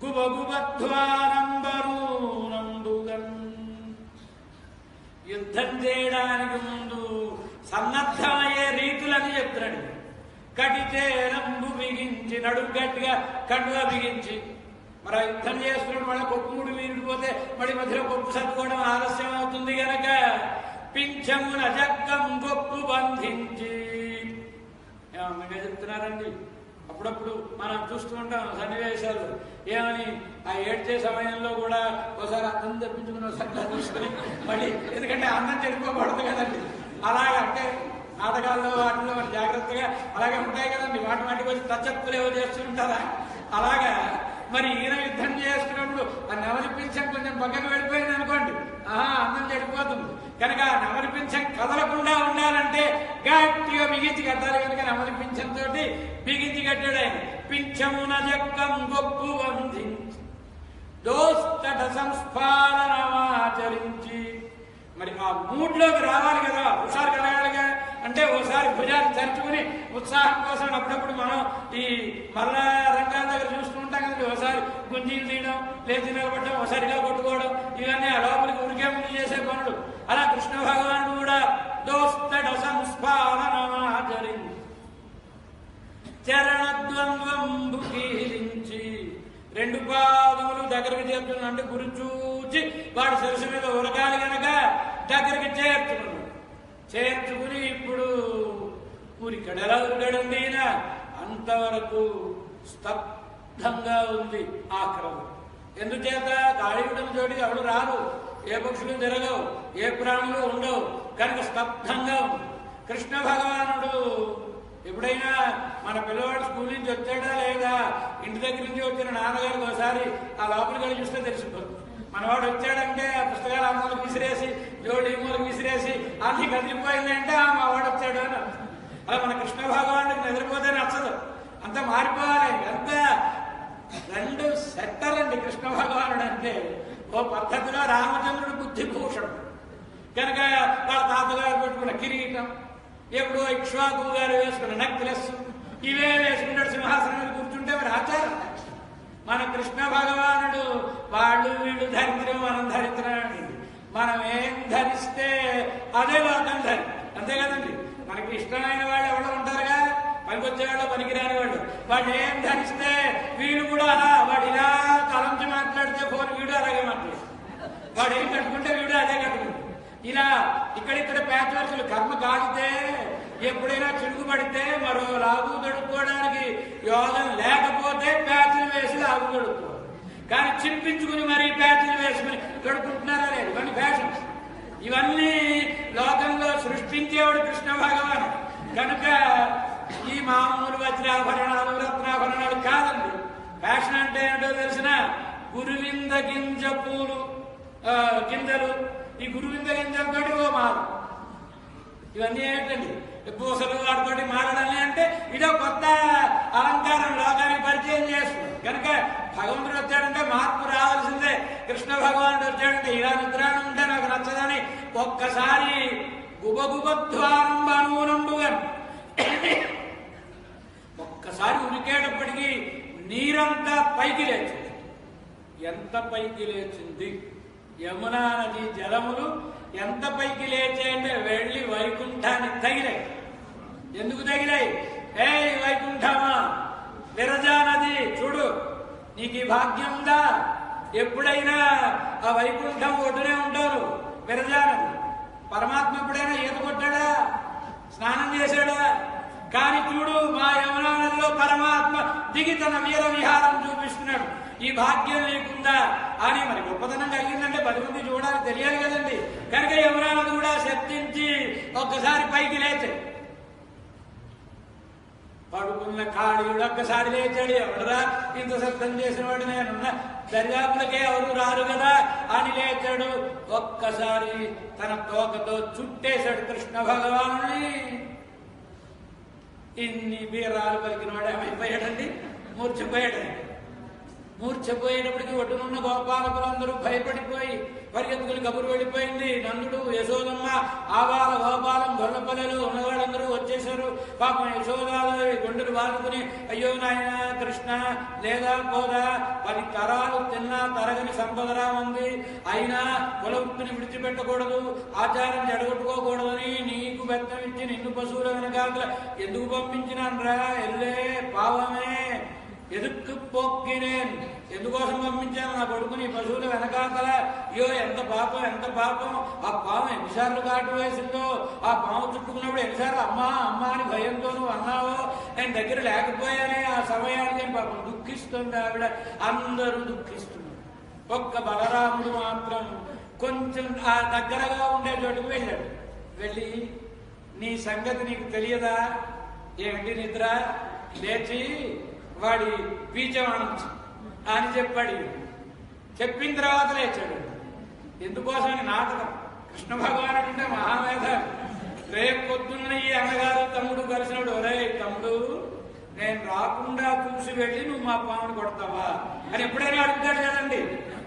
గుబగుబధ్వానంబరూనంబుగన్. యుద్ధం చేయడానికి ముందు సన్నద్ధమయ్యే రీతులని చెప్తున్నాడు. కటిచేలంబు బిగించి నడుము గట్టిగా కండుగా బిగించి మరి యుద్ధం చేస్తున్నాడు. మళ్ళీ కొప్పు ముడి వీడిపోతే మళ్ళీ మధ్యలో కొప్పు సర్దుకోవడం ఆలస్యం అవుతుంది గనక పింఛమున జక్కం గొప్పు బంధించి ఏమన్నా చెప్తున్నారండి. అప్పుడప్పుడు మనం చూస్తూ ఉంటాం సన్నివేశాలు. ఏమని ఆ ఏడ్చే సమయంలో కూడా ఒకసారి అన్నం తెప్పించుకుని ఒకసారి చూసుకుని మళ్ళీ, ఎందుకంటే అన్నం చెడిపోకూడదు కదండి. అలాగే అంటే నాటకాల్లో వాటిలో మరి జాగ్రత్తగా అలాగే ఉంటాయి కదండి. వాటికి వచ్చి టచ్అప్లు ఏవో చేస్తుంటారా అలాగా. మరి ఈయన యుద్ధం చేస్తున్నప్పుడు ఆ నెమలి పింఛం కొంచెం పక్కకు వెళ్ళిపోయింది అనుకోండి, అన్నం చెడిపోతుంది. కనుక ఆ నెమలి పింఛం కదలకుండా ఉండాలంటే గట్టిగా బిగించి కట్టాలి. కనుక నెమలి పింఛంతో బిగించి కట్టాడు ఆయన. పింఛమున జక్కం గొప్పు బంధించి దోస్తట సంస్ఫాలనమాచరించి. మరి ఆ మూడ్లోకి రావాలి కదా, హుషారు కలగాలిగా. అంటే ఓసారి భుజాలు చరుచుకుని ఉత్సాహం కోసం అప్పుడప్పుడు మనం ఈ మల్ల రంగాల దగ్గర చూసుకుంటాం కదండి. ఒకసారి గుంజీలు తీయడం, లేచి నిలబడడం, ఒకసారిగా కొట్టుకోవడం, ఇవన్నీ ఆ లోపలికి ఉరికే ముందు చేసే పనులు. అలా కృష్ణ భగవానుడు కూడా దోస్తట సంస్ఫాలనమాచరించి చరణద్వంద్వంబు కీలించి, రెండు పాదములు దగ్గరికి చేర్చుకున్నాడు. అంటే గురి చూచి వాడి శిరస్సు మీద ఉరగాలి గనక దగ్గరికి చేర్చుకుని ఇప్పుడు ఊరికడ ఎలా ఉరిగాడండి ఈయన? అంతవరకు స్తబ్దంగా ఉంది ఆక్రమం. ఎందుచేత గాళీయుడిని చోటికి ఎవడు రాదు, ఏ పక్షులు తిరగవు, ఏ ప్రాణులు ఉండవు కనుక స్తబ్దంగా ఉంది. కృష్ణ భగవానుడు ఎప్పుడైనా మన పిల్లవాడు స్కూల్ నుంచి వచ్చాడా లేదా, ఇంటి దగ్గర నుంచి వచ్చిన నాన్నగారికి ఒకసారి ఆ లోపలికి వెళ్ళి చూస్తే తెలిసిపోతుంది. మనవాడు వచ్చాడంటే ఆ పుస్తకాలు అమ్మలకు విసిరేసి, జోడి ఇమ్మలకు విసిరేసి అన్ని కదిలిపోయిందంటే మా వాడు వచ్చాడు అని అర్థం. అలా మన కృష్ణ భగవానుడికి నిద్రపోతే నచ్చదు, అంతా మారిపోవాలి. అంత రెండు సెట్టలండి కృష్ణ భగవానుడు అంటే. ఓ పద్ధతిలో రామచంద్రుడు బుద్ధిభూషణుడు కనుక వాళ్ళ తాతగారు పెట్టుకున్న కిరీటం, ఎప్పుడో ఇక్ష్వాకు గారు వేసుకున్న నెక్లెస్, ఇవే వేసుకుంటాడు సింహాసనం మీద కూర్చుంటే మరి ఆచారం. మన కృష్ణ భగవానుడు వాళ్ళు వీళ్ళు ధరిత్రం, మనం ధరిత్రమండి. మనం ఏం ధరిస్తే అదే లోకం ధరి, అంతే కదండి. మనకి ఇష్టమైన వాళ్ళు ఎవరో ఉంటారుగా, పనికొచ్చేవాళ్ళు పనికిరాని వాళ్ళు. వాడు ఏం ధరిస్తే వీళ్ళు కూడా అలా, వాడు ఇలా తలంచి మాట్లాడితే ఫోన్ వీడు అలాగే మాట్లాడు, వాడు ఏం కట్టుకుంటే వీడు అదే కట్టుకుంటాడు. ఇలా ఇక్కడిక్కడ ప్యాచ్ వర్క్లు కర్మ కాడితే, ఎప్పుడైనా చిరుగు పడితే మరో లాగు తడుపుకోవడానికి యోగం లేకపోతే ప్యాచ్లు వేసి లాగు తడుపుకోవాలి. కానీ చింపించుకుని మరీ ప్యాచ్లు వేసుకుని తడుపుకుంటున్నారా లేదు, ఇవన్నీ ఫ్యాషన్స్. ఇవన్నీ లోకంలో సృష్టించేవాడు కృష్ణ భగవాన్ కనుక ఈ మామూలు వజ్రాభరణాలు రత్నాభరణాలు కాదండి. ఫ్యాషన్ అంటే ఏంటో తెలిసిన గురువింద గింజ పూలు గింజలు, ఈ గురువింద గింజలతో ఓ మాల, ఇవన్నీ ఏంటండి పూసలు వాటితోటి మారడాలి అంటే ఇదో కొత్త అలంకారం లోకానికి పరిచయం చేస్తుంది. కనుక భగవంతుడు వచ్చాడంటే మార్పు రావాల్సిందే. కృష్ణ భగవానుడు వచ్చాడంటే ఇలా నిద్రాణం ఉంటే నాకు నచ్చదని ఒక్కసారి గుబగుబధ్వానంబనూనంబుగా ఒక్కసారి ఉరికేటప్పటికీ నీరంతా పైకి లేచింది. ఎంత పైకి లేచింది? యమునా నది జలములు ఎంత పైకి లేచాయంటే వెళ్ళి వైకుంఠానికి తగిలాయి. ఎందుకు తగిలాయి? ఏ వైకుంఠమా, విరజా నది చూడు, నీకు ఈ భాగ్యం ఉందా? ఎప్పుడైనా ఆ వైకుంఠం ఒడ్డునే ఉంటారు. విరజా నది పరమాత్మ ఎప్పుడైనా ఈత కొట్టాడా, స్నానం చేశాడా? కానీ చూడు మా యమునా నదిలో పరమాత్మ దిగి తన వీర విహారం చూపిస్తున్నాడు. ఈ భాగ్యం లేకుండా అని మరి గొప్పతనం కలిగిందంటే 10 మంది చూడాలి, తెలియాలి కదండి. కనుక యమునా నది కూడా శబ్దించి ఒక్కసారి పైకి లేచాడు. పడుకున్న కాళీయుడు ఒక్కసారి లేచాడు. ఎవడరా ఇంత శబ్దం చేసిన వాడు, నేనున్న దర్యాప్తులకే ఎవరు రారు కదా అని లేచాడు. ఒక్కసారి తన తోకతో చుట్టేశాడు కృష్ణ భగవానుని. ఇన్ని వీరాలు పలికిన వాడు ఏమైపోయాడండి? మూర్ఛపోయాడు. మూర్ఛపోయేటప్పటికి ఒడ్డునున్న గోపాలకులందరూ భయపడిపోయి పరిగెత్తుకుని కబురు వెళ్ళిపోయింది. నందుడు, యశోదమ్మ, ఆబాల గోపాలం గొల్లపల్లెలు ఉన్నవాళ్ళందరూ వచ్చేశారు. పాపం యశోదాదేవి గుండెలు బాదుకుని, అయ్యో నాయన కృష్ణ లేదా పోదా, 10 తరాలు తిన్నా తరగని సంపదరా ఉంది, అయినా కులవృత్తిని విడిచిపెట్టకూడదు, ఆచారం జడగొట్టుకోకూడదని నీకు బెత్తం ఇచ్చి నిన్ను పశువుల వెనకాల ఎందుకు పంపించినాన్రా? ఎల్లే పావమే ఎదుక్కు పోక్కినేన్, ఎందుకోసం పంపించాను నా కొడుకుని పశువుల వెనకాతల? అయ్యో ఎంత పాపం, ఎంత పాపం! ఆ పాము ఎన్నిసార్లు కాటు వేసిందో, ఆ పాము చుట్టుకున్నప్పుడు ఎన్నిసార్లు అమ్మా అమ్మా అని భయంతో నువ్వు అన్నావో, నేను దగ్గర లేకపోయానే ఆ సమయానికి పాపం దుఃఖిస్తుంది ఆవిడ. అందరూ దుఃఖిస్తున్నారు. ఒక్క బలరాముడు మాత్రం కొంచెం ఆ దగ్గరగా ఉండే చోటుకు వెళ్ళాడు. వెళ్ళి, నీ సంగతి నీకు తెలియదా? ఏమిటి నిద్ర? లేచి వాడి బీజమాణించు అని చెప్పాడు. చెప్పిన తర్వాత లేచాడు. ఎందుకోసమని నాటకం. కృష్ణ భగవానుడు అంటే మహామేధావి. రేపు పొద్దున్న ఈ అన్నగారు తమ్ముడు కలిసినాడు, ఒరే తమ్ముడు నేను రాకుండా చూసి వెళ్ళి నువ్వు మా పాముని కొడతావా అని ఎప్పుడైనా అడుగుతాడు కదండి.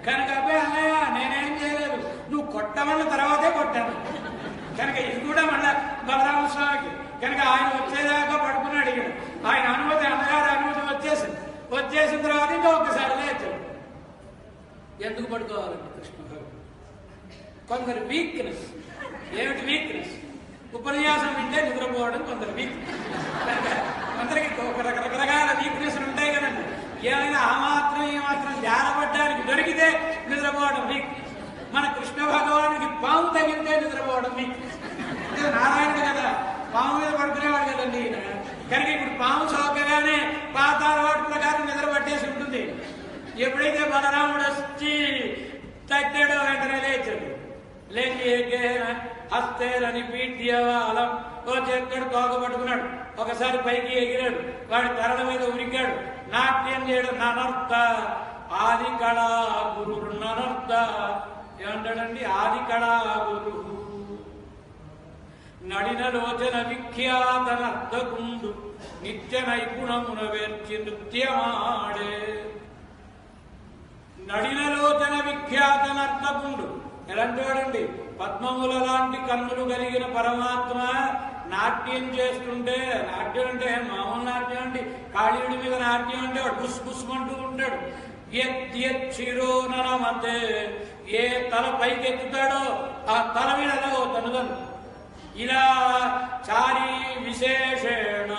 కనుక అబ్బాయి అన్నయ్య నేనేం చేయలేదు, నువ్వు కొట్టమన్న తర్వాతే కొట్టాను. కనుక ఇది కూడా మళ్ళా బలరామస్వామికి. కనుక ఆయన వచ్చేదాకా పడుకుని అడిగాడు. ఆయన అనుమతి, అన్నగారి అనుమతి వచ్చేసిన తర్వాత ఇంకా ఒక్కసారి లేచాడు. ఎందుకు పడుకోవాలండి కృష్ణ భగవాన్? కొందరు వీక్నెస్. ఏమిటి వీక్నెస్? ఉపన్యాసం వింటే నిద్రపోవడం కొందరు వీక్నెస్. కొందరికి రకరకాల వీక్నెస్లు ఉంటాయి కదండి. ఏమైనా ఆ మాత్రం ఈ మాత్రం జారపడ్డానికి దొరికితే నిద్రపోవడం వీక్నెస్. మన కృష్ణ భగవానికి పాము తగిలితే నిద్రపోవడం వీక్నెస్. నారాయణుడు కదా, పాము మీద పడుకునేవాడు కదండి ఈయన. కనుక ఇప్పుడు పాము సోకగానే పాత అలవాటు ప్రకారం నిద్ర పట్టేసి ఉంటుంది. ఎప్పుడైతే బలరాముడు వచ్చి తట్టాడో వెంటనే లేచాడు. లేచి హస్తేలని పీఠ్యవాలం ఓ చేస్తాడు, తోక పట్టుకున్నాడు. ఒకసారి పైకి ఎగిరాడు, వాడి తరల మీద ఉరికాడు. నాట్యం చేయడం ననర్త ఆది కళా గురు ననర్త. ఏమంటాడండి? ఆది కళా గురు నడిన లోచన విఖ్యాత నర్తకుండు నిత్య నైపుణమున వేర్చి నృత్యమాడే. నడినలోచన విఖ్యాత నర్తకుండు ఎలాంటి వాడండి? పద్మముల లాంటి కన్నులు కలిగిన పరమాత్మ నాట్యం చేస్తుంటే, నాట్యం అంటే మామూలు నాట్యం అండి, కాళీయుడి మీద నాట్యం అంటే వాడు బుస్ బుస్మంటూ ఉంటాడు. శిరో ననమతే, ఏ తల పైకెత్తుతాడో ఆ తల మీద తనుదను ఇలా చారీ విశేషేణ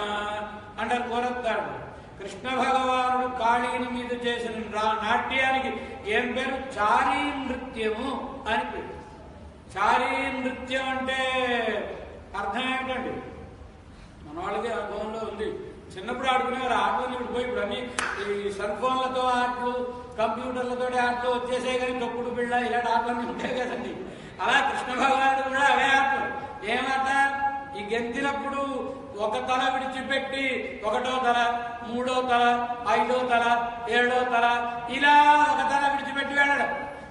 అంటారు కోరతాడు. కృష్ణ భగవానుడు కాళీని మీద చేసిన నాట్యానికి ఏం పేరు? చారీ నృత్యము అని పేరు. చారీ నృత్యం అంటే అర్థం ఏమిటండి? మన వాళ్ళకి అనుభవంలో ఉంది. చిన్నప్పుడు ఆడుకునేవారు ఆటలు, ఇప్పుడు పోయి ఇప్పుడు అన్ని ఈ సెల్ ఫోన్లతో ఆటలు, కంప్యూటర్లతో ఆటలు వచ్చేసాయి. కానీ తొక్కుడు బిళ్ళ ఇలాంటి ఆటలన్నీ ఉంటాయి కదండి. అలా కృష్ణ భగవానుడు కూడా అవే ఆటలు. ఏమాట? ఈ గెంతినప్పుడు ఒక తల విడిచిపెట్టి ఒకటో తల, మూడో తల, ఐదో తల, ఏడో తల, ఇలా ఒక తల విడిచిపెట్టి వెళ్ళడం.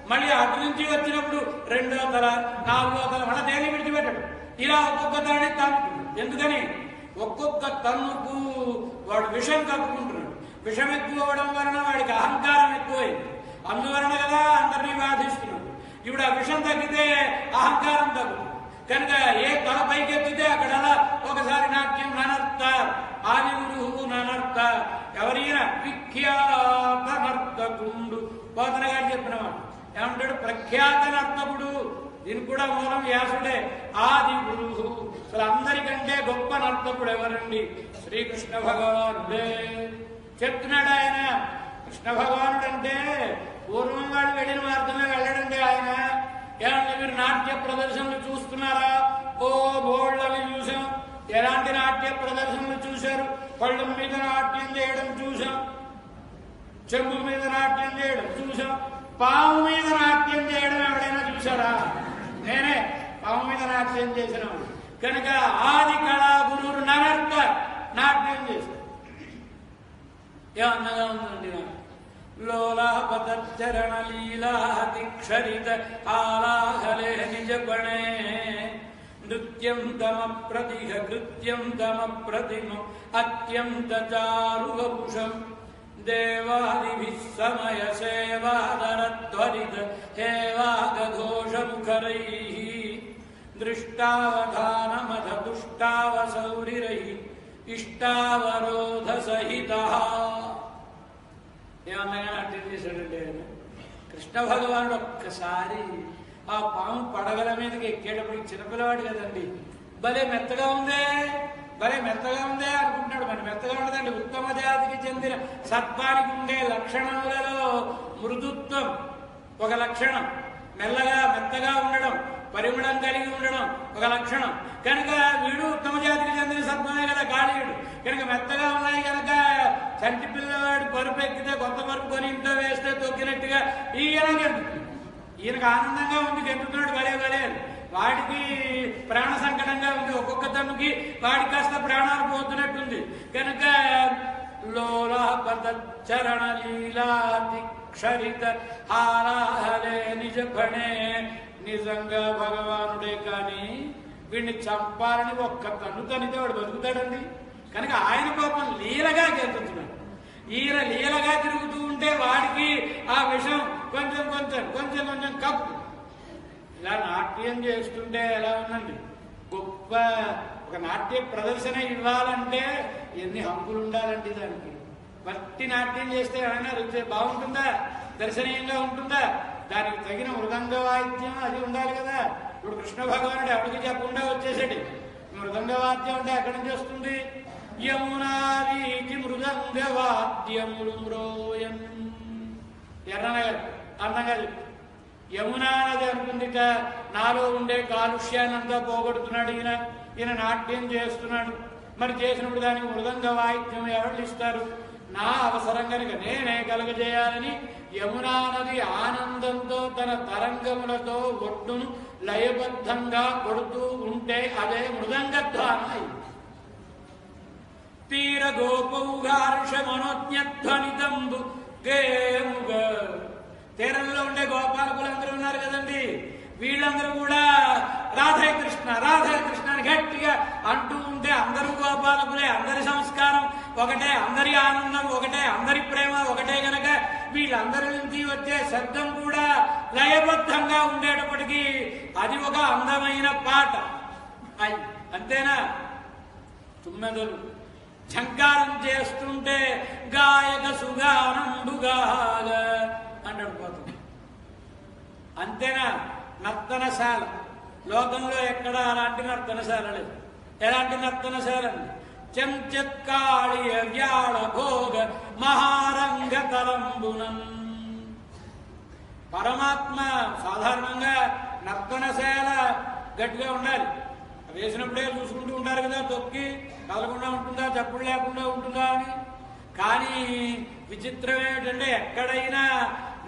మళ్ళీ అటు నుంచి వచ్చినప్పుడు రెండో తల, నాలుగో తల, మళ్ళీ దేని విడిచిపెట్టడు. ఇలా ఒక్కొక్క తలని తాకుతుంది. ఎందుకని? ఒక్కొక్క తన్నుకు వాడు విషం కప్పుకుంటున్నాడు. విషం ఎక్కువ అవడం వలన వాడికి అహంకారం ఎక్కువైంది. అందువలన కదా అందరినీ బాధిస్తున్నాడు. ఇప్పుడు ఆ విషం తగ్గితే అహంకారం తగ్గుతుంది. కనుక ఏ తల పైకెత్తితే అక్కడ ఒకసారి నాట్యం ననర్త ఆది గురువు ననర్త. ఎవరైనా విఖ్యాత నర్తకుండు. పోతన గారు చెప్పినవాడు ఏమంటాడు? ప్రఖ్యాత నర్తకుడు. దీనికి కూడా మూలం వ్యాసుడే. ఆది గురువు. అసలు అందరికంటే గొప్ప నర్తకుడు ఎవరండి? శ్రీకృష్ణ భగవానుడే. చెప్తున్నాడు ఆయన. కృష్ణ భగవానుడు అంటే పూర్వం వాళ్ళు వెళ్ళిన మార్గంలో వెళ్ళడండి ఆయన. ఏమంటే మీరు నాట్య ప్రదర్శనలు చూస్తున్నారా? ఓ బోళ్ళని చూసాం. ఎలాంటి నాట్య ప్రదర్శనలు చూశారు? పళ్ళ మీద నాట్యం చేయడం చూసాం, చెంబు మీద నాట్యం చేయడం చూసాం, పాము మీద నాట్యం చేయడం ఎవడైనా చూసారా? నేనే పాము మీద నాట్యం చేసినాడు. కనుక ఆది కళా గురువు ననర్త నాట్యం చేశాడు. ఏమన్నగా ఉందండి నాకు. లోలాపతరణ లీలాతిక్షరిత ఆలాహలే నిజపణే నృత్యం తమ ప్రతిహ కృత్యం తమ ప్రతిమ అత్యంత చారువపుషం దేవాదిభిః సమయ సేవాదరధ్వరిత హేవాఘోషముఖరైః దృష్టావధానమధ దుష్టావసౌరిరైః ఇష్టావరోధ సహితః. ఏమన్నా నాట్యం చేశాడంటే ఆయన కృష్ణ భగవానుడు. ఒక్కసారి ఆ పాము పడగల మీదకి ఎక్కేటప్పటికి చిన్నపిల్లవాడు కదండి, భలే మెత్తగా ఉందే, భలే మెత్తగా ఉందే అనుకుంటున్నాడు. మరి మెత్తగా ఉండదండి. ఉత్తమ జాతికి చెందిన సత్వానికి ఉండే లక్షణములలో మృదుత్వం ఒక లక్షణం, మెల్లగా మెత్తగా ఉండడం, పరిమళం కలిగి ఉండడం ఒక లక్షణం. కనుక వీడు ఉత్తమ జాతికి చెందిన సత్వమే కదా కాళీయుడు. కనుక మెత్తగా ఉన్నాయి కనుక చంటి పిల్లవాడు పరుపు ఎక్కితే కొత్త పరుపు కొని ఇంట్లో వేస్తే తొక్కినట్టుగా ఈయనకు ఆనందంగా ఉంది, గెంటుతున్నాడు భలే భలే. వాడికి ప్రాణ సంకటంగా ఉంది. ఒక్కొక్క తన్నుకి వాడికి కాస్త ప్రాణాలు పోతున్నట్టుంది. కనుక లోలాపతరణ లీలాతిక్షరిత హారాహలే నిజపణే. నిజంగా భగవానుడే కానీ వీడిని చంపాలని ఒక్క తన్ను తనితే వాడు బతుకుతాడండి. కనుక ఆయన కోపం లీలగా గెలుతున్నాడు. ఈయన లీలగా తిరుగుతూ ఉంటే వాడికి ఆ విషం కొంచెం కొంచెం కొంచెం కొంచెం కప్పు. ఇలా నాట్యం చేస్తుంటే ఎలా ఉందండి, గొప్ప ఒక నాట్య ప్రదర్శన ఇవ్వాలంటే ఎన్ని హంగులు ఉండాలండి దానికి. భక్తి నాట్యం చేస్తే ఏమైనా రుచి బాగుంటుందా, దర్శనీయంగా ఉంటుందా? దానికి తగిన మృదంగ వాయిద్యం అది ఉండాలి కదా. ఇప్పుడు కృష్ణ భగవానుడు ఎవరికి చెప్పకుండా వచ్చేసాడు. మృదంగ వాద్యం అంటే ఎక్కడి నుంచి వస్తుంది? యమునాదీకి మృదంగ వాద్యములు మ్రోయన్. ఎర్రనగర్ అందంగా చెప్పి యమునా నది అనుకుందిట, నాలో ఉండే కాలుష్యాన్నంతా పోగొడుతున్నాడు ఈయన నాట్యం చేస్తున్నాడు. మరి చేసినప్పుడు దానికి మృదంగ వాయిద్యం ఎవరు ఇస్తారు? నా అవసరం కనుక నేనే కలుగజేయాలని యమునా నది ఆనందంతో తన తరంగములతో ఒడ్డును లయబద్ధంగా కొడుతూ ఉంటే అదే మృదంగధ్వానం. తీర గోపౌఘార్ష మనోజ్ఞధ్వనితంబు గేముగ. తీరంలో ఉండే గోపాలకులందరూ ఉన్నారు కదండి, వీళ్ళందరూ కూడా రాధే కృష్ణ రాధే కృష్ణ అని గట్టిగా అంటూ ఉంటే అందరూ గోపాలకులే, అందరి సంస్కారం ఒకటే, అందరి ఆనందం ఒకటే, అందరి ప్రేమ ఒకటే గనక వీళ్ళందరి నుంచి వచ్చే శబ్దం కూడా లయబద్ధంగా ఉండేటప్పటికీ అది ఒక అందమైన పాట. అంతేనా? తుమ్మెదలు ఝంకారం చేస్తుంటే గాయక సుగానంబుగాగ అంటాడు పోతుంది. అంతేనా? నర్తనశాల లోకంలో ఎక్కడ అలాంటి నర్తనశాల లేదు. ఎలాంటి నర్తనశాల అండి? చెంచత్కాళియ వ్యాళ భోగ మహారంగ తలంబునం. పరమాత్మ సాధారణంగా నర్తనశాల గట్టిగా ఉండాలి. వేసినప్పుడే చూసుకుంటూ ఉంటారు కదా, తొక్కి కదలకుండా ఉంటుందా, చప్పుడు లేకుండా ఉంటుందా అని. కానీ విచిత్రం ఏమిటంటే ఎక్కడైనా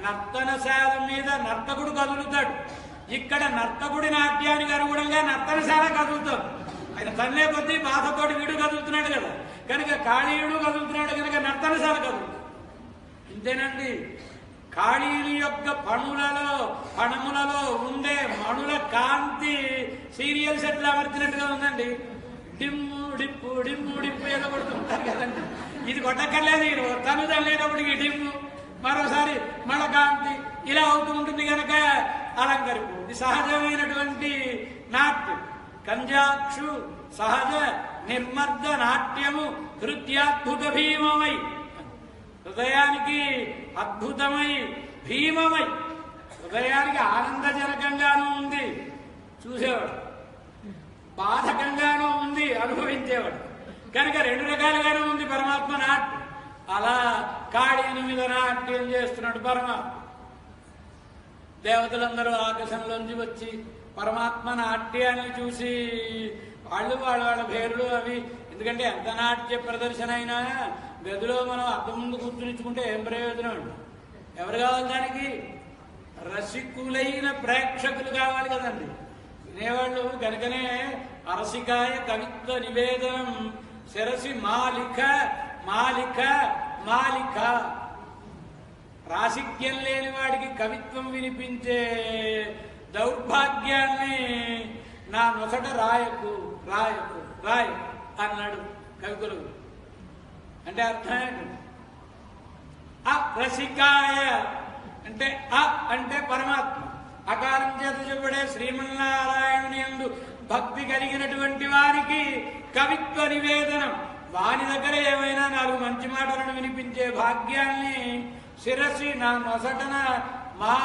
నర్తనశాల మీద నర్తకుడు కదులుతాడు, ఇక్కడ నర్తకుడి నాట్యానికి అనుగుణంగా నర్తనశాల కదులుతాడు. ఆయన తన్నే కొద్దీ బాధతోటి వీడు కదులుతున్నాడు కదా, కనుక కాళీయుడు కదులుతున్నాడు కనుక నర్తనశాల కదులుతాడు. ఇంతేనండి. కాళీయుని యొక్క పణములలో ఉండే మణుల కాంతి సీరియల్ సెట్లు అమర్చినట్టుగా ఉందండి. డిమ్ము డిప్పు డిమ్ము డిప్పు ఏదో కొడుతుంటారు కదండి. ఇది కొట్టక్కర్లేదు, తను తల్లేటప్పటికి డిమ్ము, మరోసారి మళ్ళ కాంతి, ఇలా అవుతూ ఉంటుంది కనుక అలంకరింపు. ఇది సహజమైనటువంటి నాట్యం. కంజాక్షు సహజ నిర్మర్ద నాట్యము హృత్యాద్భుత భీమమై. హృదయానికి అద్భుతమై భీమమై, హృదయానికి ఆనందజనకంగానూ ఉంది చూసేవాడు, బాధకంగానూ ఉంది అనుభవించేవాడు. కనుక రెండు రకాలుగానూ ఉంది పరమాత్మ నాట్యం. అలా కాళీని మీద నాట్యం చేస్తున్నాడు పరమాత్మ. దేవతలందరూ ఆకాశంలోంచి వచ్చి పరమాత్మ నాట్యాన్ని చూసి వాళ్ళ పేర్లు అవి, ఎందుకంటే ఎంత నాట్య ప్రదర్శన అయినా గదిలో మనం అద్దం ముందు కూర్చునిచ్చుకుంటే ఏం ప్రయోజనం అండి? ఎవరు కావాలి దానికి? రసికులైన ప్రేక్షకులు కావాలి కదండి, వినేవాళ్ళు. కనుకనే అరసికాయ కవిత్వ నివేదనం శిరసి మాలిక మాలిక మాలిక. రాసిక్యం లేని వాడికి కవిత్వం వినిపించే దౌర్భాగ్యాన్ని నా నొసట రాయకు రాయకు రాయ అన్నాడు కవికులు. అంటే అర్థం ఏంటి? అరసికాయ అంటే అంటే పరమాత్మ, అకారం చేత చెప్పడే శ్రీమన్నారాయణుని యందు భక్తి కలిగినటువంటి వారికి కవిత్వ నివేదనం, వాని దగ్గర ఏమైనా నాలుగు మంచి మాటలను వినిపించే భాగ్యాన్ని శిరసి నా నొసటన మా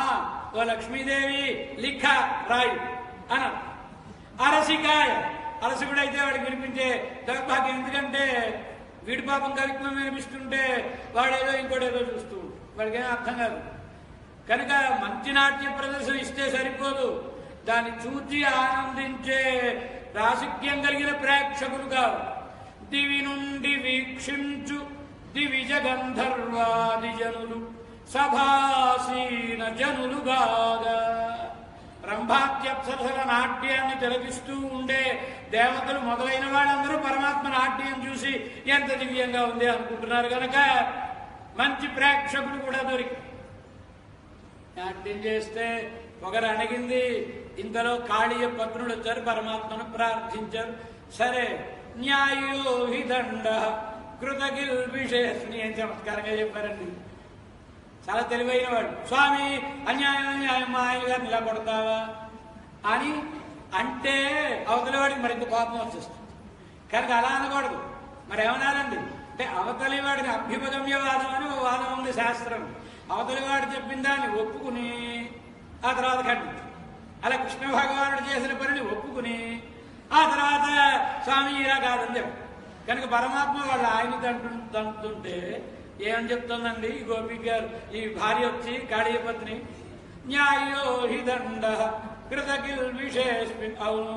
ఓ లక్ష్మీదేవి లిఖ రాయి అన. అరసికాయ అరసికుడైతే వాడికి వినిపించే దౌర్భాగ్యం. ఎందుకంటే వీడి పాపం కవిత్వం వినిపిస్తుంటే వాడేదో ఇంకోటేదో చూస్తూ వాడికి ఏం అర్థం కాదు. కనుక మంచి నాట్య ప్రదర్శన ఇస్తే సరిపోదు, దాన్ని చూచి ఆనందించే రాసిక్యం కలిగిన ప్రేక్షకులు కావు. దివి నుండి వీక్షించు దివిజ గంధర్వాది జనులు సభాసీన జనులుగాగా. రంభాత్యప్సరసల నాట్యాన్ని తిలకిస్తూ ఉండే దేవతలు మొదలైన వాళ్ళందరూ పరమాత్మ నాట్యం చూసి ఎంత దివ్యంగా ఉంది అనుకుంటున్నారు కనుక మంచి ప్రేక్షకులు కూడా దొరికి నాట్యం చేస్తే పొగరు అణిగింది. ఇంతలో కాళీయ పత్నులు వచ్చారు, పరమాత్మను ప్రార్థించారు. సరే, న్యాయో హి దండ కృతగిల్ విశేషని అని చమత్కారంగా చెప్పారండి. చాలా తెలివైన వాడు. స్వామి అన్యాయం అన్యాయం మా ఆయన గారిని ఇలా కొడతావా అని అంటే అవతలి వాడికి మరింత కోపం వచ్చేస్తుంది. కనుక అలా అనకూడదు. మరి ఏమనాలండి అంటే అవతలి వాడిని అభ్యుపగమ్యవాదం అని ఒక వాదం ఉంది శాస్త్రం. అవతలి వాడు చెప్పిన దాన్ని ఒప్పుకుని ఆ తర్వాత ఖండించు. అలా కృష్ణ భగవానుడు చేసిన పనిని ఒప్పుకుని ఆ తర్వాత స్వామి ఇలా కాదని చెప్పు. కనుక పరమాత్మ వాళ్ళు ఆయన తంటుంటే ఏమని చెప్తుందండి ఈ గోపిక గారు, ఈ భార్య వచ్చి కాళీయపత్ని, న్యాయో హి దండ కృతకిల్ విశేష్. అవును,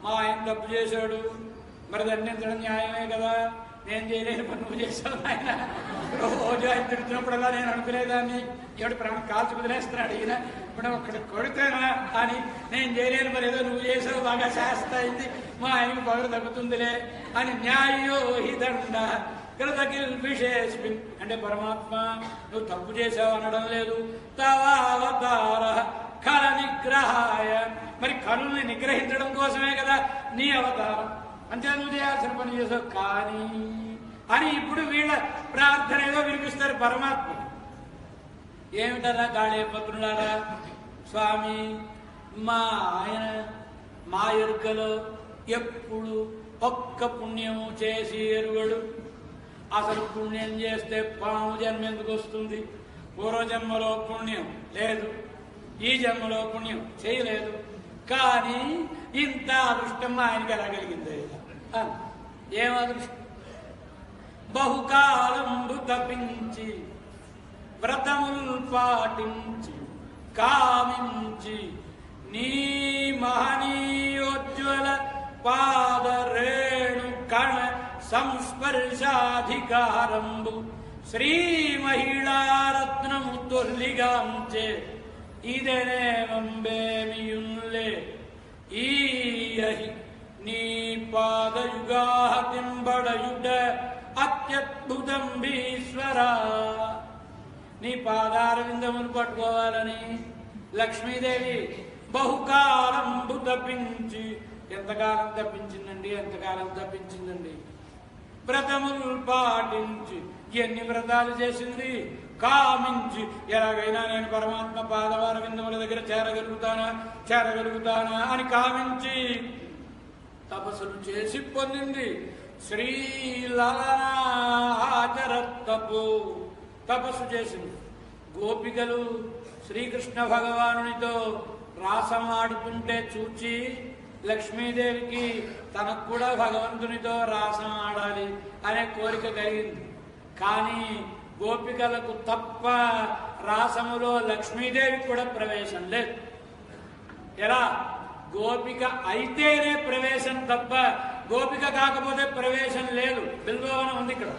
మా ఆయన తప్పు చేశాడు, మరి దండించడం న్యాయమే కదా, నేను చేయలేని పని నువ్వు చేశావు ఆయన. రోజు ఆయన తిడుతున్నప్పుడల్లా నేను అనుకునేదాన్ని ఎవడు కాల్చి కుదిలేస్తున్నాడు ఈయన, ఇప్పుడు ఒక్కడి కొడితేనా అని నేను చేయలేని పని ఏదో నువ్వు చేసావు, బాగా శాస్త్ర అయింది, మా ఆయనకు పగలు తగ్గుతుందిలే అని న్యాయో హి దండ కృతకిల్ విశేష్. అంటే పరమాత్మ నువ్వు తప్పు చేసావు అనడం లేదు. తవావతార కల నిగ్రహాయ, మరి కనుల్ని నిగ్రహించడం కోసమే కదా నీ అవతారం, అంతే నువ్వు చేయాల్సిన పని చేసావు కానీ అని ఇప్పుడు వీళ్ళ ప్రార్థన ఏదో వినిపిస్తారు పరమాత్మ. ఏమిటరా కాళీయపత్రులారా, స్వామి మా ఆయన మా ఎరుకలో ఎప్పుడు ఒక్క పుణ్యము చేసి ఎరుగడు. అసలు పుణ్యం చేస్తే పాము జన్మ ఎందుకు వస్తుంది? పూర్వజన్మలో పుణ్యం లేదు, ఈ జన్మలో పుణ్యం చేయలేదు, కానీ ఇంత అదృష్టం ఆయనకి ఎలా కలిగింది? ఏం అదృష్టం? బహుకాలంబు తపించి వ్రతములు పాటించి కామించి నీ మహనీయోజ్వల పాదరేణు కణ సంస్పర్శాధికారంబు శ్రీ మహిళారత్నము తొల్లిగాంచే ఇదనే వంబేమియున్లే ఈయహి నీ పాదయుగాహతింబడయుట అత్యద్భుతం భీశ్వరా. నీ పాదారవిందములు పట్టుకోవాలని లక్ష్మీదేవి బహుకాలంబు తప్పించి, ఎంతకాలం తప్పించిందండి, ఎంతకాలం తప్పించిందండి? వ్రతములు పాటించి, ఎన్ని వ్రతాలు చేసింది? కామించి, ఎలాగైనా నేను పరమాత్మ పాదవార విందముల దగ్గర చేరగలుగుతానా అని కామించి తపస్సులు చేసి పొందింది. శ్రీలలనాచరత్తపు తపస్సు చేసింది. గోపికలు శ్రీకృష్ణ భగవానునితో రాసం ఆడుతుంటే చూచి లక్ష్మీదేవికి తనకు కూడా భగవంతునితో రాసం ఆడాలి అనే కోరిక కలిగింది. కానీ గోపికలకు తప్ప రాసములో లక్ష్మీదేవికి కూడా ప్రవేశం లేదు. ఎలా? గోపిక అయితేనే ప్రవేశం తప్ప గోపిక కాకపోతే ప్రవేశం లేదు. బిల్వవనం ఉంది ఇక్కడ.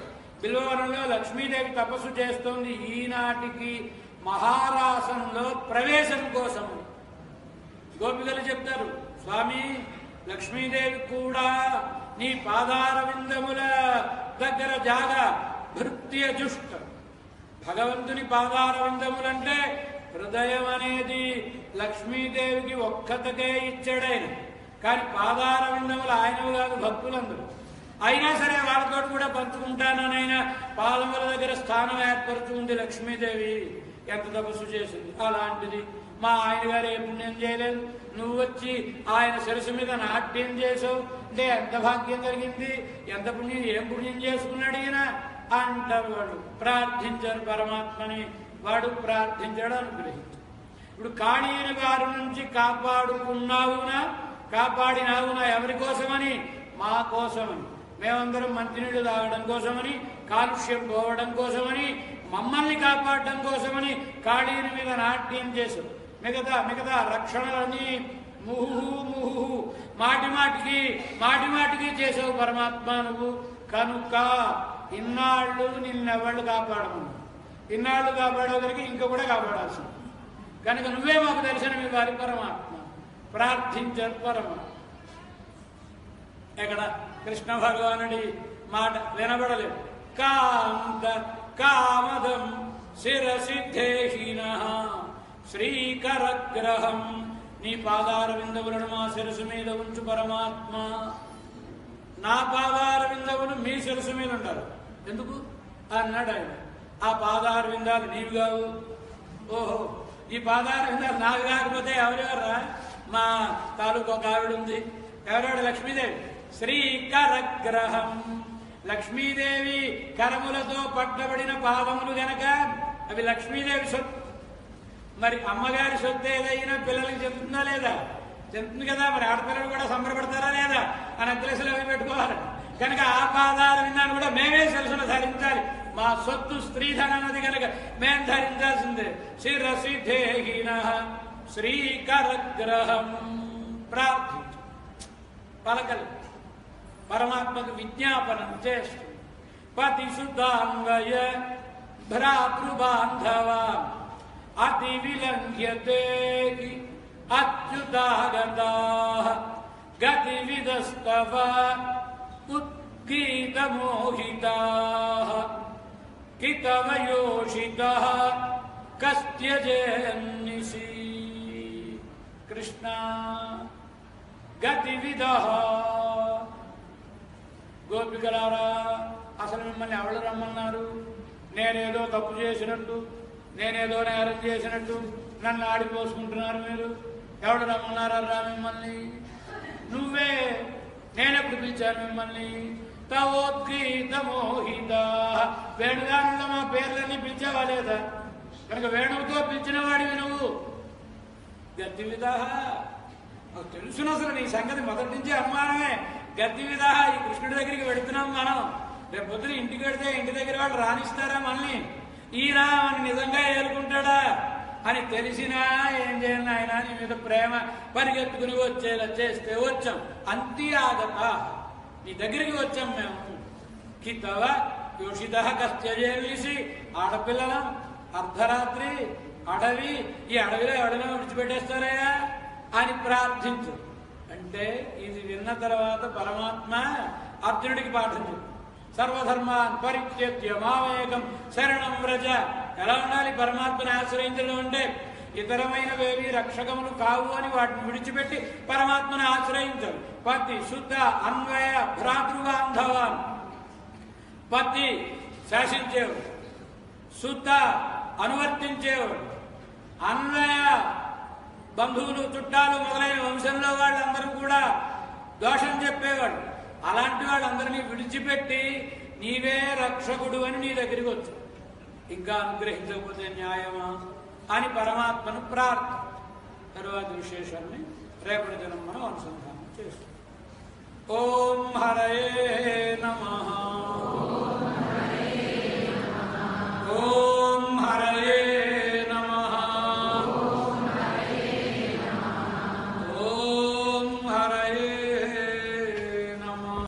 బిల్వవనంలో లక్ష్మీదేవి తపస్సు చేస్తోంది. ఈనాటికి మహారాసంలో ప్రవేశం కోసం గోపికలు చెప్తారు, స్వామి లక్ష్మీదేవి కూడా నీ పాదారవిందముల దగ్గర జాగా భృత్య జుష్ట. భగవంతుని పాదారవిందములంటే హృదయం అనేది లక్ష్మీదేవికి ఒక్కతకే ఇచ్చాడాయన, కానీ పాదారవిందములు ఆయనవి కాదు, భక్తులందరూ. అయినా సరే వాళ్ళతో కూడా పంచుకుంటాననైనా పాదముల దగ్గర స్థానం ఏర్పరుచుకుంది లక్ష్మీదేవి. ఎంత తపస్సు చేసింది. అలాంటిది మా ఆయన గారు ఏ పుణ్యం చేయలేదు, నువ్వు వచ్చి ఆయన శిరస్సు మీద నాట్యం చేసావు అంటే ఎంత భాగ్యం కలిగింది, ఎంత పుణ్యం, ఏం పుణ్యం చేసుకున్నాడు ఈయన అంటారు వాళ్ళు. ప్రార్థించారు పరమాత్మని, వాడు ప్రార్థించాడు, అనుగ్రహించాడు. ఇప్పుడు కాళీయుని గారి నుంచి కాపాడినావునా ఎవరి కోసమని? మా కోసమని. మేమందరం మంచినీళ్ళు తాగడం కోసమని, కాలుష్యం పోవడం కోసమని, మమ్మల్ని కాపాడడం కోసమని కాళీయుని మీద నాట్యం చేశావు. మిగతా రక్షణలన్నీ ముహు మాటి మాటికి చేసావు పరమాత్మ నువ్వు. కనుక ఇన్నాళ్ళు నిన్నెవళ్ళు కాపాడమను, ఇన్నాళ్ళు కాపాడేవారికి ఇంకా కూడా కాపాడాల్సింది. కనుక నువ్వే మాకు దర్శనం ఇవ్వాలి పరమాత్మ. ప్రార్థించారు పరమాత్మ. ఎక్కడ కృష్ణ భగవానుడి మాట వినబడలేదు. కాంత కామదం శిరసిద్ధేహిన శ్రీకరగ్రహం. నీ పాదార విందములను మా శిరసు మీద ఉంచు పరమాత్మ. నా పాదార విందములు మీ శిరసు మీద ఉంటారు ఎందుకు అన్నాడు ఆయన. ఆ పాదార విందాలు నీవు కావు. ఓహో, ఈ పాదార విందాలు నాకు కాకపోతే ఎవరెవర్రా? మా తాలూకు ఒక ఆవిడ ఉంది. ఎవరావిడ? లక్ష్మీదేవి. శ్రీకరగ్రహం. లక్ష్మీదేవి కరములతో పట్టబడిన పాదములు గనక అవి లక్ష్మీదేవి సొత్తు. మరి అమ్మగారి సొత్తు ఏదైనా పిల్లలకి చెందుతుందా లేదా? చెందుతుంది కదా. మరి ఆడపిల్లలు కూడా సంబరపడతారా లేదా అని అగ్రసలు అవి పెట్టుకోవాలి. కనుక ఆ పాదాల విన్నాను కూడా మేమే సెలసును ధరించాలి. మా సొత్తు స్త్రీధన అన్నది కనుక మేము ధరించాల్సిందే. శిరసిధేహిన శ్రీకరగ్రహం. ప్రార్థించు, పలకలు పరమాత్మకు విజ్ఞాపనం చేస్తూ పతిసుతాంగయ భ్రాతృబాంధవా అతి విలంఘ్యతే అచ్యుతాగతా గతి విదస్తవ ఉత్కీతమోహితా కితవయోషితా కస్త్యజేన్నిసి. కృష్ణ గతివిద. గోపికలారా, అసలు మిమ్మల్ని ఎవరు రమ్మన్నారు? నేనేదో తప్పు చేసినట్టు, నేనేదో నేరం చేసినట్టు నన్ను ఆడిపోసుకుంటున్నారు మీరు. ఎవడు రమ్మన్నారా మిమ్మల్ని? నువ్వే. నేనెప్పుడు పిలిచాను మిమ్మల్ని? తవోద్గీత మోహిత. వేణుగానంలో మా పేర్లన్నీ పిలిచావా లేదా? కనుక వేణువుతో పిలిచిన వాడివి నువ్వు. గతివిద. తెలుసును అసలు నీ సంగతి మొదటి నుంచి అనుమానమే. గతివిద. ఈ కృష్ణుడి దగ్గరికి వెళుతున్నాం మనం. రేపు పొద్దున ఇంటికి వెళితే ఇంటి దగ్గర వాళ్ళు రాణిస్తారా మనల్ని? ఈయన అని నిజంగా ఏలుకుంటాడా అని తెలిసినా ఏం చేయాలి ఆయన? నీ మీద ప్రేమ పరిగెత్తుకుని వచ్చేలా చేస్తే వచ్చాం. అంతే ఆగత. నీ దగ్గరికి వచ్చాం మేము. కితవ యోషిత కస్త్యజేసి. ఆడపిల్లలం, అర్ధరాత్రి, అడవి. ఈ అడవిలో ఎవడైనా విడిచిపెట్టేస్తారయ్యా అని ప్రార్థించు అంటే ఇది విన్న తర్వాత పరమాత్మ అర్జునుడికి పాఠం చెప్పు. సర్వధర్మాన్ పరిత్యజ్య మామేకం శరణం వ్రజ. ఎలా ఉండాలి? పరమాత్మని ఆశ్రయించడం అంటే ఇతరమైనవేవి రక్షకములు కావు అని వాటిని విడిచిపెట్టి పరమాత్మను ఆశ్రయించాలి. పతి శుద్ధ అన్వయ భ్రాతృబాంధవాన్. పతి శాసించేవాడు, శుద్ధ అనువర్తించేవాడు, అన్వయ బంధువులు చుట్టాలు మొదలైన వంశంలో వాళ్ళందరూ కూడా దోషం చెప్పేవాడు. అలాంటి వాళ్ళందరినీ విడిచిపెట్టి నీవే రక్షకుడు అని నీ దగ్గరికి వచ్చు. ఇంకా అనుగ్రహించకపోతే న్యాయమా అని పరమాత్మను ప్రార్థన. తరువాత విశేషాన్ని రేపటి దినం మనం అనుసంధానం చేస్తాం. ఓం హరయే నమః.